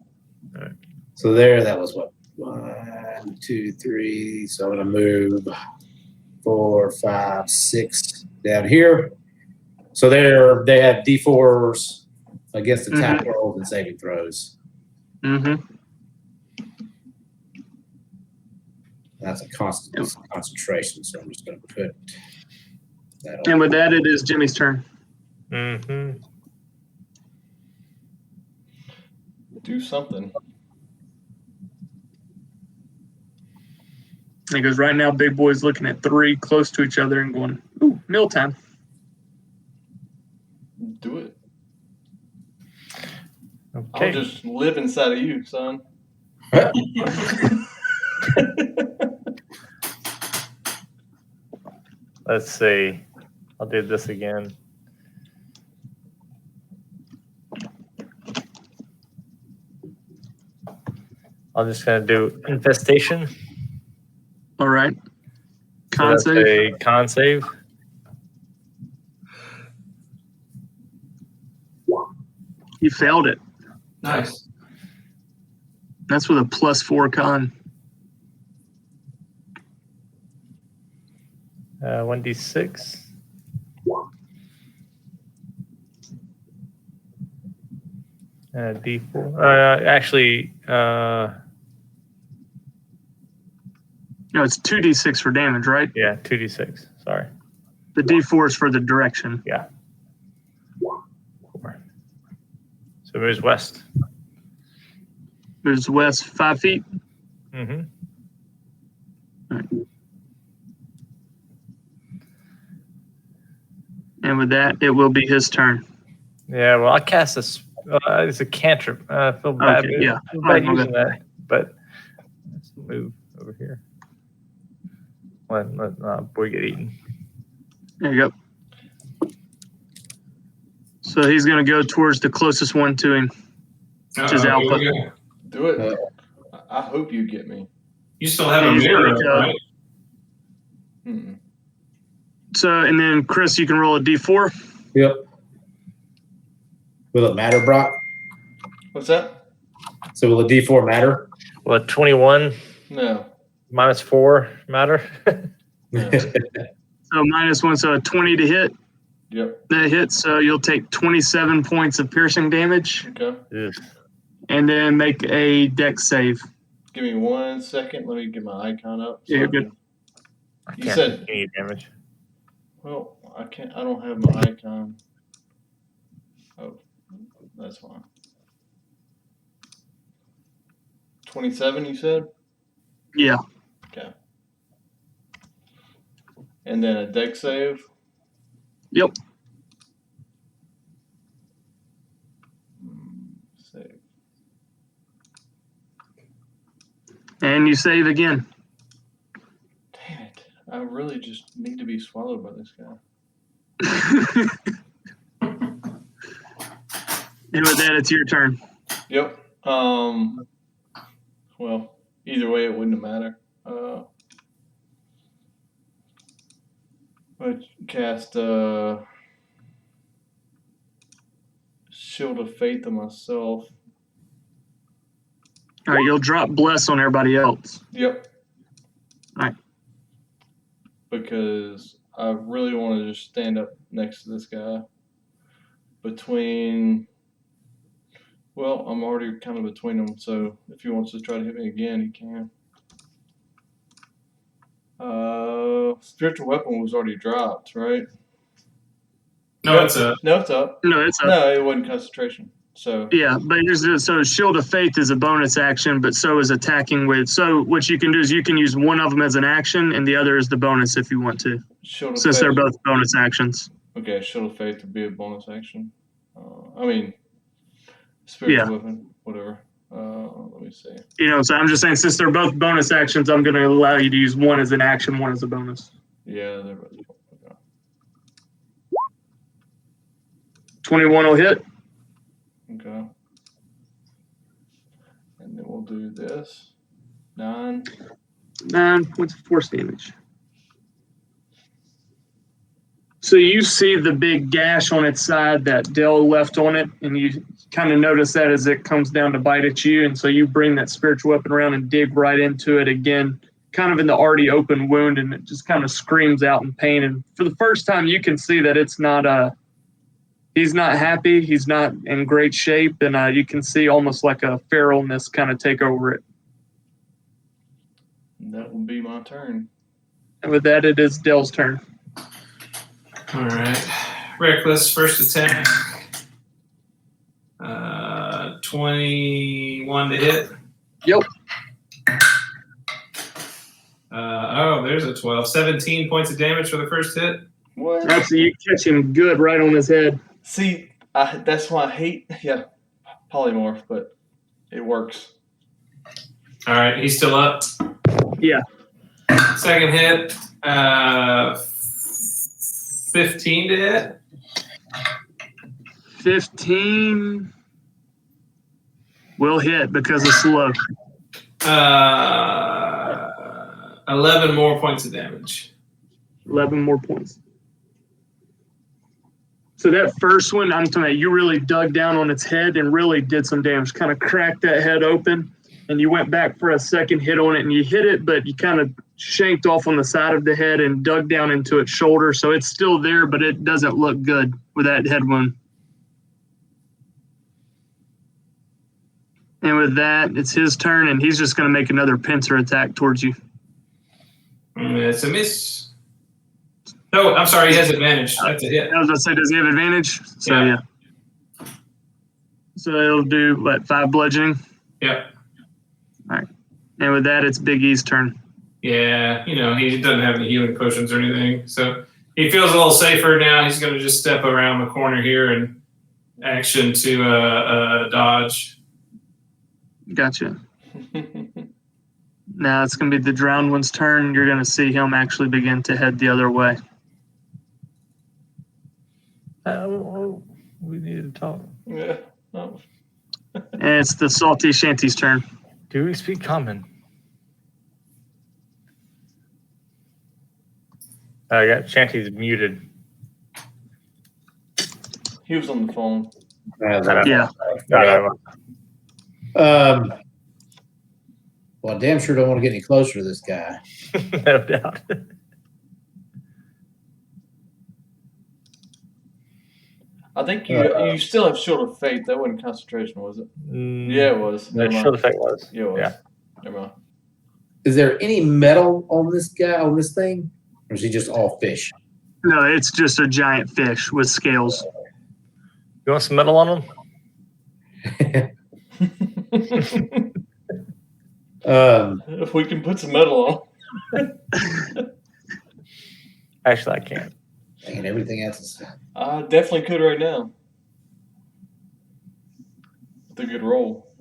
So there, that was what? 1, 2, 3. So I'm going to move 4, 5, 6 down here. So they have D4s against attack rolls and saving throws. Mm-hmm. That's a constant concentration. So I'm just going to put that on. And with that, it is Jimmy's turn. Mm-hmm. Do something. Because right now, Big Boy's looking at 3 close to each other and going, ooh, mealtime. Do it. Okay. I'll just live inside of you, son. Let's see. I'll do this again. I'm just going to do infestation. All right. So Con that's save. a con save. You failed it. Nice. That's with a +4 con. 1d6. And a d4. Actually, No, it's 2d6 for damage, right? yeah, 2d6. Sorry. The d4 is for the direction. Yeah. 4. So it moves west. Moves west 5 feet. Mm-hmm. And with that, it will be his turn. Yeah, well, I cast this. It's a cantrip. I feel bad. Okay, yeah. I feel All right, bad my using bad. that, but let's move over here. Let boy get eaten. There you go. So he's going to go towards the closest one to him, which is Here Alpha. we go. Do it. I hope you get me. You still have Yeah, a he's gonna mirror, make a- right? Mm-mm. So, and then Chris, you can roll a d4. Yep. Will it matter, Brock? What's that? So will a D4 matter? Well, 21 No. -4 matter. No. So -1, so a 20 to hit. Yep. That hits, so you'll take 27 points of piercing damage, Okay. Ugh. and then make a dex save. Give me 1 second. Let me get my icon up. Yeah, you're I good. can- I You can't said- take any damage. Well, I can't. I don't have my icon. Oh, that's fine. 27, you said? Yeah. Okay. And then a deck save. Yep. Save. And you save again. Damn it! I really just need to be swallowed by this guy. And with that, it's your turn. Yep. Well, either way, it wouldn't matter. I'd cast Shield of Faith on myself. All right, you'll drop bless on everybody else. Yep. Alright. Because I really want to just stand up next to this guy. Well, I'm already kind of between them, so if he wants to try to hit me again, he can. Spiritual Weapon was already dropped, right? No, it's a No, it's up. No, it's up. No, it wasn't concentration. So Yeah, but so Shield of Faith is a bonus action, but so is attacking with. So what you can do is you can use one of them as an action, and the other is the bonus if you want to, Shield of since Faith. they're both bonus actions. Okay, Shield of Faith would be a bonus action. I mean, spiritual weapon, whatever. Let me see. So I'm just saying, since they're both bonus actions, I'm going to allow you to use one as an action, one as a bonus. Yeah, they're both. Okay. 21 will hit. Okay. And then we'll do this. 9. 9 points of force damage. So you see the big gash on its side that Dell left on it, and you kind of notice that as it comes down to bite at you, and so you bring that spiritual weapon around and dig right into it again, kind of in the already open wound, and it just kind of screams out in pain. And for the first time, you can see that it's not he's not happy, he's not in great shape, and you can see almost like a feralness kind of take over it. That will be my turn. And with that, it is Dell's turn. All right. Reckless, first attack. 21 to hit. Yep. There's a 12. 17 points of damage for the first hit. What? That's you catch him good right on his head. See, that's why I hate polymorph, but it works. All right, he's still up. Yeah. Second hit, 15 to hit. 15 will hit because of slow. 11 more points of damage. 11 more points. So that first one, I'm telling you really dug down on its head and really did some damage. Kind of cracked that head open, and you went back for a second hit on it, and you hit it, but you kind of shanked off on the side of the head and dug down into its shoulder. So it's still there, but it doesn't look good with that head wound. And with that, it's his turn, and he's just going to make another pincer attack towards you. It's a miss. No, I'm sorry, he has advantage. That's a hit. I was going to say, does he have advantage? So, yeah. So it'll do, 5 bludgeoning? Yep. All right. And with that, it's Big E's turn. Yeah, he doesn't have any healing potions or anything. So he feels a little safer now. He's going to just step around the corner here and action to dodge. Gotcha. Now it's going to be the drowned one's turn. You're going to see him actually begin to head the other way. We need to talk. Yeah. Oh. And it's the Salty Shanty's turn. Do we speak common? I got Shanty's muted. He was on the phone. Yeah. Well, I damn sure don't want to get any closer to this guy. No doubt. I think you still have Shield of Faith. That wasn't concentration, was it? Yeah, it was. No, Shield of Faith was. Yeah, it was. Yeah. Never mind. Is there any metal on this guy, on this thing? Or is he just all fish? No, it's just a giant fish with scales. You want some metal on him? If we can put some metal on. Actually, I can't. And everything else is. I definitely could right now. With a good roll.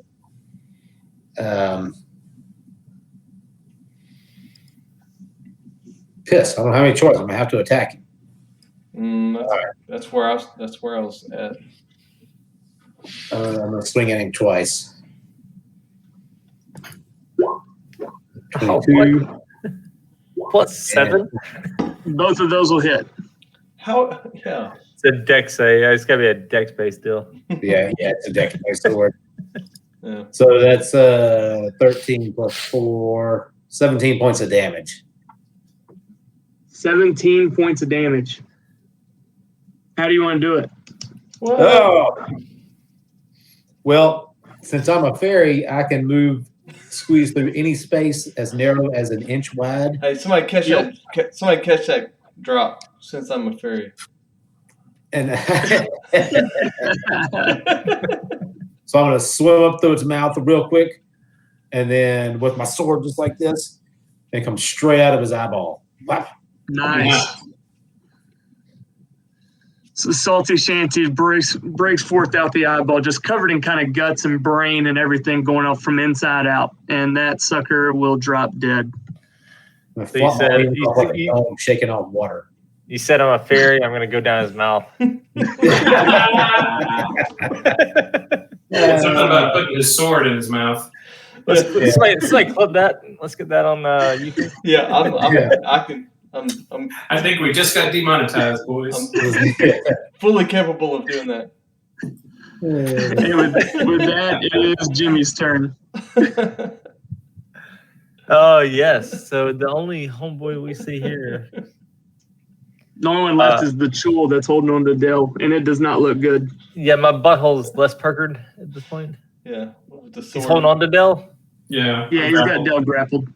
Piss. I don't have any choice. I'm gonna have to attack him. That's where I was at. I'm gonna swing at him twice. 22. +7? Both of those will hit. How? Yeah. It's a dex save. It's got to be a dex based deal. Yeah, it's a deck based sword. Yeah. So that's 13 plus 4, 17 points of damage. 17 points of damage. How do you want to do it? Oh. Well, since I'm a fairy, I can squeeze through any space as narrow as an inch wide. Hey, somebody catch that! Somebody catch that drop. Since I'm a fairy. And So I'm going to swim up through its mouth real quick, and then with my sword just like this, and come straight out of his eyeball. Wow. Nice. So Salty Shanty breaks forth out the eyeball, just covered in kind of guts and brain and everything going up from inside out, and that sucker will drop dead. I So you said I'm shaking off water. you said I'm a fairy. I'm gonna go down his mouth. Something about putting his sword in his mouth. Somebody clip that. Let's get that on YouTube. Yeah, I think we just got demonetized, boys. I'm fully capable of doing that. And with that, it is Jimmy's turn. Oh yes. So the only homeboy we see here. The only one left is the Chul that's holding on to Dell, and it does not look good. Yeah, my butthole is less puckered at this point. Yeah, with the sword. He's holding on to Dell. Yeah. Yeah, he's got Dell grappled.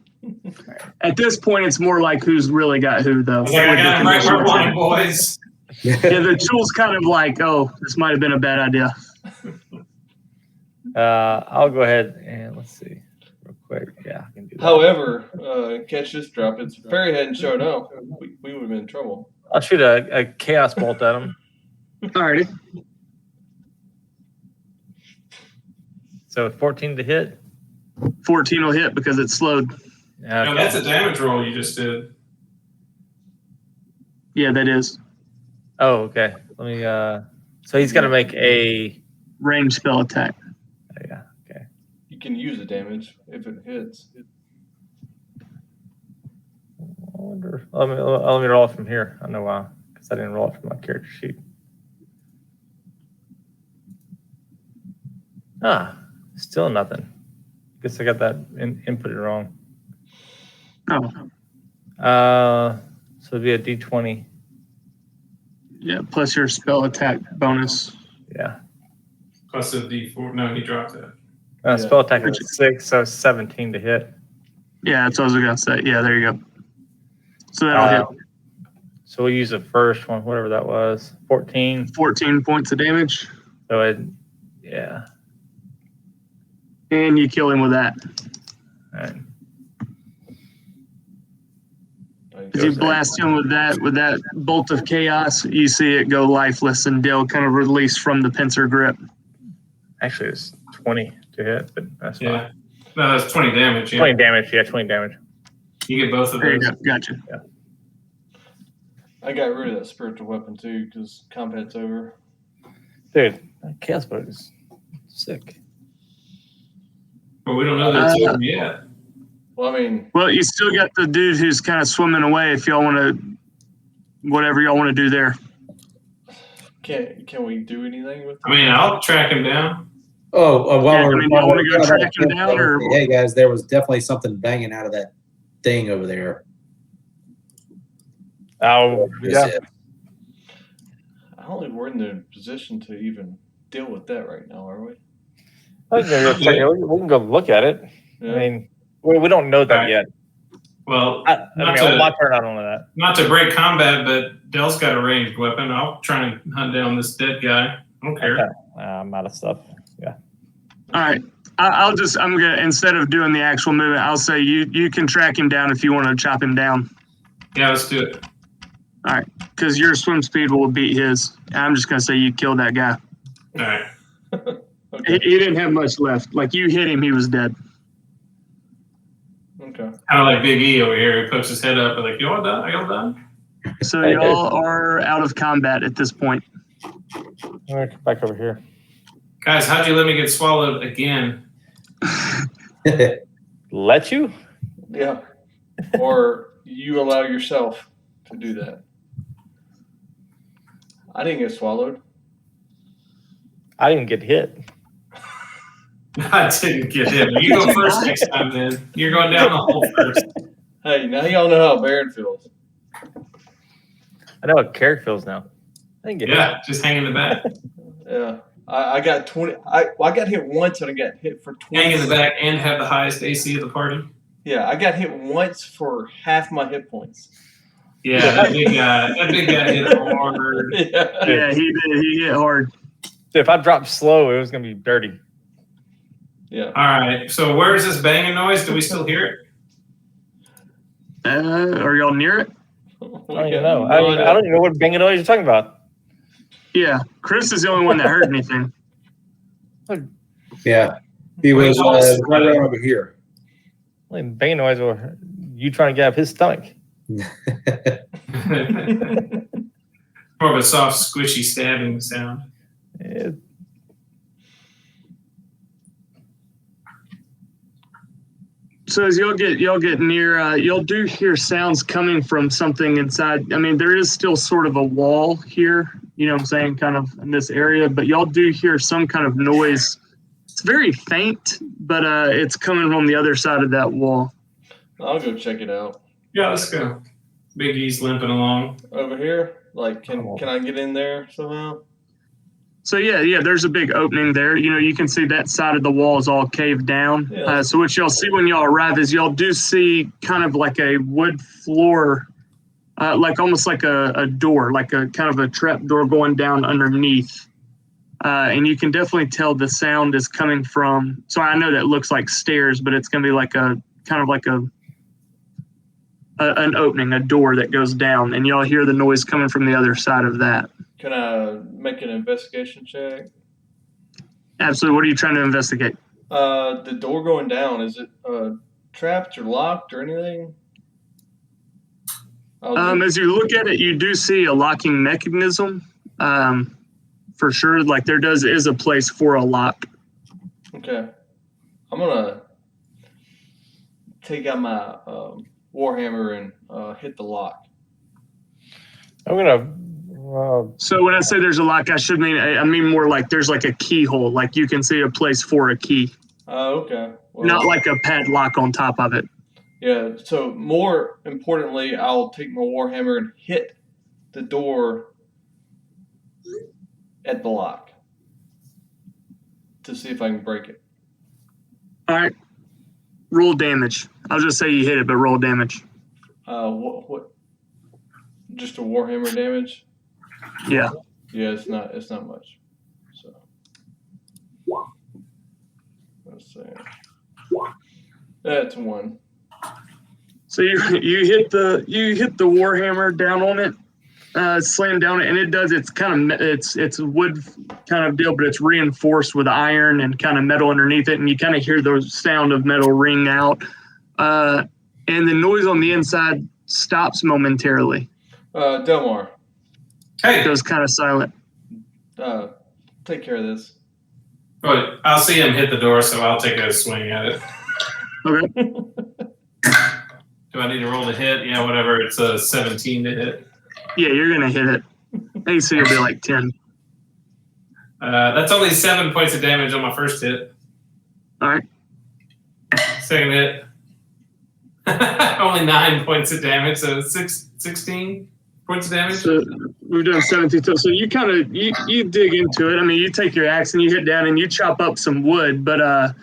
At this point, it's more like who's really got who, though. I was like, I got him right where I want him, boys. Yeah, the Chul's kind of like, oh, this might have been a bad idea. I'll go ahead and let's see real quick. Yeah, I can do that. However, catch this drop. If Fairy hadn't showed up, we would have been in trouble. I'll shoot a chaos bolt at him. Alrighty. So 14 to hit. 14 will hit because it's slowed. Yeah, No, that's a damage roll you just did. Yeah, that is. Oh, okay. Let me. So he's gonna make a. Range spell attack. Yeah. Okay. You can use the damage if it hits. I wonder. Let me roll it from here. I know why, because I didn't roll it from my character sheet. Still nothing. Guess I got that inputted wrong. Oh. So it'd be a D20. Yeah, plus your spell attack bonus. Yeah. Plus a D4. No, he dropped it. Spell attack is 6, so 17 to hit. Yeah, that's what I was going to say. Yeah, there you go. So that'll hit. So we'll use the first one, whatever that was. 14. 14 points of damage. So yeah. And you kill him with that. All right. As you blast him with that bolt of chaos, you see it go lifeless and Dale kind of released from the pincer grip. Actually, it's 20 to hit, but that's fine. Yeah. No, that's 20 damage. Yeah. 20 damage. Yeah, 20 damage. You get both of There you those. go. Gotcha. Yeah. I got rid of that spiritual weapon too because combat's over. Dude, that chaos boat is sick. But we don't know that it's over yet. Well, I mean, Well, you still got the dude who's kind of swimming away if y'all want to, whatever y'all want to do there. can we do anything with I mean, I'll track him down. While Yeah, we're, I mean, y'all want to go track him down or? hey guys, there was definitely something banging out of that thing over there. Oh, yeah. I don't think we're in the position to even deal with that right now, are we? We can go look at it. Yeah. I mean, we don't know that Right. yet. Well, I mean, on my turn, I don't know that. not to break combat, but Dell's got a ranged weapon. I'll try and hunt down this dead guy. I don't care. Okay. I'm out of stuff. Yeah. All right. I'm gonna, instead of doing the actual movement, I'll say you can track him down if you want to chop him down. Yeah, let's do it. All right, because your swim speed will beat his. I'm just gonna say you killed that guy. All right. Okay. He didn't have much left. Like you hit him, he was dead. Okay. Kind of like Big E over here. He pokes his head up and like, y'all done? Are y'all done? So y'all are out of combat at this point. I'm going to come back over here. Guys, how'd you let me get swallowed again? Let you? Yeah. Or you allow yourself to do that. I didn't get swallowed. I didn't get hit. I didn't get him. You go first next time, then. You're going down the hole first. Hey, now y'all know how Baron feels. I know what Carrick feels now. I didn't get hit. Yeah, just hang in the back. Yeah. I got 20. I got hit once and I got hit for 20. Hang in the back and have the highest AC of the party. Yeah, I got hit once for half my hit points. Yeah, that big guy hit hard. Yeah. Yeah, he did. He hit hard. Dude, if I dropped slow, it was going to be dirty. Yeah. All right. So where's this banging noise? Do we still hear it? Are y'all near it? I don't even know. I don't even know what banging noise you're talking about. Yeah, Chris is the only one that heard anything. Yeah. He Well, was he told us right about it. around over here. Like banging noise or you trying to get out of his stomach. More of a soft, squishy stabbing sound. Eh, So as y'all get near, y'all do hear sounds coming from something inside. I mean, there is still sort of a wall here, you know what I'm saying, kind of in this area, but y'all do hear some kind of noise. It's very faint, but it's coming from the other side of that wall. I'll go check it out. Yeah, let's go. Big E's limping along. Over here? Like, can I get in there somehow? So yeah, there's a big opening there. You know, you can see that side of the wall is all caved down. Yeah. So what y'all see when y'all arrive is y'all do see kind of like a wood floor, like almost like a door, like a kind of a trap door going down underneath. And you can definitely tell the sound is coming from. So I know that looks like stairs, but it's going to be like a kind of like an opening, a door that goes down, and y'all hear the noise coming from the other side of that. Can I make an investigation check? Absolutely. What are you trying to investigate? The door going down, is it trapped or locked or anything? As you look at it, you do see a locking mechanism. For sure, like there is a place for a lock. Okay. I'm gonna take out my warhammer and hit the lock. I'm gonna. So when I say there's a lock, I mean more like there's like a keyhole, like you can see a place for a key, Oh, okay. Well, not like a padlock on top of it. yeah. So more importantly, I'll take my warhammer and hit the door at the lock to see if I can break it. All right, roll damage. I'll just say you hit it, but roll damage. What? Just a warhammer damage? Yeah. Yeah, it's not much. So let's see. That's one. So you hit the warhammer down on it, slam down it, and it does. It's kind of it's wood kind of deal, but it's reinforced with iron and kind of metal underneath it, and you kind of hear the sound of metal ring out, and the noise on the inside stops momentarily. Delmar, Hey, It goes kind of silent. take care of this. but I'll see him hit the door, so I'll take a swing at it. Okay. Do I need to roll to hit? Yeah, whatever. It's a 17 to hit. Yeah, you're gonna hit it. AC will be like 10. That's only 7 points of damage on my first hit. All right. Second hit. Only 9 points of damage, so 16 points of damage. So we've done 17. So you kind of you dig into it. I mean, you take your axe and you hit down and you chop up some wood, but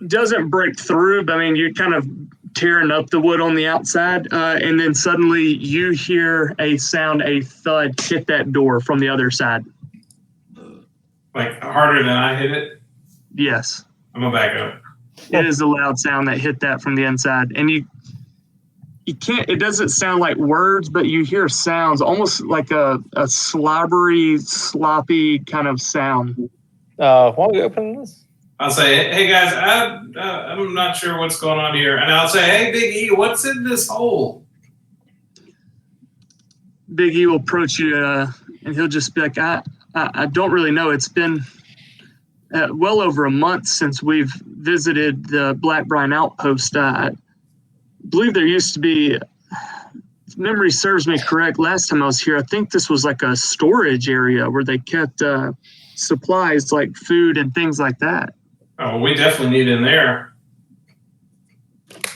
doesn't break through. But I mean, you're kind of tearing up the wood on the outside, and then suddenly you hear a sound, a thud hit that door from the other side. Like harder than I hit it. Yes, I'm gonna back up. it is a loud sound that hit that from the inside, and you can't. It doesn't sound like words, but you hear sounds almost like a slobbery, sloppy kind of sound. Why don't we open this? I'll say, hey guys, I'm not sure what's going on here, and I'll say, hey Big E, what's in this hole? Big E will approach you, and he'll just be like, I don't really know. It's been well over a month since we've visited the Black Brine Outpost. I believe there used to be, if memory serves me correct, last time I was here, I think this was like a storage area where they kept supplies like food and things like that. Oh, we definitely need in there.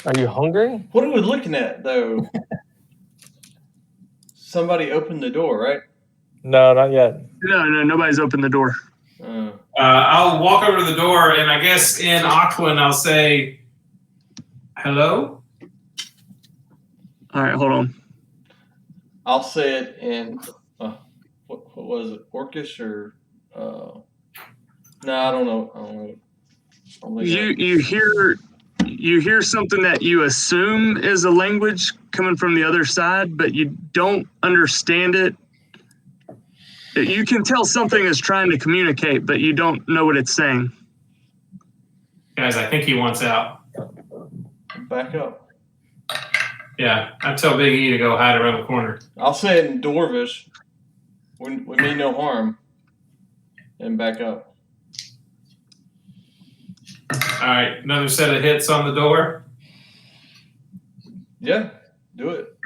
Are you hungry? What are we looking at, though? Somebody opened the door, right? No, not yet. No, nobody's opened the door. I'll walk over to the door, and I guess in Aquan, I'll say, hello? All right, hold on. I'll say it in what was it, Orcish or No, I don't know. I don't know. You hear something that you assume is a language coming from the other side, but you don't understand it. You can tell something is trying to communicate, but you don't know what it's saying. Guys, I think he wants out. Back up. Yeah, I tell Big E to go hide around the corner. I'll say it in Dwarvish. We mean no harm. And back up. All right, another set of hits on the door. Yeah, do it.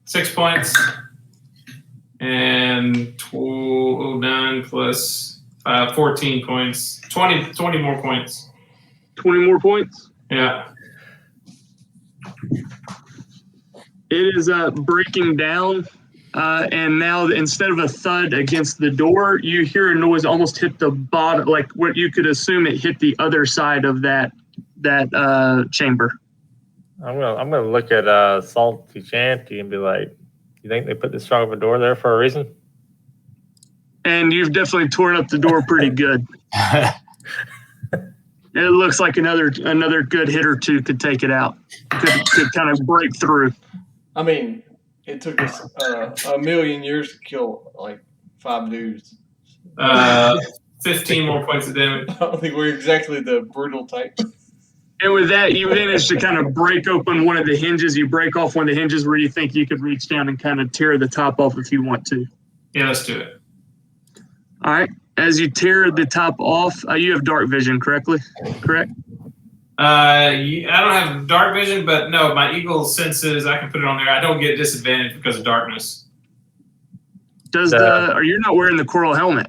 6 points. And 9 plus 14 points. 20 more points. 20 more points? Yeah. It is breaking down, and now instead of a thud against the door, you hear a noise almost hit the bottom, like what you could assume it hit the other side of that chamber. I'm gonna look at Salty Shanty and be like, you think they put this strong of a door there for a reason? And you've definitely torn up the door pretty good. It looks like another good hit or two could take it out. Could kind of break through. I mean, it took us a million years to kill like 5 dudes. 15 more points of damage. I don't think we're exactly the brutal type. And with that, you manage to kind of break open one of the hinges. You break off one of the hinges where you think you could reach down and kind of tear the top off if you want to. Yeah, let's do it. All right. As you tear the top off, you have dark vision, correct? I don't have dark vision, but no, my eagle senses, I can put it on there. I don't get disadvantage because of darkness. Are you not wearing the coral helmet?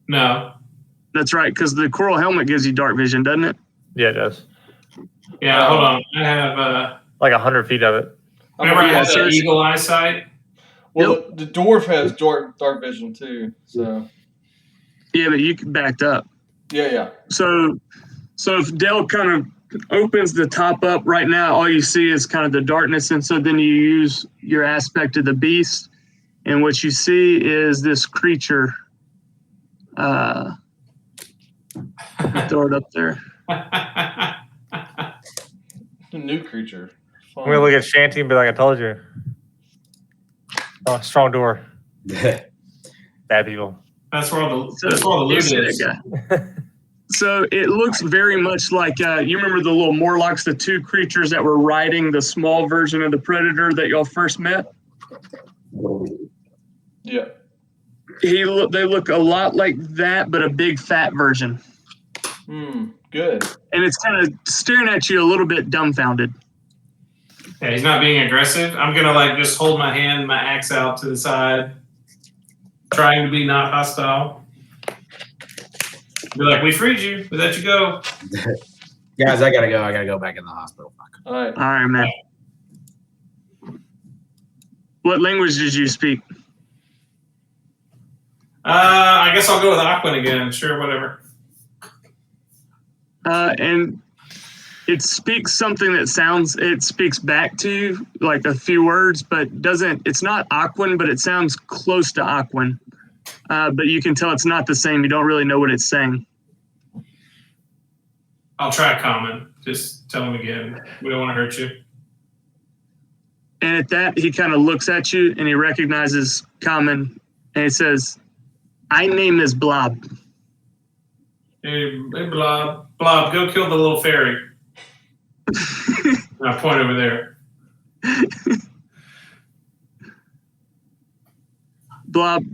No. That's right, because the coral helmet gives you dark vision, doesn't it? Yeah, it does. Yeah, hold on. I have like 100 feet of it. remember I have that eagle eyesight? Well, the dwarf has dark vision too, so. Yeah, but you backed up. Yeah. So if Dell kind of opens the top up right now, all you see is kind of the darkness, and so then you use your aspect of the beast, and what you see is this creature. Throw it up there. The new creature. I'm gonna look at Shanty and be like, I told you. Oh, strong door. Bad people. That's where all the loot is. So it looks very much like you remember the little Morlocks, the 2 creatures that were riding the small version of the Predator that y'all first met? Yeah. They look a lot like that, but a big fat version. Good. And it's kind of staring at you a little bit dumbfounded. Yeah, he's not being aggressive. I'm gonna just hold my axe out to the side, trying to be not hostile. Be like, we freed you. We let you go. Guys, I gotta go. I gotta go back in the hospital. All right. All right, man. What language did you speak? I guess I'll go with Aquan again. Sure, whatever. And it speaks something that it speaks back to you, like a few words, but it's not Aquan, but it sounds close to Aquan. But you can tell it's not the same. You don't really know what it's saying. I'll try common. Just tell him again. We don't want to hurt you. And at that, he kind of looks at you and he recognizes common and he says, "I name is Blob." Hey, Blob. Blob, go kill the little fairy. I point over there. Blob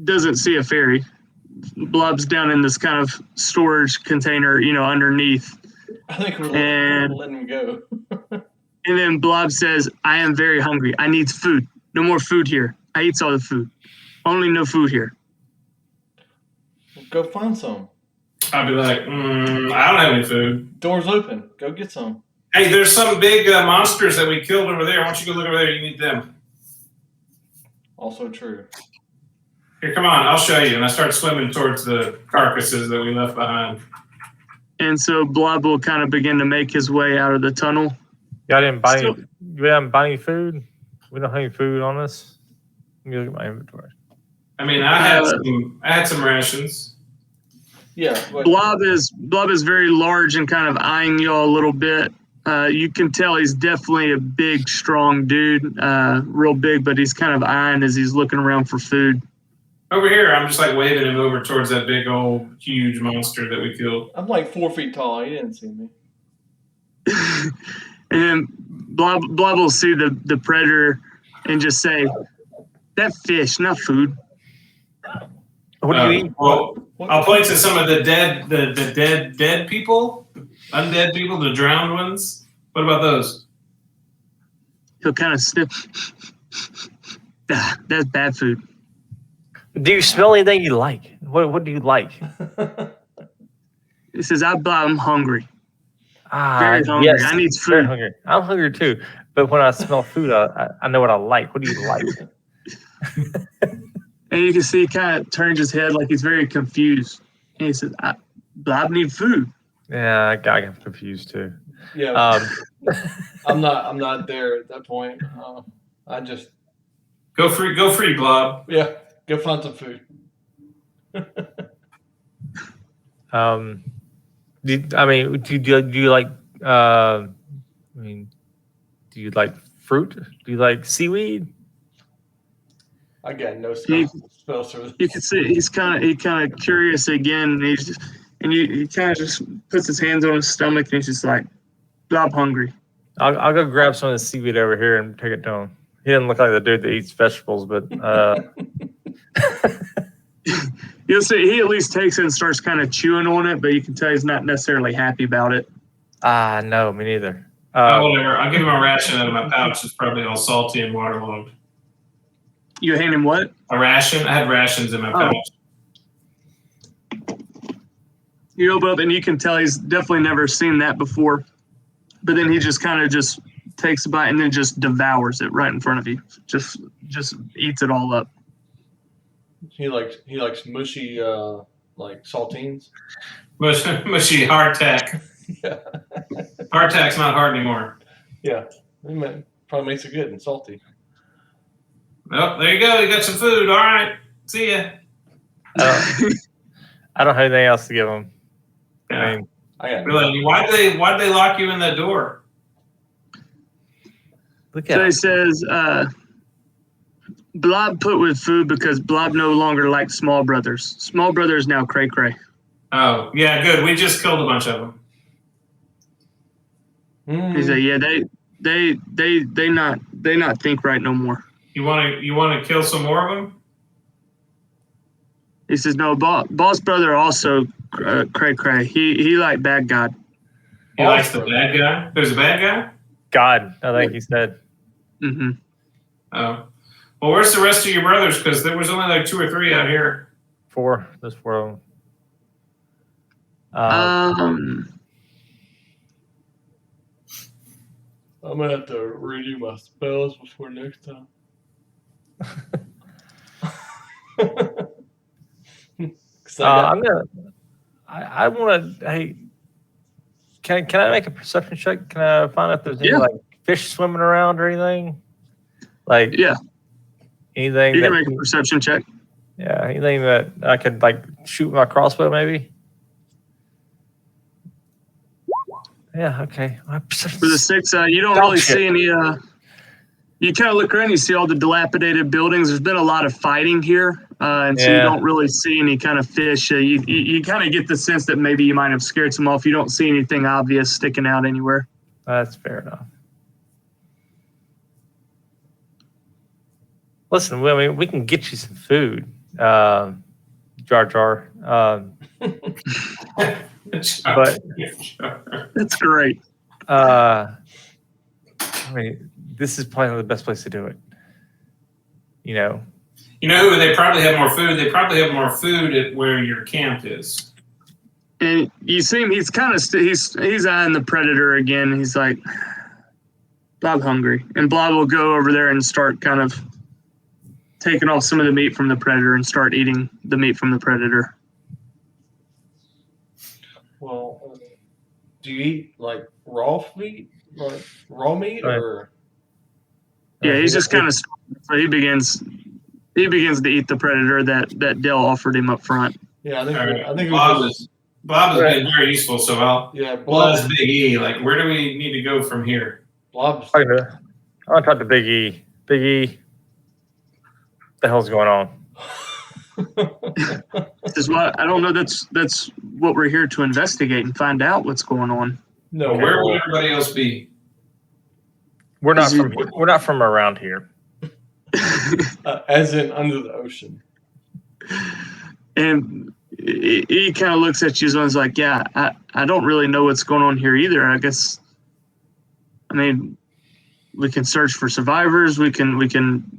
doesn't see a fairy. Blob's down in this kind of storage container, underneath. I think we're letting him go. And then Blob says, "I am very hungry. I need food. No more food here. I eats all the food. Only no food here." Go find some. I'll be like, I don't have any food. Door's open. Go get some. Hey, there's some big monsters that we killed over there. Why don't you go look over there? You need them. Also true. Here, come on. I'll show you. And I start swimming towards the carcasses that we left behind. And so Blob will kind of begin to make his way out of the tunnel. Y'all didn't buy any food? We don't have any food on us. Let me look at my inventory. I mean, I had some rations. Yeah. But Blob is very large and kind of eyeing y'all a little bit. You can tell he's definitely a big, strong dude, real big, but he's kind of eyeing as he's looking around for food. Over here, I'm just like waving him over towards that big old huge monster that we killed. I'm like 4 feet tall. He didn't see me. And then Blob will see the predator and just say, "That fish, not food." What do you eat? Well, I'll point to some of the dead, the dead people, undead people, the drowned ones. What about those? He'll kind of sniff. That's bad food. Do you smell anything you like? What do you like? He says, I'm hungry. Very hungry. Yes, I need very food. hungry. I'm hungry too. But when I smell food, I know what I like. What do you like? And you can see he kind of turns his head like he's very confused. And he says, I need food. Yeah, I got confused too. Yeah. I'm not there at that point. I just Go free, Blob. go find some food. Do you like? Do you like fruit? Do you like seaweed? I got no spells for this. You can see he kind of curious again. And he kind of just puts his hands on his stomach and he's just like, I'm hungry. I'll go grab some of the seaweed over here and take it to him. He doesn't look like the dude that eats vegetables, but you'll see he at least takes it and starts kind of chewing on it, but you can tell he's not necessarily happy about it. No, me neither. Whatever. I'll give him a ration out of my pouch. It's probably all salty and waterlogged. You hand him what? A ration? I had rations in my pouch. You open up and you can tell he's definitely never seen that before. But then he just kind of just takes a bite and then just devours it right in front of you. Just eats it all up. He likes mushy like saltines. Mushy hardtack. Yeah. Hardtack's not hard anymore. Yeah. Probably makes it good and salty. Oh, there you go. You got some food. All right. See ya. I don't have anything else to give him. Yeah. I mean, Really, why'd they lock you in that door? look So at he him. says, Blob put with food because Blob no longer likes Small Brothers. Small Brother is now Cray Cray. Oh, yeah, good. We just killed a bunch of them. He said, yeah, they not think right no more. You want to kill some more of them? He says, no, Boss Brother also Cray Cray. He like bad God. He likes the bad guy? There's a bad guy? God, I think he said. Mm-hmm. Oh. Well, where's the rest of your brothers? Because there was only like 2 or 3 out here. 4. There's 4 of them. I'm gonna have to redo my spells before next time. I want to. Hey, can I make a perception check? Can I find out if there's any like fish swimming around or anything? Like anything you that can make a perception check. Yeah, anything that I could like shoot with my crossbow, maybe. Yeah. Okay. For the 6, you don't really see any. You kind of look around, you see all the dilapidated buildings. There's been a lot of fighting here, and so you don't really see any kind of fish. You kind of get the sense that maybe you might have scared some off. You don't see anything obvious sticking out anywhere. That's fair enough. Listen, I mean, we can get you some food, Jar Jar. But that's great. I mean, this is probably the best place to do it. You know who? They probably have more food. They probably have more food at where your camp is. And you see him. He's kind of he's eyeing the predator again. He's like, Blob hungry, and Blob will go over there and start kind of taking off some of the meat from the predator and start eating the meat from the predator. Well, do you eat like raw meat, Right. or? Yeah, he's just kind of. So he begins He begins to eat the predator that Dale offered him up front. Yeah, I think. All right. I think Bob has been very useful, so I'll Yeah, buzz Big E. Like, where do we need to go from here? Blob's. I want to talk to Big E. Big E, what the hell's going on? Is what I don't know. That's what we're here to investigate and find out what's going on. No, Well, where would everybody else be? We're not Is he- from around here. as in under the ocean. And he kind of looks at you and is like, yeah, I don't really know what's going on here either. I guess, I mean, we can search for survivors. We can,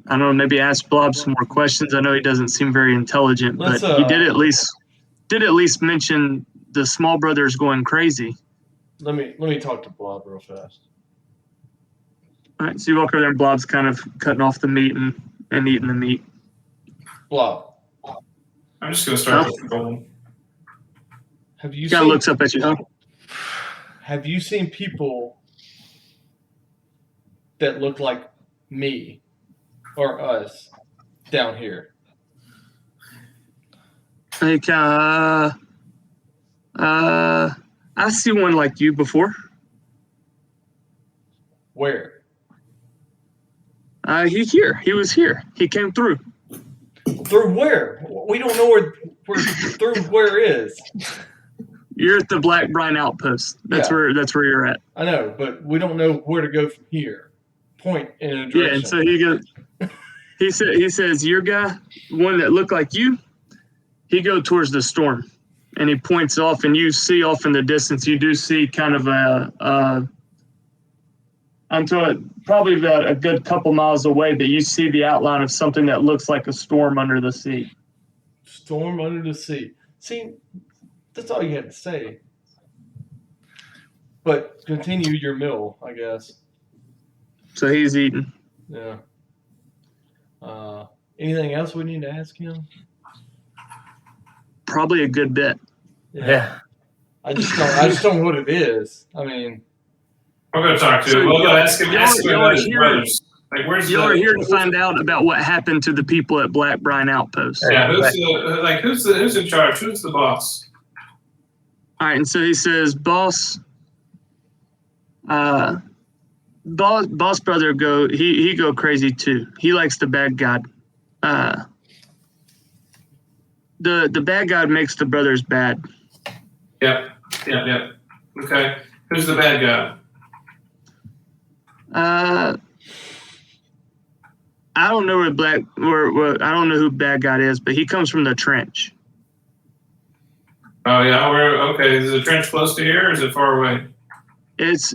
I don't know, maybe ask Blob some more questions. I know he doesn't seem very intelligent, but he did at least mention the small brother's going crazy. Let me talk to Blob real fast. All right, so you walk over there and Blob's kind of cutting off the meat and eating the meat. Blob, I'm just going to start with Golden. have you He kind of seen, looks up at you, huh? have you seen people that look like me or us down here? He kind of, I see one like you before. Where? He was here. He came through. Through where? We don't know where through where is. You're at the Black Brine Outpost. That's Yeah. where you're at. I know, but we don't know where to go from here. Point in a direction. Yeah, and so he says your guy, one that looked like you, he go towards the storm, and he points off, and you see off in the distance. You do see kind of probably about a good couple miles away, but you see the outline of something that looks like a storm under the sea. Storm under the sea. See, that's all you had to say. But continue your meal, I guess. So he's eating. Yeah. Anything else we need to ask him? Probably a good bit. Yeah. I just don't know what it is. I mean, I'm going to talk to So him. We'll go y'all- ask him y'all about his here- brothers. Like, where's You are here to find out about what happened to the people at Black Brine Outpost. Yeah, who's in charge? Who's the boss? All right, and so he says, boss brother he go crazy too. He likes the bad god. The bad god makes the brothers bad. Yep. Okay. Who's the bad guy? I don't know I don't know who bad god is, but he comes from the trench. Oh yeah, okay. Is the trench close to here, or is it far away? It's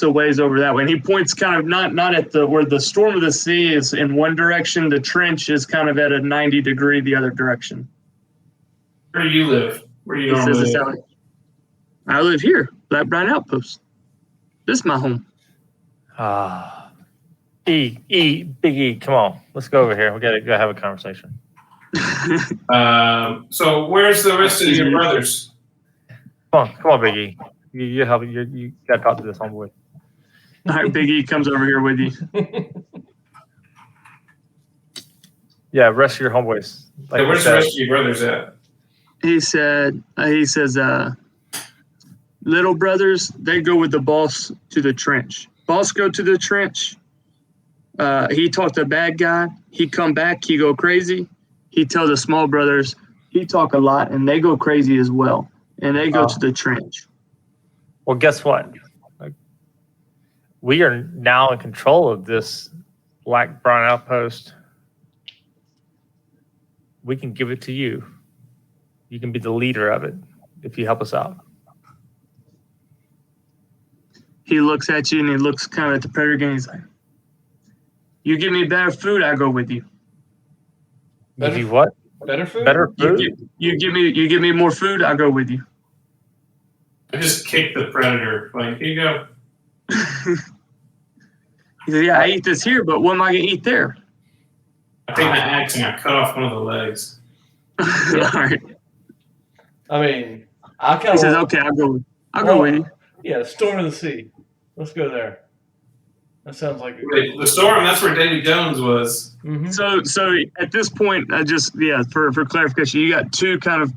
a ways over that way. And he points kind of not at where the storm of the sea is in one direction. The trench is kind of at a 90-degree the other direction. Where do you live? Where do you He says normally it's live? out. I live here, Black Brine Outpost. This is my home. Big E, come on. Let's go over here. We got to go have a conversation. So where's the rest of your brothers? Come on, Big E. You help. You got to talk to this homeboy. All right, Big E comes over here with you. Yeah, rest of your homeboys. Like Hey, where's the rest of your brothers at? He says, little brothers, they go with the boss to the trench. Boss go to the trench. He talk to bad guy. He come back. He go crazy. He tell the small brothers. He talk a lot, and they go crazy as well. And they go to the trench. Well, guess what? We are now in control of this Black Brine Outpost. We can give it to you. You can be the leader of it if you help us out. He looks at you and he looks kind of at the predator again. He's like, "You give me better food, I go with you. Give you what? Better food? Better food? You give me more food, I go with you." I just kicked the predator. Like, here you go. He said, "Yeah, I eat this here, but what am I gonna eat there?" I take my axe and I cut off one of the legs. All right. I mean, I kind He of. says, "Okay, I'll go with you." Yeah, storm of the sea. Let's go there. That sounds like a Wait, the storm. That's where Davy Jones was. Mm-hmm. So at this point, for clarification, you got two kind of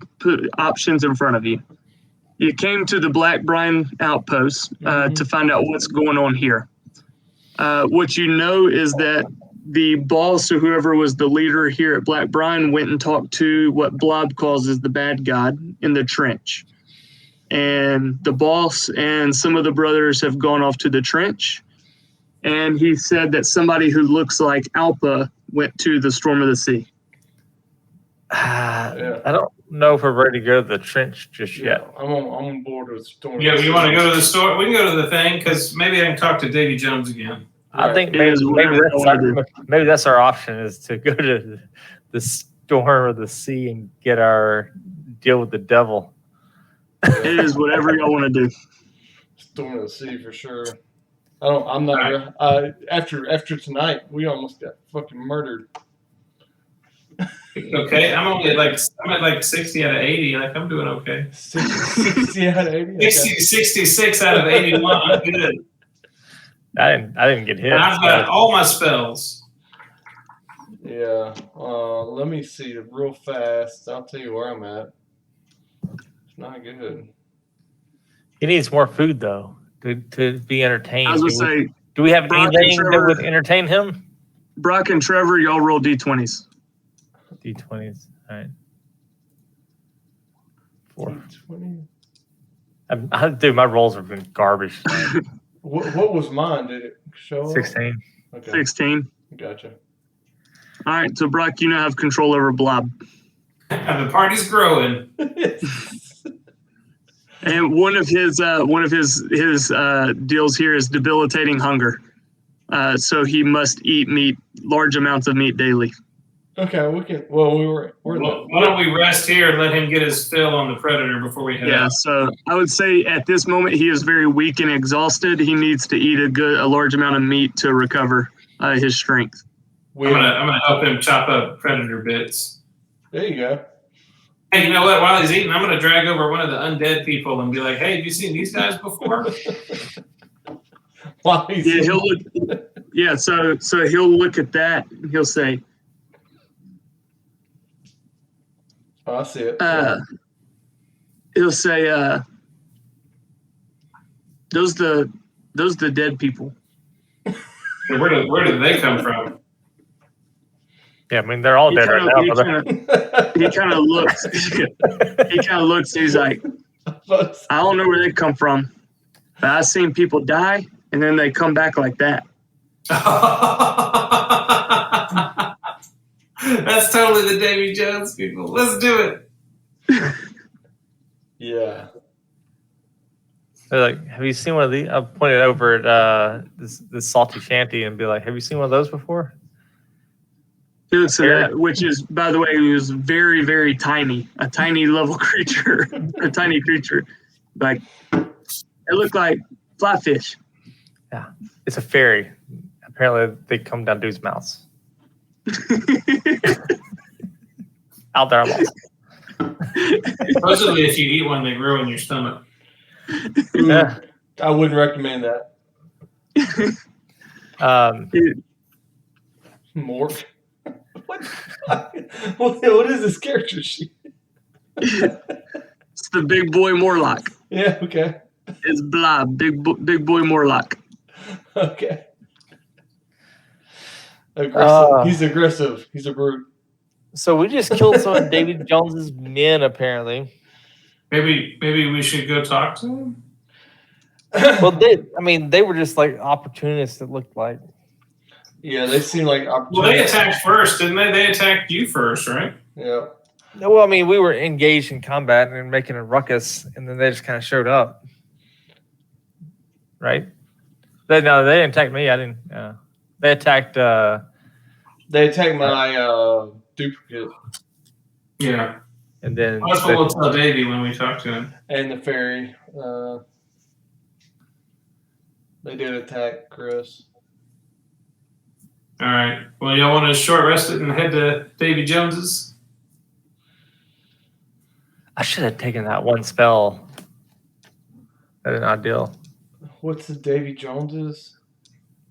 options in front of you. You came to the Black Brine outpost to find out what's going on here. What you know is that the boss or whoever was the leader here at Black Brine went and talked to what Blob calls as the bad god in the trench. And the boss and some of the brothers have gone off to the trench. And he said that somebody who looks like Alpa went to the Storm of the Sea. Yeah. I don't know if we're ready to go to the trench just Yeah, yet. I'm on board with Storm. Yeah, you want to go to the store? We can go to the thing because maybe I can talk to Davy Jones again. I think It is whatever you wanna do. maybe that's our option is to go to the storm of the sea and get our deal with the devil. It is whatever y'all want to do. Storm of the Sea for sure. I'm not. After tonight, we almost got fucking murdered. Okay, I'm at like 60 out of 80. Like I'm doing okay. 60 out of 80. Okay. 66 out of 81. I'm good. I didn't get hit. And I've got all my spells. Yeah. Let me see real fast. I'll tell you where I'm at. It's not good. He needs more food though to be entertained. I was going to say, do we have Brock and anything that Trevor- would entertain him? Brock and Trevor, y'all roll D20s. D20s. All right. 4. 20. Dude, my rolls have been garbage. What was mine? Did it show up? 16. Okay. 16. Gotcha. All right, so Brock, you now have control over Blob. And the party's growing. And one of his deals here is debilitating hunger. So he must eat meat, large amounts of meat daily. Okay, we can. Well, we're Why don't we rest here and let him get his fill on the predator before we head Yeah, out? so I would say at this moment he is very weak and exhausted. He needs to eat a large amount of meat to recover his strength. I'm gonna help him chop up predator bits. There you go. Hey, you know what? While he's eating, I'm gonna drag over one of the undead people and be like, "Hey, have you seen these guys before?" While he's Yeah, he'll look. Yeah, so he'll look at that and he'll say, I see it. he'll say, those the dead people. Where did they come from? Yeah, I mean they're all dead right now. He Brother. kind of looks. He kind of looks. He's like, I don't know where they come from, but I've seen people die and then they come back like that. That's totally the Davy Jones people. Let's do it. Yeah. They're like, have you seen one of these? I'll point it over at this salty shanty and be like, have you seen one of those before? He looks at that, which is, by the way, he was very, very tiny, a tiny level creature, a tiny creature. Like, it looked like flatfish. Yeah, it's a fairy. Apparently, they come down dudes' mouths. Out there, I'm lost. Supposedly, if you eat one, they grow in your stomach. Yeah. I wouldn't recommend that. Mork. What is this character sheet? It's the big boy Morlock. Yeah, okay. It's Blob, big boy Morlock. Okay. Aggressive. He's aggressive. He's a brute. So we just killed some of David Jones's men, apparently. Maybe we should go talk to him. Well, they were just like opportunists. It looked like. Yeah, they seem like Well, they opportunities. attacked first, didn't they? They attacked you first, right? Yeah. No, well, I mean, we were engaged in combat and making a ruckus, and then they just kind of showed up. Right? They didn't attack me. I didn't. They attacked. They attacked my duplicate Yeah. And then That's what we'll tell Davey when we talk to him. and the fairy. They did attack Chris. All right. Well, y'all want to short rest it and head to Davy Jones's? I should have taken that one spell. That is not ideal. What's the Davy Jones's?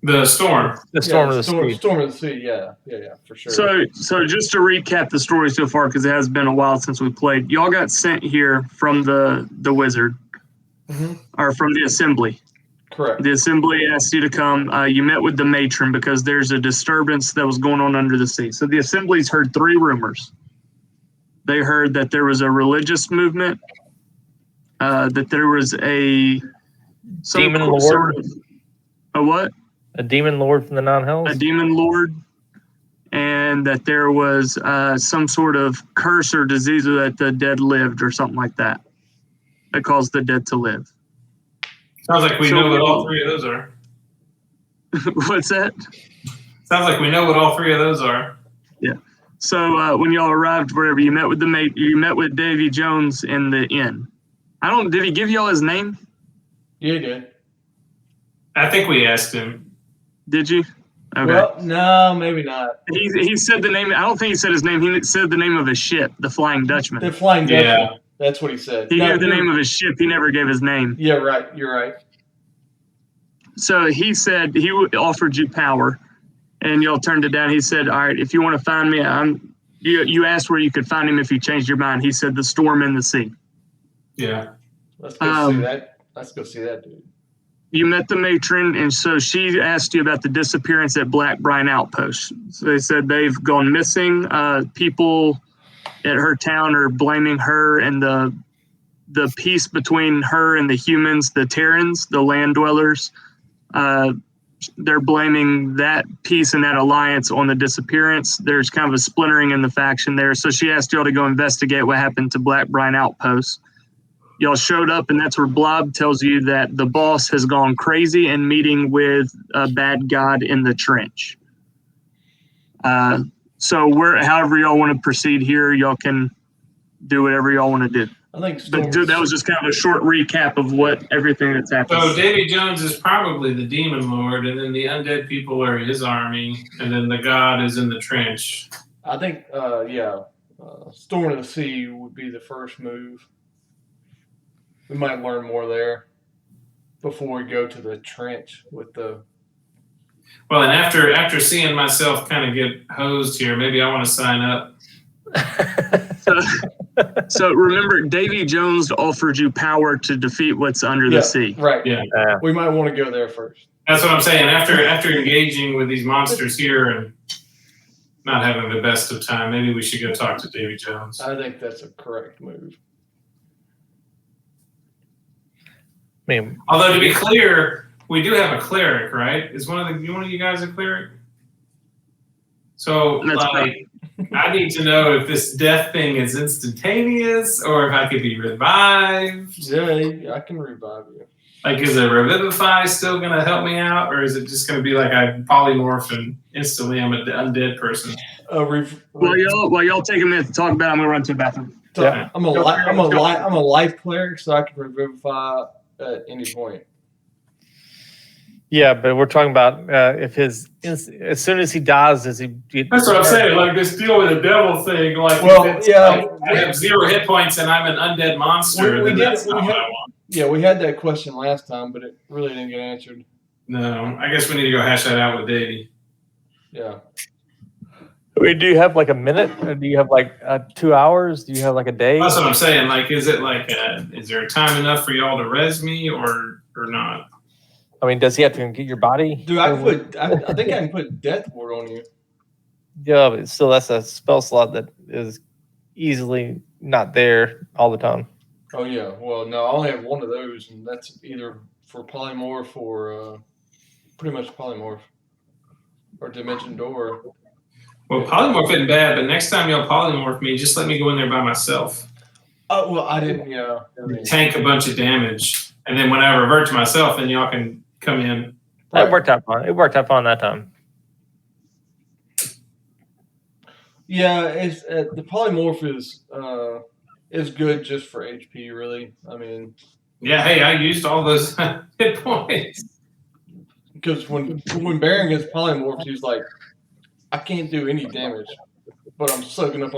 The storm. The storm of the sea. Storm of the sea. Yeah, for sure. So just to recap the story so far, because it has been a while since we played, y'all got sent here from the wizard, or from the assembly. Correct. The assembly asked you to come. You met with the matron because there's a disturbance that was going on under the sea. So the assemblies heard 3 rumors. They heard that there was a religious movement, that there was some Demon lord? sort of, a what? A demon lord from the non-hells? A demon lord, and that there was some sort of curse or disease that the dead lived or something like that caused the dead to live. Sounds like we know what all 3 of those are. What's that? Sounds like we know what all 3 of those are. Yeah. So when y'all arrived, wherever you met with you met with Davy Jones in the inn. Did he give y'all his name? Yeah, he did. I think we asked him. Did you? Okay. Well, no, maybe not. He said the name. I don't think he said his name. He said the name of his ship, the Flying Dutchman. The Flying Dutchman. Yeah. That's what he said. He gave the name of his ship. He never gave his name. Yeah, right. You're right. So he said he offered you power, and y'all turned it down. He said, "All right, if you want to find me, You asked where you could find him if you changed your mind. He said the storm in the sea." Yeah. Let's go see that. Let's go see that dude. You met the matron, and so she asked you about the disappearance at Black Brine Outpost. So they said they've gone missing. People at her town are blaming her and the peace between her and the humans, the Terrans, the land dwellers. They're blaming that peace and that alliance on the disappearance. There's kind of a splintering in the faction there. So she asked y'all to go investigate what happened to Black Brine Outpost. Y'all showed up, and that's where Blob tells you that the boss has gone crazy and meeting with a bad god in the trench. So however y'all want to proceed here, y'all can do whatever y'all want to do. I think But that was just kind of a short recap of everything that's happened. So Davy Jones is probably the demon lord, and then the undead people are his army, and then the god is in the trench. I think, Storm of the Sea would be the first move. We might learn more there before we go to the trench with the. Well, and after seeing myself kind of get hosed here, maybe I want to sign up. So remember, Davy Jones offered you power to defeat what's under the sea. Right. Yeah. We might want to go there first. That's what I'm saying. After engaging with these monsters here and not having the best of time, maybe we should go talk to Davy Jones. I think that's a correct move. Although to be clear, we do have a cleric, right? Is one of you guys a cleric? So That's like, I need to know if this death thing is instantaneous or if I could be revived. Yeah, I can revive you. Like, is a revivify still going to help me out, or is it just going to be like I polymorph and instantly I'm an undead person? While y'all take a minute to talk about it, I'm gonna run to the bathroom. So Yeah. I'm a life cleric, so I can revivify at any point. Yeah, but we're talking about if as soon as he dies, does he? That's what I'm saying. Like this deal with the devil thing. Like, I have 0 hit points and I'm an undead monster. We had that question last time, but it really didn't get answered. No, I guess we need to go hash that out with Davey. Yeah. Wait, do you have like a minute? Or do you have like 2 hours? Do you have like a day? That's what I'm saying. Like, is it like, is there time enough for y'all to res me or not? I mean, does he have to get your body? Dude, I think I can put Death Ward on you. Yeah, but still, that's a spell slot that is easily not there all the time. Oh yeah. Well, no, I only have one of those, and that's either for polymorph or pretty much polymorph or dimension door. Well, polymorph isn't bad, but next time y'all polymorph me, just let me go in there by myself. Oh well, I didn't. Yeah. Tank a bunch of damage, and then when I revert to myself, then y'all can come in. It worked out fine. It worked out fine that time. Yeah, it's the polymorph is good just for HP, really. I mean. Yeah. Hey, I used all those hit points. Because when Baron gets polymorphed, he's like, I can't do any damage, but I'm soaking up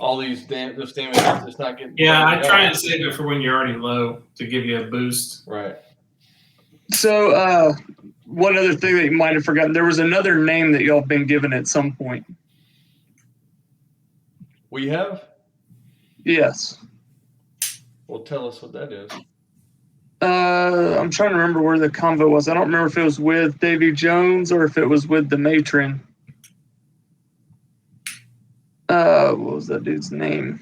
all these this damage. It's not getting. Yeah, I try and save it for when you're already low to give you a boost. Right. So, one other thing that you might have forgotten, there was another name that y'all have been given at some point. We have? Yes. Well, tell us what that is. I'm trying to remember where the convo was. I don't remember if it was with Davy Jones or if it was with the matron. What was that dude's name?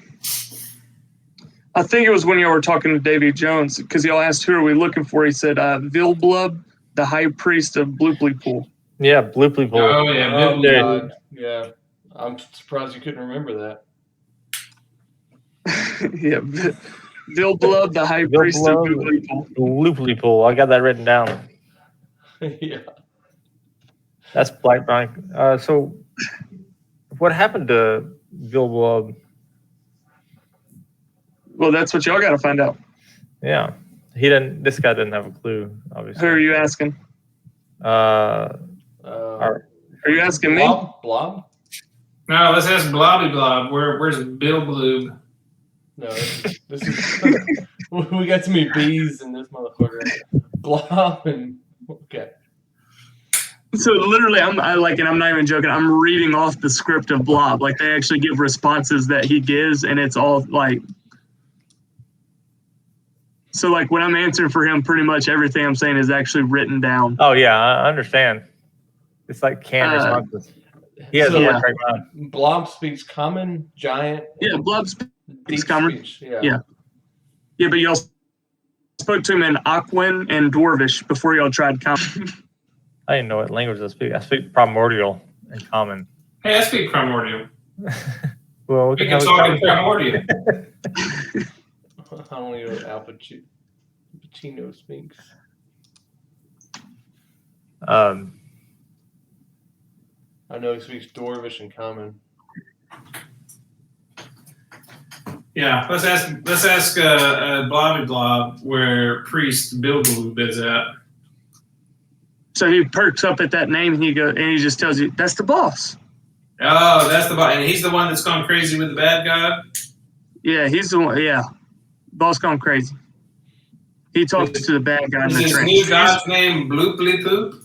I think it was when y'all were talking to Davy Jones, because y'all asked who are we looking for. He said, Vilblub, the high priest of Blooply Pool. Yeah, Blooply Pool. Oh yeah, Oh, Bill- God. Yeah. I'm surprised you couldn't remember that. Yeah, Vilblub, the high priest of Vilblub. Blooply Pool. Blooply Pool. I got that written down. Yeah. That's Black Brine. So, what happened to Vilblub? Well, that's what y'all got to find out. Yeah, he didn't. This guy didn't have a clue. Obviously. Who are you asking? Our- Are you asking me? Blob? No, let's ask Blobby Blob. Where's Bill Bloob? No, this is we got too many B's in this motherfucker. Blob and okay. So literally, and I'm not even joking. I'm reading off the script of Blob. Like they actually give responses that he gives, and it's all like. So like when I'm answering for him, pretty much everything I'm saying is actually written down. Oh yeah, I understand. It's like canned responses. He has So, a yeah. word right now. Blob speaks common, giant, Yeah, Blob deep common. speech. Yeah. Yeah. Yeah, but y'all spoke to him in Aquan and Dwarvish before y'all tried common. I didn't know what language I speak. I speak primordial and common. Hey, I speak primordial. Well, We can talk in primordial. I don't even know what Al Pacino speaks. I know he speaks Dwarvish and common. Yeah, let's ask Blobby Blob where Priest Bill Bloob is at. So he perks up at that name and he just tells you, that's the boss. Oh, that's the boss. And he's the one that's gone crazy with the bad guy? Yeah, he's the one. Yeah. Boss gone crazy. He talks to the bad guy in Is the his train. new god's name Blooply Poop?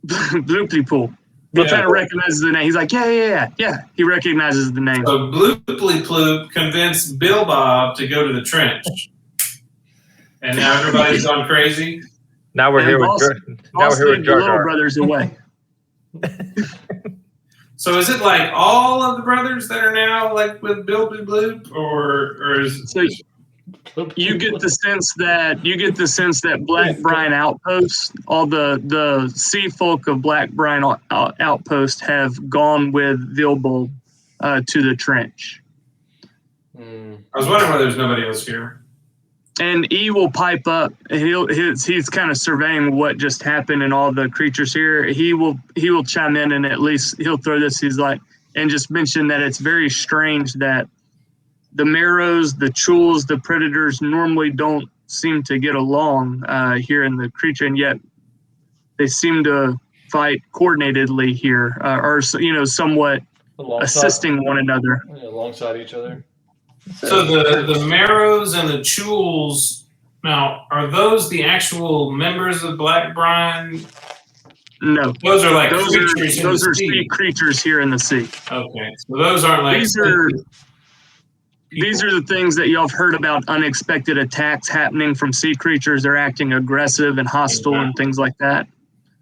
Blooply Pool. Bill kind of recognizes the name. He's like, yeah. He recognizes the name. So Blooply Ploop convinced Bill Bob to go to the trench. And now everybody's gone crazy? Now we're And here with boss- Jar. Now Boss we're here with lead the Jar little Jar. brothers away. So is it like all of the brothers that are now like with Bill Bloop, or is So you get the sense that Black Brine Outpost, all the sea folk of Black Brine Outpost have gone with Vilbul to the trench. Hmm. I was wondering why there's nobody else here. And E will pipe up. He's kind of surveying what just happened and all the creatures here. He will chime in and at least he'll throw this. He's like, and just mention that it's very strange that the Marrows, the Chuls, the Predators normally don't seem to get along here in the creature, and yet they seem to fight coordinatedly here, or somewhat assisting one another. Alongside each other. So the Marrows and the Chuls, now, are those the actual members of Black Brine? No, Those are like those creatures in are the sea sea. creatures here in the sea. Okay, so those aren't like These are the things that y'all have heard about unexpected attacks happening from sea creatures. They're acting aggressive and hostile and things like that.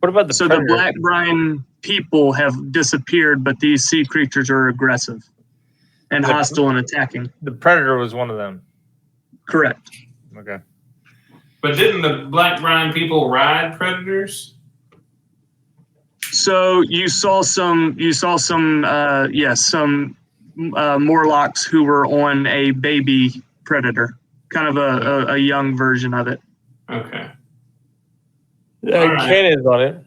What about the So Predator? the Black Brine people have disappeared, but these sea creatures are aggressive and hostile and attacking. The Predator was one of them. Correct. Okay. But didn't the Black Brine people ride predators? So you saw some Morlocks who were on a baby predator, kind of a young version of it. Okay. Yeah, All right. cannons on it.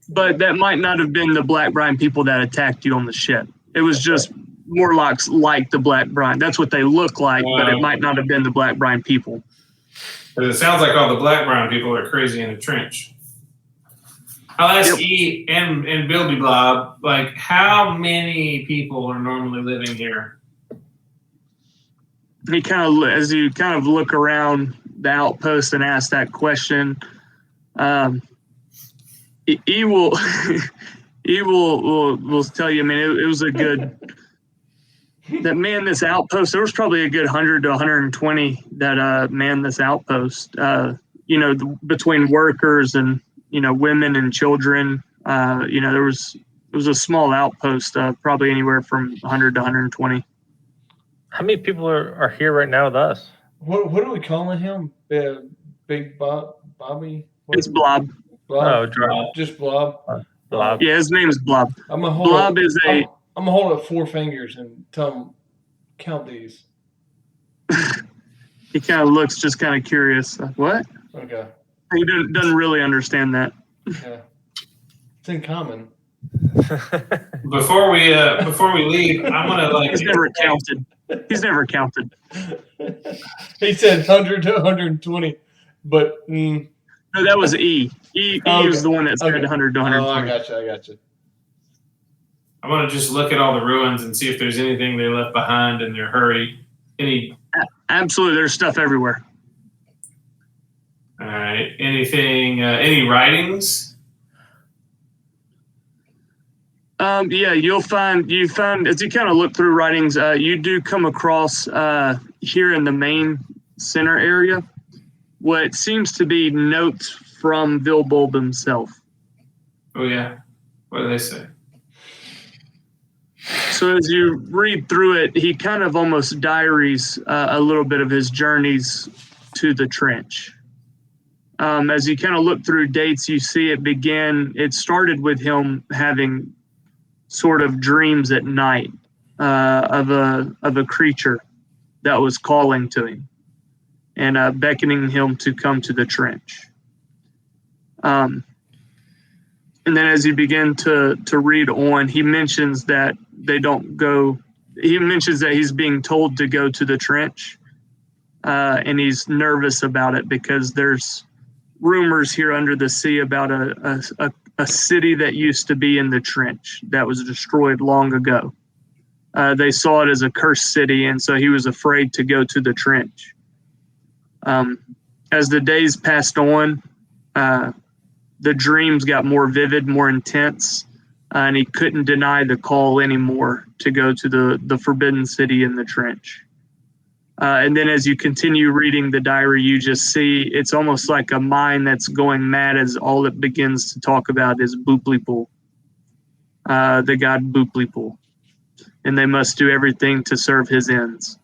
But that might not have been the Black Brine people that attacked you on the ship. It was just Morlocks like the Black Brine. That's what they look like, but it might not have been the Black Brine people. But it sounds like all the Black Brine people are crazy in the trench. I'll ask E and Bilby Blob, like, how many people are normally living here? As you kind of look around, the outpost and ask that question. He will he will tell you. I mean, it was a good that manned this outpost. There was probably a good 100 to 120 that manned this outpost. Between workers and women and children. It was a small outpost, probably anywhere from 100 to 120. How many people are here right now with us? What are we calling him? Big Bobby? What It's is it? Blob. Blob. Blob. Just Blob. Blob. Yeah, his name is Blob. I'm gonna hold Blob up, is I'm gonna hold up 4 fingers and tell him count these. he kind of looks just kind of curious. Like, what? Okay. He doesn't really understand that. Yeah. It's in common. Before we leave, I'm gonna He's never counted. He's never counted. He said 100 to 120, but No, that was E. E Okay. was the one that said Okay. 100 to I 120. got you. I'm gonna just look at all the ruins and see if there's anything they left behind in their hurry. Absolutely, there's stuff everywhere. All right. Anything? Any writings? Yeah, you found as you kind of look through writings, you do come across here in the main center area what seems to be notes from Vilbulb himself. Oh yeah. What do they say? So as you read through it, he kind of almost diaries a little bit of his journeys to the trench. As you kind of look through dates, you see it started with him having sort of dreams at night of a creature that was calling to him and beckoning him to come to the trench. And then as you begin to read on, he mentions that they don't go. He mentions that he's being told to go to the trench, and he's nervous about it because there's rumors here under the sea about a city that used to be in the trench that was destroyed long ago. They saw it as a cursed city, and so he was afraid to go to the trench. As the days passed on, the dreams got more vivid, more intense, and he couldn't deny the call anymore to go to the forbidden city in the trench. And then as you continue reading the diary, you just see it's almost like a mind that's going mad as all it begins to talk about is Booplipul, the god Booplipul. And they must do everything to serve his ends.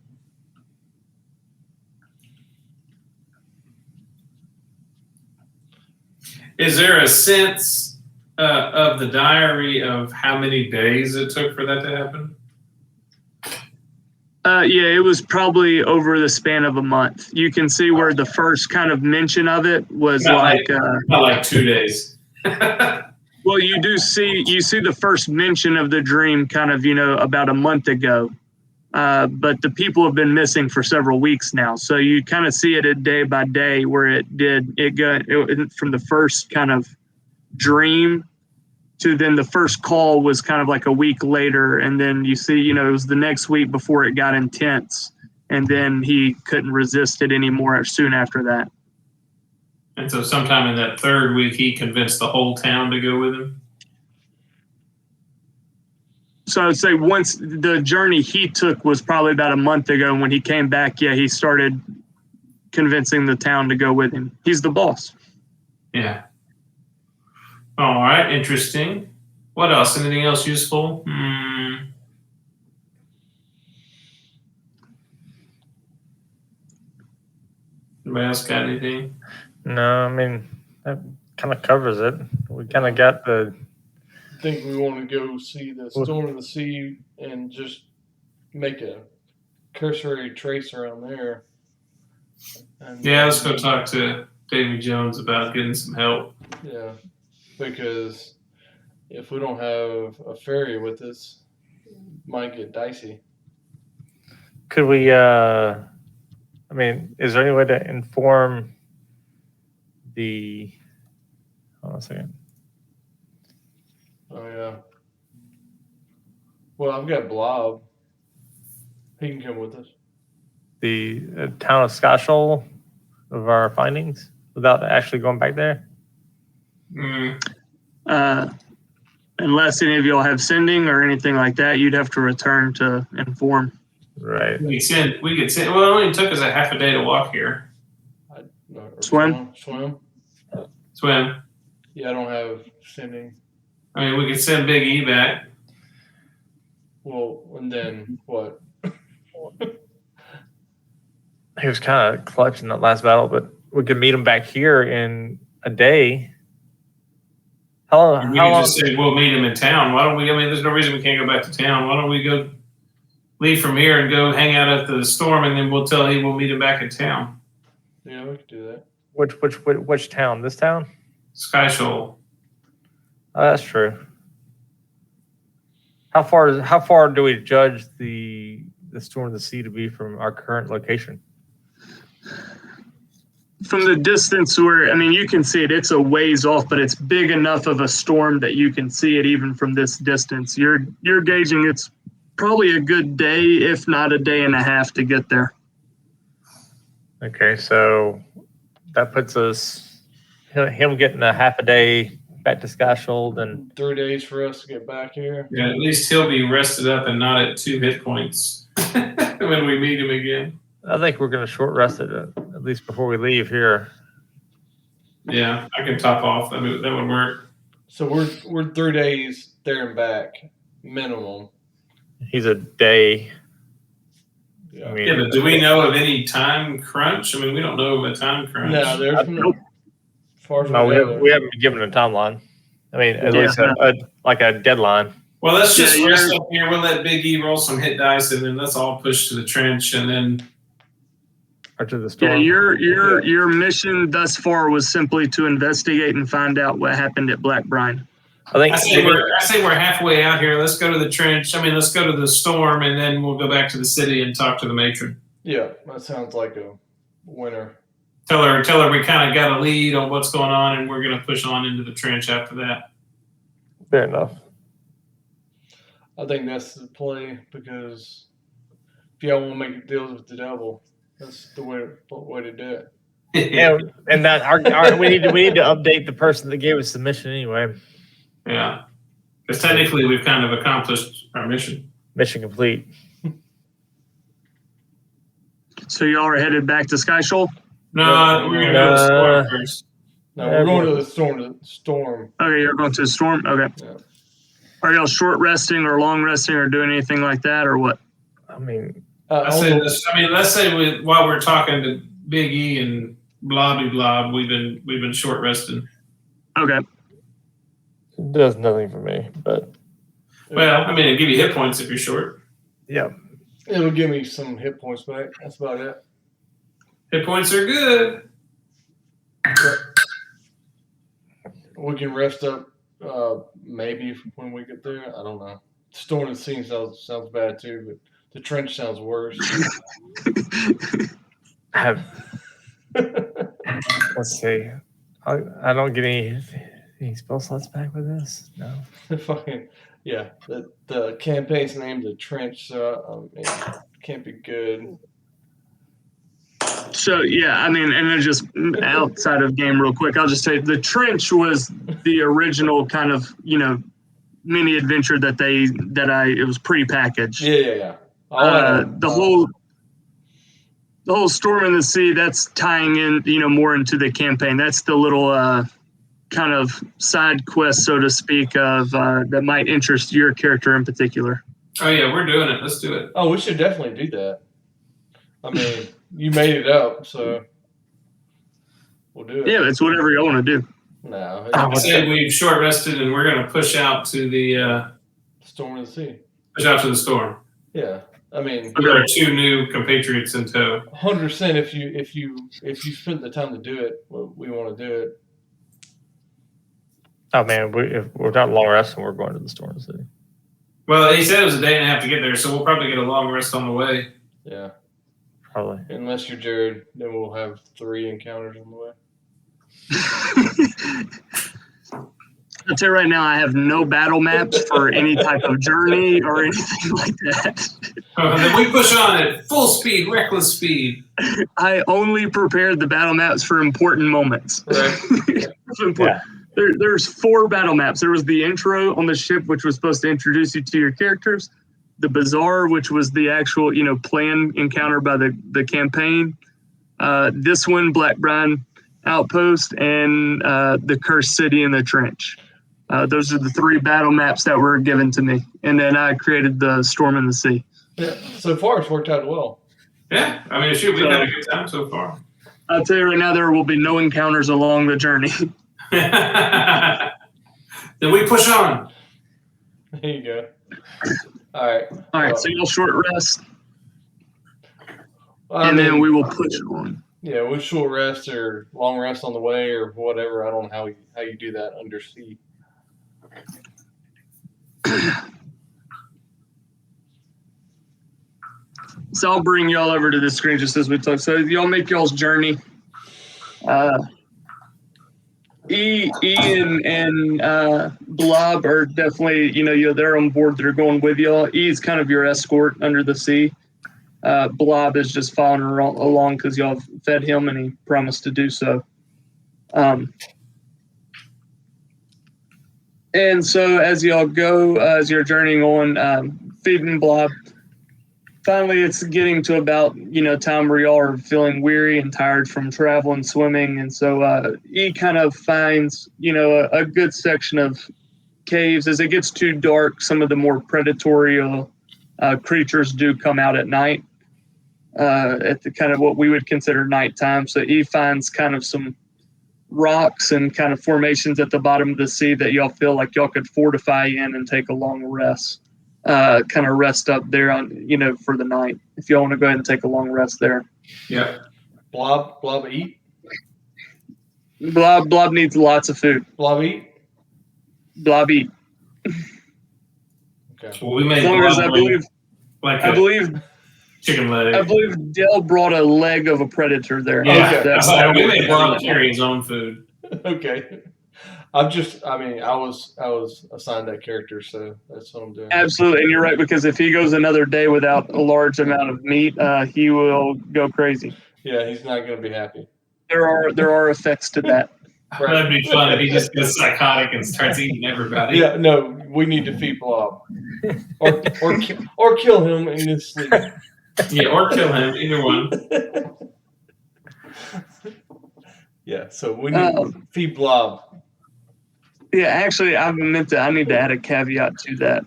Is there a sense of the diary of how many days it took for that to happen? Yeah, it was probably over the span of a month. You can see where the first kind of mention of it was Not like 2 days. Well, you see the first mention of the dream kind of, about a month ago. But the people have been missing for several weeks now. So you kind of see it day by day where it from the first kind of dream to then the first call was kind of like a week later. And then you see, it was the next week before it got intense. And then he couldn't resist it anymore soon after that. And so sometime in that 3rd week, he convinced the whole town to go with him? So I would say once the journey he took was probably about a month ago. And when he came back, he started convincing the town to go with him. He's the boss. Yeah. All right, interesting. What else? Anything else useful? Anybody else got anything? No, I mean, that kind of covers it. We kind of got the. I think we want to go see the storm in the sea and just make a cursory trace around there. And, Yeah, let's go talk to Davy Jones about getting some help. Yeah, because if we don't have a ferry with us, it might get dicey. Could we, is there any way to inform hold on a second. Oh, yeah. Well, I've got Blob. He can come with us. The town of Scotchel, of our findings without actually going back there? Unless any of y'all have sending or anything like that, you'd have to return to inform. Right. We could send. Well, it only took us a half a day to walk here. Swim? Swim. Yeah, I don't have sending. I mean, we could send Big E back. Well, and then what? He was kind of clutch in that last battle, but we could meet him back here in a day. How We long? could just say we'll meet him in town. Why don't we? I mean, there's no reason we can't go back to town. Why don't we go leave from here and go hang out at the storm, and then we'll tell him we'll meet him back in town. Yeah, we could do that. Which town? This town? Sky Shoal. Oh, that's true. How far do we judge the storm of the sea to be from our current location? From the distance where, I mean, you can see it. It's a ways off, but it's big enough of a storm that you can see it even from this distance. You're gauging it's probably a good day, if not a day and a half, to get there. Okay, so that puts us him getting a half a day back to Sky Shoal, and 3 days for us to get back here. Yeah, at least he'll be rested up and not at 2 hit points when we meet him again. I think we're going to short rest it at least before we leave here. Yeah, I can top off. That would work. So we're 3 days there and back minimum. He's a day. Yeah. I mean, Yeah, but do we know of any time crunch? I mean, we don't know of a time crunch. No, there's no. As far as no, we know, we haven't been given a timeline. I mean, at least like a deadline. Well, let's just rest up here. We'll let Big E roll some hit dice, and then let's all push to the trench, and then. Or to the storm. Yeah, your mission thus far was simply to investigate and find out what happened at Black Brine. I say we're halfway out here. Let's go to the trench. I mean, let's go to the storm, and then we'll go back to the city and talk to the matron. Yeah, that sounds like a winner. Tell her we kind of got a lead on what's going on, and we're going to push on into the trench after that. Fair enough. I think that's the play because if y'all want to make deals with the devil, that's the way to do it. Yeah, and that our we need to update the person that gave us the mission anyway. Yeah, because technically we've kind of accomplished our mission. Mission complete. So y'all are headed back to Sky Shoal? No, we're going to go to the storm first. No, we're going to the storm. Okay, you're going to the storm? Okay. Yeah. Are y'all short resting or long resting or doing anything like that or what? I mean, let's say while we're talking to Big E and blah blah, we've been short resting. Okay. it does nothing for me, but Well, I mean, it'll give you hit points if you're short. yeah. It'll give me some hit points back. That's about it. Hit points are good. We can rest up maybe when we get there. I don't know. Storm and Sea sounds bad too, but the trench sounds worse. Let's see. I don't get any spell slots back with this. No. Fucking yeah. The campaign's named the Trench, so it can't be good. So yeah, I mean, and then just outside of game real quick, I'll just say the Trench was the original kind of, mini adventure that it was pre-packaged. Yeah. The whole Storm in the Sea, that's tying in, more into the campaign. That's the little kind of side quest, so to speak, of that might interest your character in particular. Oh yeah, we're doing it. Let's do it. Oh, we should definitely do that. I mean, you made it up, so we'll do it. Yeah, it's whatever you want to do. No, I say we've short rested and we're going to push out to the Storm in the Sea. Push out to the storm. Yeah, I mean, With our 2 new compatriots in tow. 100%. If you spent the time to do it, we want to do it. Oh man, if we're not long resting, we're going to the Storm City. Well, he said it was a day and a half to get there, so we'll probably get a long rest on the way. Yeah, Probably. unless you're Jared, then we'll have 3 encounters on the way. I'll tell you right now, I have no battle maps for any type of journey or anything like that. Then we push on at full speed, reckless speed. I only prepared the battle maps for important moments. Right. There's 4 battle maps. There was the intro on the ship, which was supposed to introduce you to your characters. The Bazaar, which was the actual, planned encounter by the campaign. This one, Blackbrine Outpost, and the Cursed City in the Trench. Those are the 3 battle maps that were given to me. And then I created the Storm in the Sea. Yeah, so far it's worked out well. Yeah, I mean, shoot, we've had a good time so far. I'll tell you right now, there will be no encounters along the journey. Then we push on. There you go. All right. All right, so you'll short rest, I and mean, then we will push on. Yeah, with short rest or long rest on the way or whatever. I don't know how you do that under sea. So I'll bring y'all over to the screen just as we talk. So y'all make y'all's journey. And Blob are definitely, they're on board. They're going with y'all. E is kind of your escort under the sea. Blob is just following along because y'all fed him and he promised to do so. And so as y'all go, as you're journeying on, feeding Blob, finally it's getting to about, time where y'all are feeling weary and tired from travel and swimming. And so he kind of finds, a good section of caves. As it gets too dark, some of the more predatory creatures do come out at night, at the kind of what we would consider nighttime. So he finds kind of some rocks and kind of formations at the bottom of the sea that y'all feel like y'all could fortify in and take a long rest. Kind of rest up there on, for the night. If y'all want to go ahead and take a long rest there. Yeah. Blob eat. Blob needs lots of food. Blob eat. Blob eat. Okay. Well, we made As long as I believe chicken leg. I believe Dell brought a leg of a predator there. Yeah. Okay. We made Blob carry his own food. Okay. I was assigned that character, so that's what I'm doing. Absolutely, and you're right, because if he goes another day without a large amount of meat, he will go crazy. Yeah, he's not going to be happy. There are effects to that. Right. That'd be fun if he just gets psychotic and starts eating everybody. Yeah, no, we need to feed Blob, or kill him in his sleep. Yeah, or kill him. Either one. Yeah, so we need to feed Blob. Yeah, actually, I need to add a caveat to that.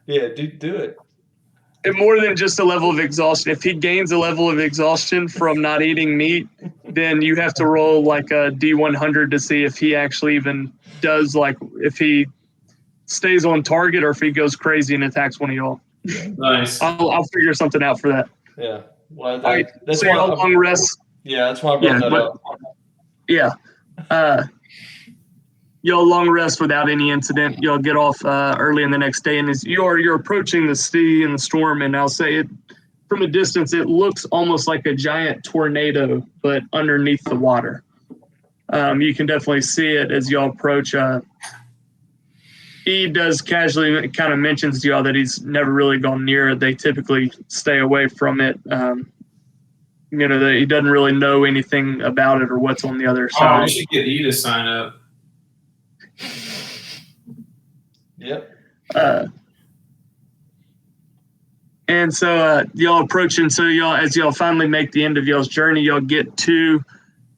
Yeah, do it. And more than just a level of exhaustion. If he gains a level of exhaustion from not eating meat, then you have to roll like a D100 to see if he actually even does, like, if he stays on target or if he goes crazy and attacks one of y'all. Nice. I'll figure something out for that. Yeah. Well, All right, that's so why y'all long rest. Yeah, that's why I brought that up. Yeah. Y'all long rest without any incident. Y'all get off early in the next day, and as you're approaching the sea and the storm, and I'll say it from a distance, it looks almost like a giant tornado, but underneath the water. You can definitely see it as y'all approach. He does casually kind of mentions to y'all that he's never really gone near it. They typically stay away from it. That he doesn't really know anything about it or what's on the other side. We should get E to sign up. Yep. And so y'all approach, and so as y'all finally make the end of y'all's journey, y'all get to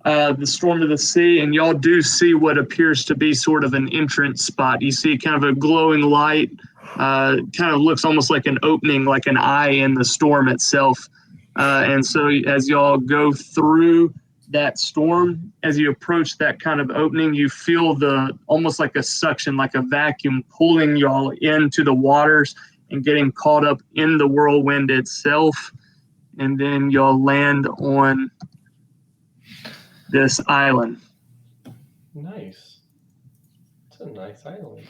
the Storm of the Sea, and y'all do see what appears to be sort of an entrance spot. You see kind of a glowing light, kind of looks almost like an opening, like an eye in the storm itself. And so as y'all go through that storm, as you approach that kind of opening, you feel almost like a suction, like a vacuum pulling y'all into the waters and getting caught up in the whirlwind itself. And then y'all land on this island. Nice. It's a nice island.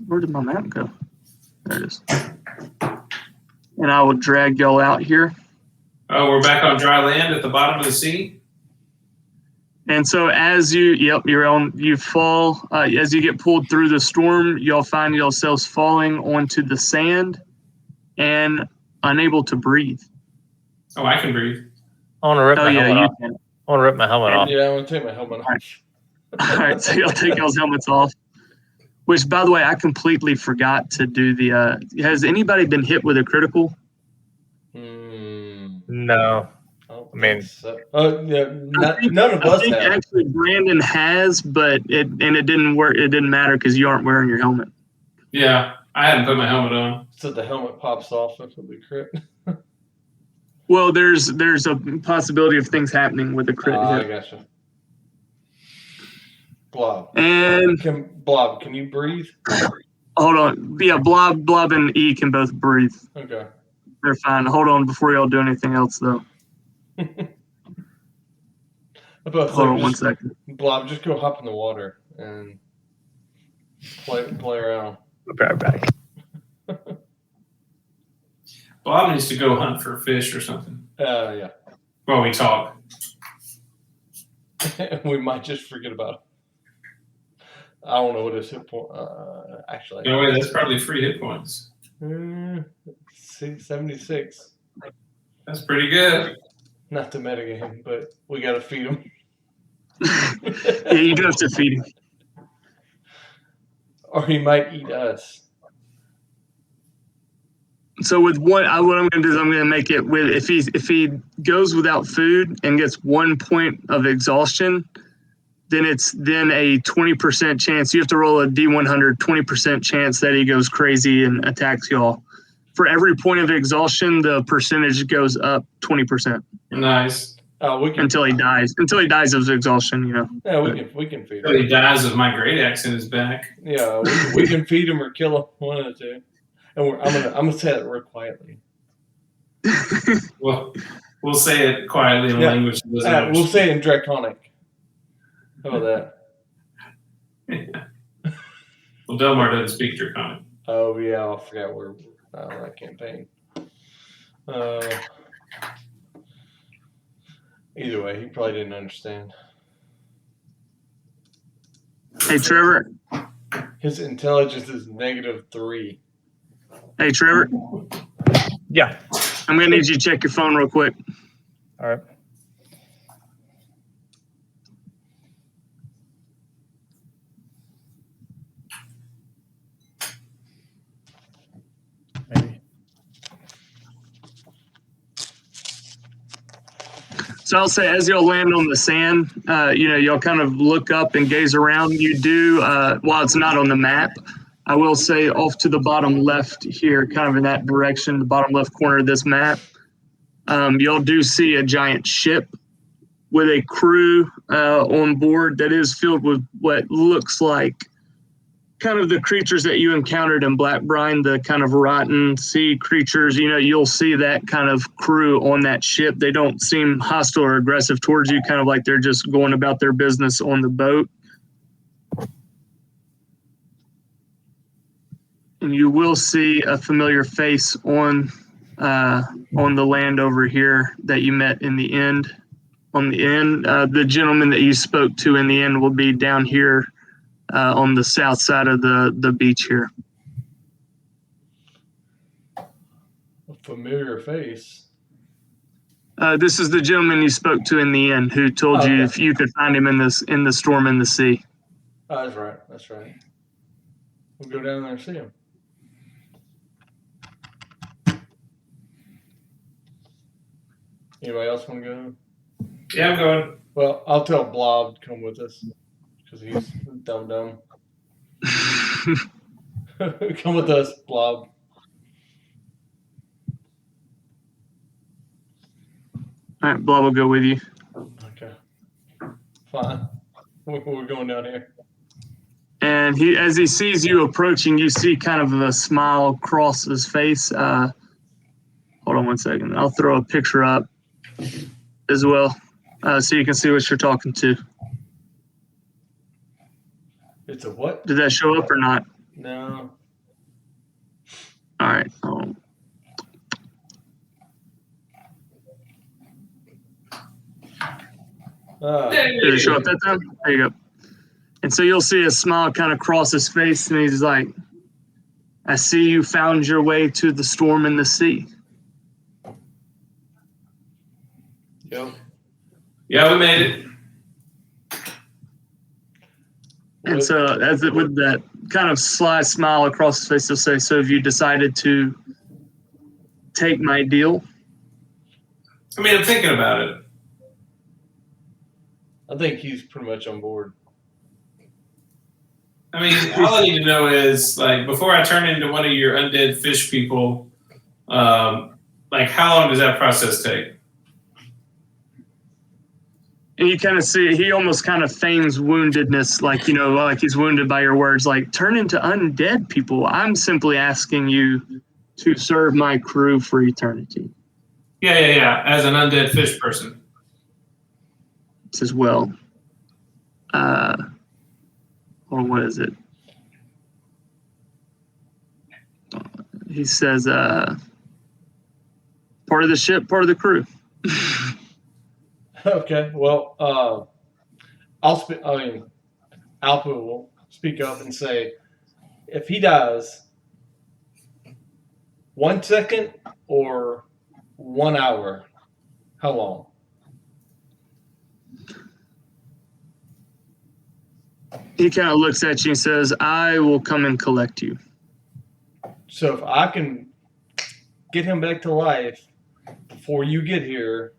Where did my map go? There it is. And I will drag y'all out here. Oh, we're back on dry land at the bottom of the sea? And so as you fall. As you get pulled through the storm, you'll find yourselves falling onto the sand and unable to breathe. Oh, I can breathe. I want to rip Oh my yeah, helmet you off. can. I want to rip my helmet off. Yeah, I'm gonna take my helmet off. All right, so you'll take those helmets off. Which, by the way, I completely forgot to do the. Has anybody been hit with a critical? No. I mean- so. Yeah, think- none of I us think have. actually Brandon has, but it didn't work. It didn't matter because you aren't wearing your helmet. Yeah, I hadn't put my helmet on. So the helmet pops off if we crit. Well, there's a possibility of things happening with a crit I hit. gotcha. Blob. And Can you breathe? hold on, yeah, Blob and E can both breathe. Okay. They're fine. Hold on before y'all do anything else though. About Hold on 1 second. Blob, just go hop in the water and play around. I'll be right back. Bob needs to go hunt for fish or something Yeah. while we talk. We might just forget about it. I don't know what his hit point. Actually, No way, that's probably 3 hit points. 76. That's pretty good. Not the metagame, but we gotta feed him. Yeah, you do have to feed him. Or he might eat us. So with what I'm going to do is I'm going to make it with if he goes without food and gets 1 point of exhaustion, then it's a 20% chance. You have to roll a D100, 20% chance that he goes crazy and attacks y'all. For every point of exhaustion, the percentage goes up 20%. Nice. We can until he dies. Until he dies of exhaustion, Yeah, we can feed Until him. he dies of my great axe in his back. Yeah, we can feed him or kill him, one of the two. And I'm gonna say that real quietly. Well, we'll say it quietly in Yeah. language. He doesn't We'll understand. say it in Draconic. How about that? Well, Delmar doesn't speak Draconic. Oh yeah, I forgot where that campaign. Either way, he probably didn't understand. Hey, Trevor. His intelligence is -3. Hey, Trevor. Yeah. I'm going to need you to check your phone real quick. All right. Maybe. So I'll say, as y'all land on the sand, y'all kind of look up and gaze around. You do, while it's not on the map, I will say off to the bottom left here, kind of in that direction, the bottom left corner of this map, y'all do see a giant ship with a crew on board that is filled with what looks like kind of the creatures that you encountered in Black Brine, the kind of rotten sea creatures. You'll see that kind of crew on that ship. They don't seem hostile or aggressive towards you, kind of like they're just going about their business on the boat. And you will see a familiar face on the land over here that you met in the end. On the end, the gentleman that you spoke to in the end will be down here on the south side of the beach here. A familiar face. This is the gentleman you spoke to in the end who told you if you could find him in the storm in the sea. Oh, that's right. We'll go down there and see him. Anybody else want to go? Yeah, I'm going. Well, I'll tell Blob to come with us because he's dumb. Come with us, Blob. All right, Blob will go with you. Okay. Fine. We're going down here. And as he sees you approaching, you see kind of a smile cross his face. Hold on 1 second. I'll throw a picture up as well so you can see what you're talking to. It's a what? Did that show up or not? No. All right. Did it show up that time? There you go. And so you'll see a smile kind of cross his face, and he's like, I see you found your way to the storm in the sea. Yep. Yeah, we made it. And so with that kind of sly smile across his face, he'll say, so have you decided to take my deal? I mean, I'm thinking about it. I think he's pretty much on board. I mean, all I need to know is, like, before I turn into one of your undead fish people, like, how long does that process take? And you kind of see, he almost kind of feigns woundedness, like, like he's wounded by your words, like, turn into undead people. I'm simply asking you to serve my crew for eternity. Yeah. As an undead fish person. He says, well, what is it? He says, part of the ship, part of the crew. Okay. Well, Alpha will speak up and say, if he dies, 1 second or 1 hour, how long? He kind of looks at you and says, I will come and collect you. So if I can get him back to life before you get here,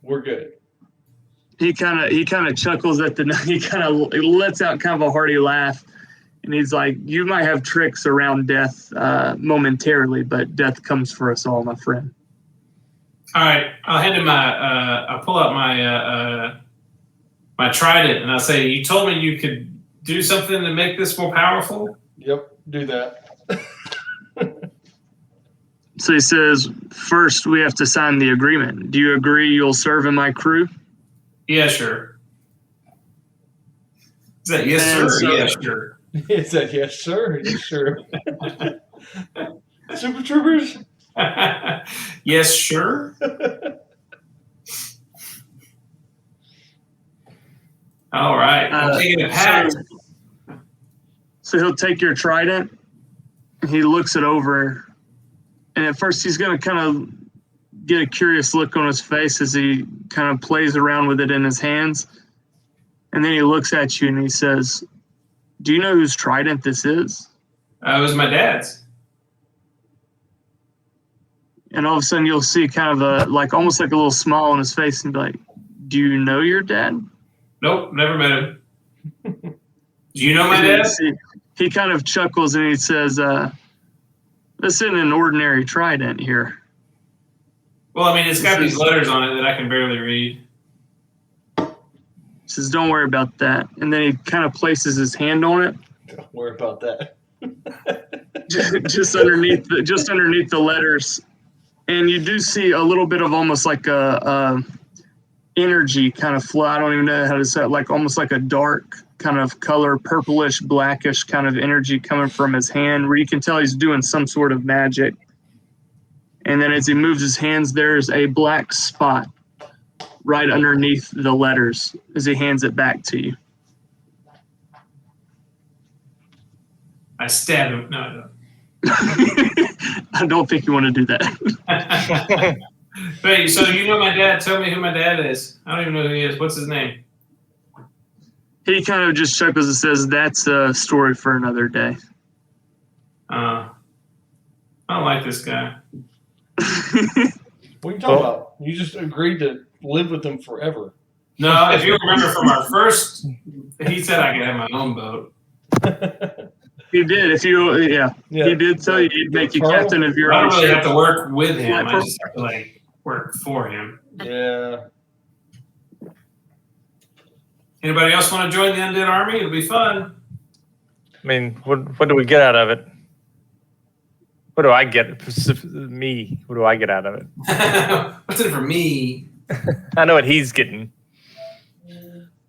we're good. He kind of chuckles at he kind of lets out kind of a hearty laugh, and he's like, you might have tricks around death momentarily, but death comes for us all, my friend. All right, I'll hand him I'll pull out my my trident, and I'll say, you told me you could do something to make this more powerful? Yep, do that. So he says, first we have to sign the agreement. Do you agree you'll serve in my crew? Yeah, sure. Is that yes, sir? So, yeah, sure. He said, yes, sir. Yes, sure. Super Troopers? Yes, sure. All right. I'm taking a pact. So he'll take your trident. He looks it over. And at first he's going to kind of get a curious look on his face as he kind of plays around with it in his hands. And then he looks at you and he says, do you know whose trident this is? It was my dad's. And all of a sudden you'll see kind of almost like a little smile on his face and be like, do you know your dad? Nope, never met him. Do you know my dad? He kind of chuckles and he says, this isn't an ordinary trident here. Well, I mean, it's got these letters on it that I can barely read. He says, don't worry about that. And then he kind of places his hand on it. Don't worry about that. just underneath the letters. And you do see a little bit of almost like a energy kind of flow. I don't even know how to say it, like almost like a dark kind of color, purplish, blackish kind of energy coming from his hand, where you can tell he's doing some sort of magic. And then as he moves his hands, there's a black spot right underneath the letters as he hands it back to you. I stab him. No, I don't. I don't think you want to do that. Wait, so you know my dad? Tell me who my dad is. I don't even know who he is. What's his name? He kind of just chuckles and says, that's a story for another day. I don't like this guy. What are you talking about? You just agreed to live with them forever. No, if you remember from our first, he said I could have my own boat. He did. He did tell you he'd make you captain of your I own don't really ship. have to work with him. I just have to work for him. Yeah. Anybody else want to join the undead army? It'll be fun. I mean, what do we get out of it? What do I get? Me. What do I get out of it? What's in it for me? I know what he's getting.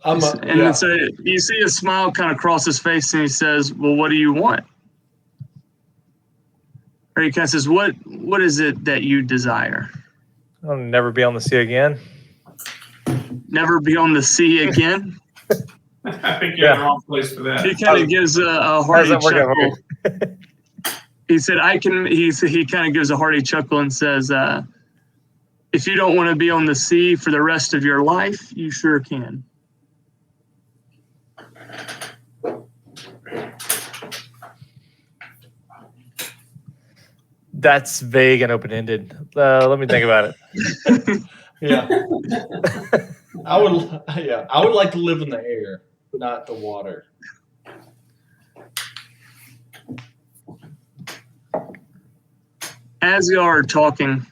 And so you see a smile kind of cross his face, and he says, well, what do you want? Or he kind of says, what is it that you desire? I'll never be on the sea again. never be on the sea again. I think you're in the wrong place for that. He kind of gives a hearty How's that working out chuckle. He said, he kind of gives a hearty chuckle and says, if you don't want to be on the sea for the rest of your life, you sure can. That's vague and open-ended. Let me think about it. Yeah. I would like to live in the air, not the water. As you are talking,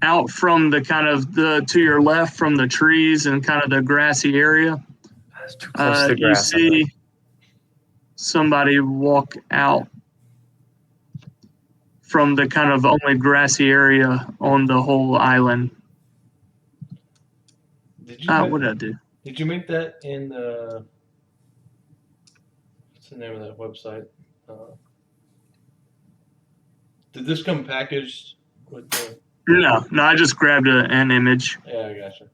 out from the kind of to your left from the trees and kind of the grassy area, That's too close to the you grass. see somebody walk out from the kind of only grassy area on the whole island. What did I do? Did you make that in the? What's the name of that website? Did this come packaged with the? No, I just grabbed an image. Yeah, I gotcha.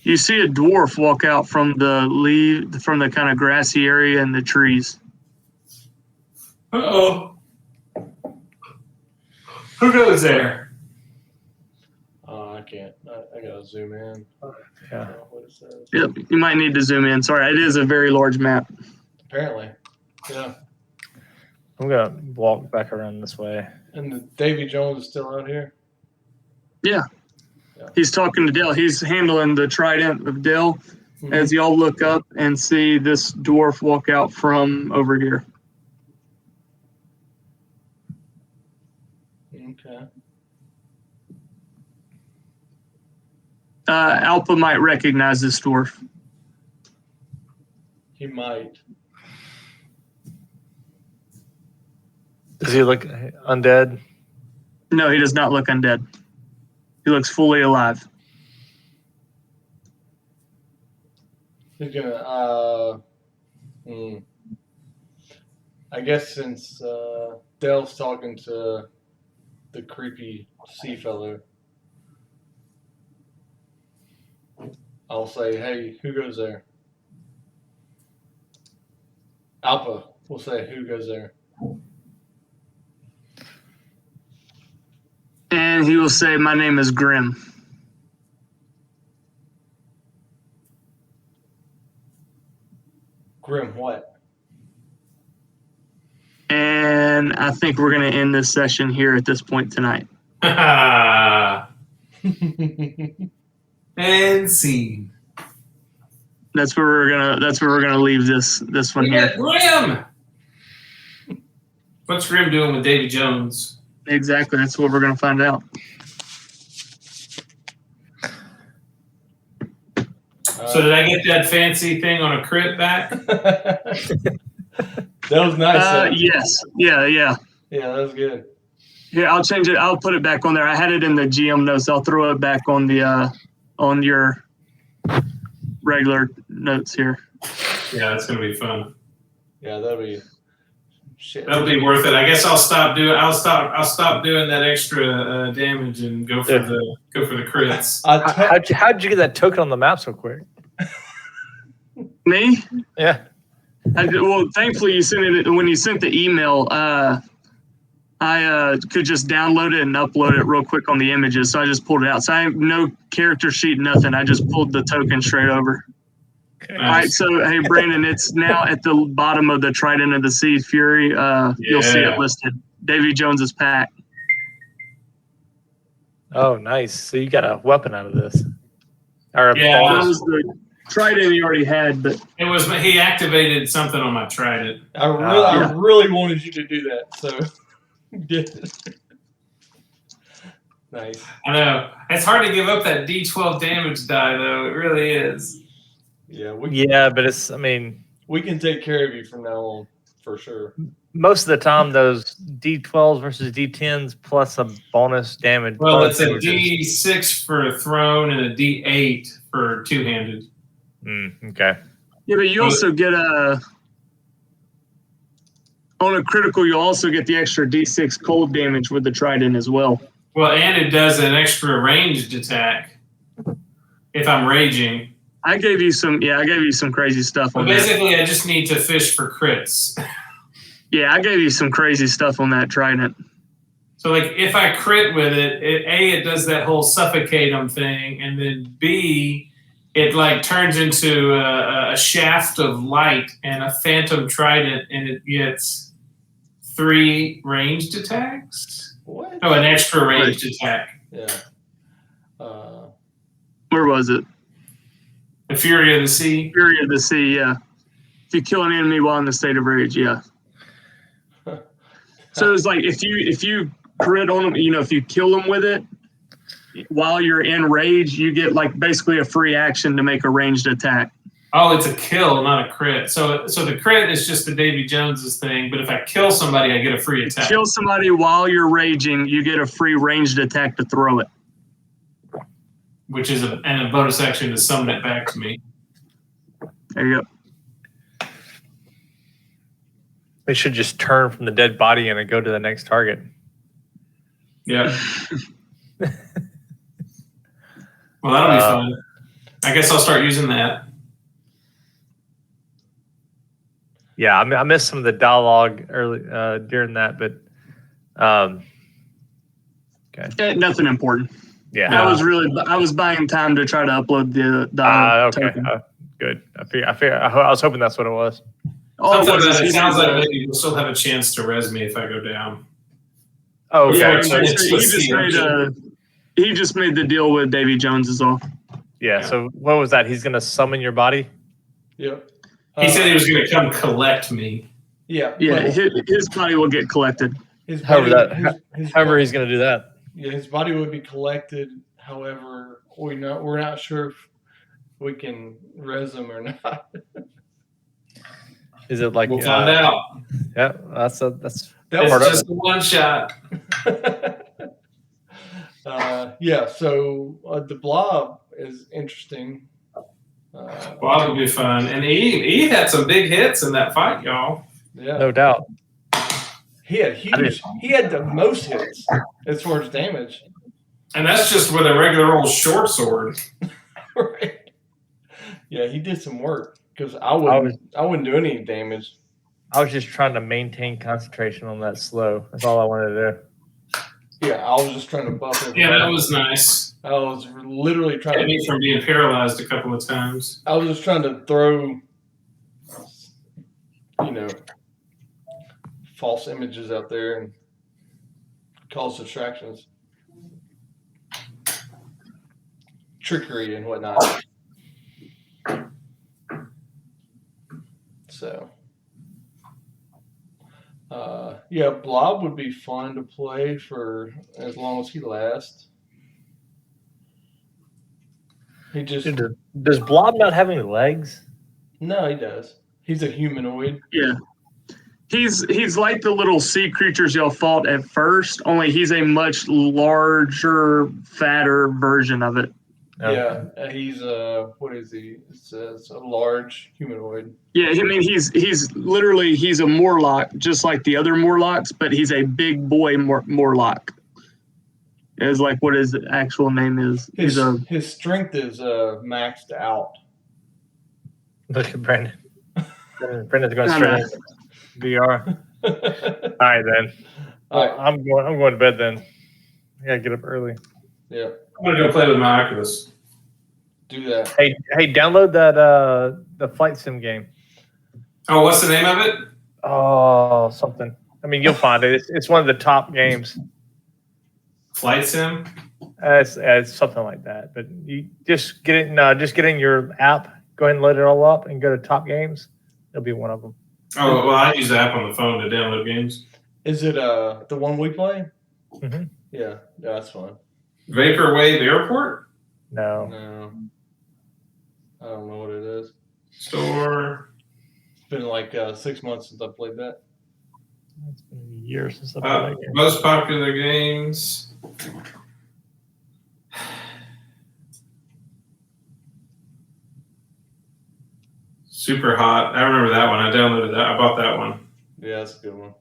You see a dwarf walk out from the kind of grassy area and the trees. Uh-oh. Who goes there? I can't. I gotta zoom in. Yeah. What it says. Yep, you might need to zoom in. Sorry, it is a very large map. Apparently. Yeah. I'm gonna walk back around this way. And Davy Jones is still out here? Yeah. He's talking to Dale. He's handling the trident of Dale as y'all look up and see this dwarf walk out from over here. Okay. Alpha might recognize this dwarf. He might. Does he look undead? No, he does not look undead. He looks fully alive. He's gonna. I guess since Dale's talking to the creepy sea fellow, I'll say, "Hey, who goes there?" Alpha will say, "Who goes there?" And he will say, "My name is Grim." Grim, what? And I think we're going to end this session here at this point tonight. And scene. That's where we're gonna leave this one We here. got Grim. What's Grim doing with Davy Jones? Exactly. That's what we're gonna find out. So did I get that fancy thing on a crit back? That was nice. Yes. Yeah. Yeah, that was good. Here, I'll change it. I'll put it back on there. I had it in the GM notes. I'll throw it back on the on your regular notes here. Yeah, that's gonna be fun. Yeah, that'll be shit. That'll be worth it. I guess I'll stop doing that extra damage and go for the crits. How'd you get that token on the map so quick? Me? Yeah. Well, thankfully you sent it when you sent the email. I could just download it and upload it real quick on the images, so I just pulled it out. So I have no character sheet, nothing. I just pulled the token straight over. Okay. All right, so hey, Brandon, it's now at the bottom of the Trident of the Sea Fury. You'll see it listed. Davy Jones's pack. Oh, nice. So you got a weapon out of this. Or Yeah. That was the Trident he already had, but It was he activated something on my trident. I really wanted you to do that, so nice. I know it's hard to give up that D12 damage die, though. It really is. Yeah, but it's, we can take care of you from now on for sure. most of the time those D12s versus D10s plus a bonus damage. Well, it's a damages. D6 for a thrown and a D8 for two-handed. Okay. yeah, but you also get on a critical. You also get the extra D6 cold damage with the Trident as well. Well, and it does an extra ranged attack if I'm raging. I gave you some crazy stuff But on that. basically, I just need to fish for crits. Yeah, I gave you some crazy stuff on that trident. So, like, if I crit with it, it does that whole suffocate them thing, and then B, it like turns into a shaft of light and a phantom trident, and it gets 3 ranged attacks. What? Oh, an extra ranged attack. Yeah. Where was it? The Fury of the Sea. Fury of the Sea, yeah. If you kill an enemy while in the state of rage, yeah. So it's like if you crit on them, if you kill them with it while you're in rage, you get like basically a free action to make a ranged attack. Oh, it's a kill, not a crit. So the crit is just the Davy Jones's thing, but if I kill somebody, I get a free attack. Kill somebody while you're raging, you get a free ranged attack to throw it. Which is a bonus action to summon it back to me. There you go. They should just turn from the dead body and go to the next target. Yeah. Well, that'll be fun. I guess I'll start using that. Yeah, I missed some of the dialogue early during that, but okay. Nothing important. Yeah, I was buying time to try to upload the okay, token. good. I was hoping that's what it was. It sounds like maybe we'll still have a chance to res me if I go down. Oh, okay. Yeah, So, he just made the deal with Davy Jones is all. yeah. So what was that? He's gonna summon your body. Yep. He said he was going to come collect me. Yeah. Yeah, his body will get collected. His However, his however body- he's gonna do that. Yeah, his body would be collected. However, we're not sure if we can res him or not. Is it like We'll find out. Yeah, that's That It's was just a one shot. yeah. So the blob is interesting. Blob will be fun. And he had some big hits in that fight, y'all. Yeah. no doubt. He had huge. He had the most hits as far as damage. And that's just with a regular old short sword. Right. Yeah, he did some work because I wouldn't do any damage. I was just trying to maintain concentration on that slow. That's all I wanted to do. Yeah, I was just trying to buff it. Yeah, that was nice. I was literally trying Kept me to. from being paralyzed a couple of times. I was just trying to throw, false images out there and cause distractions, trickery and whatnot. So, yeah, Blob would be fun to play for as long as he lasts. He just Does Blob not have any legs? no, he does. He's a humanoid. Yeah. He's like the little sea creatures y'all fought at first, only he's a much larger, fatter version of it. No. Yeah, he's what is he? It says a large humanoid. Yeah, I mean he's a Morlock, just like the other Morlocks, but he's a big boy Morlock. Is like what his actual name is. His strength is maxed out. Look at Brandon. Brandon's going straight into VR. All right then. All right. I'm going to bed then. I gotta get up early. Yeah, I'm going to go play with my Oculus. do that. Hey, download that the flight sim game. Oh, what's the name of it? Oh, something. I mean, you'll find it. It's one of the top games. Flight Sim? It's something like that. But you just get it. Just get in your app. Go ahead and load it all up and go to top games. It'll be one of them. Oh, well, I use the app on the phone to download games. Is it the one we play? Mm-hmm. Yeah, that's fun. Vaporwave Airport? No. No, I don't know what it is. Store. It's been like 6 months since I played that. It's been a year since I played that game. Most popular games. Super Hot. I remember that one. I downloaded that. I bought that one. Yeah, that's a good one.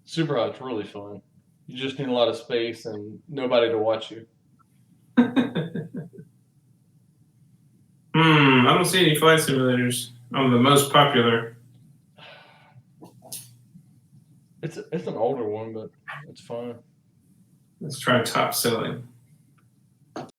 Super Hot's really fun. You just need a lot of space and nobody to watch you. I don't see any flight simulators on the most popular. It's an older one, but it's fun. Let's try top selling.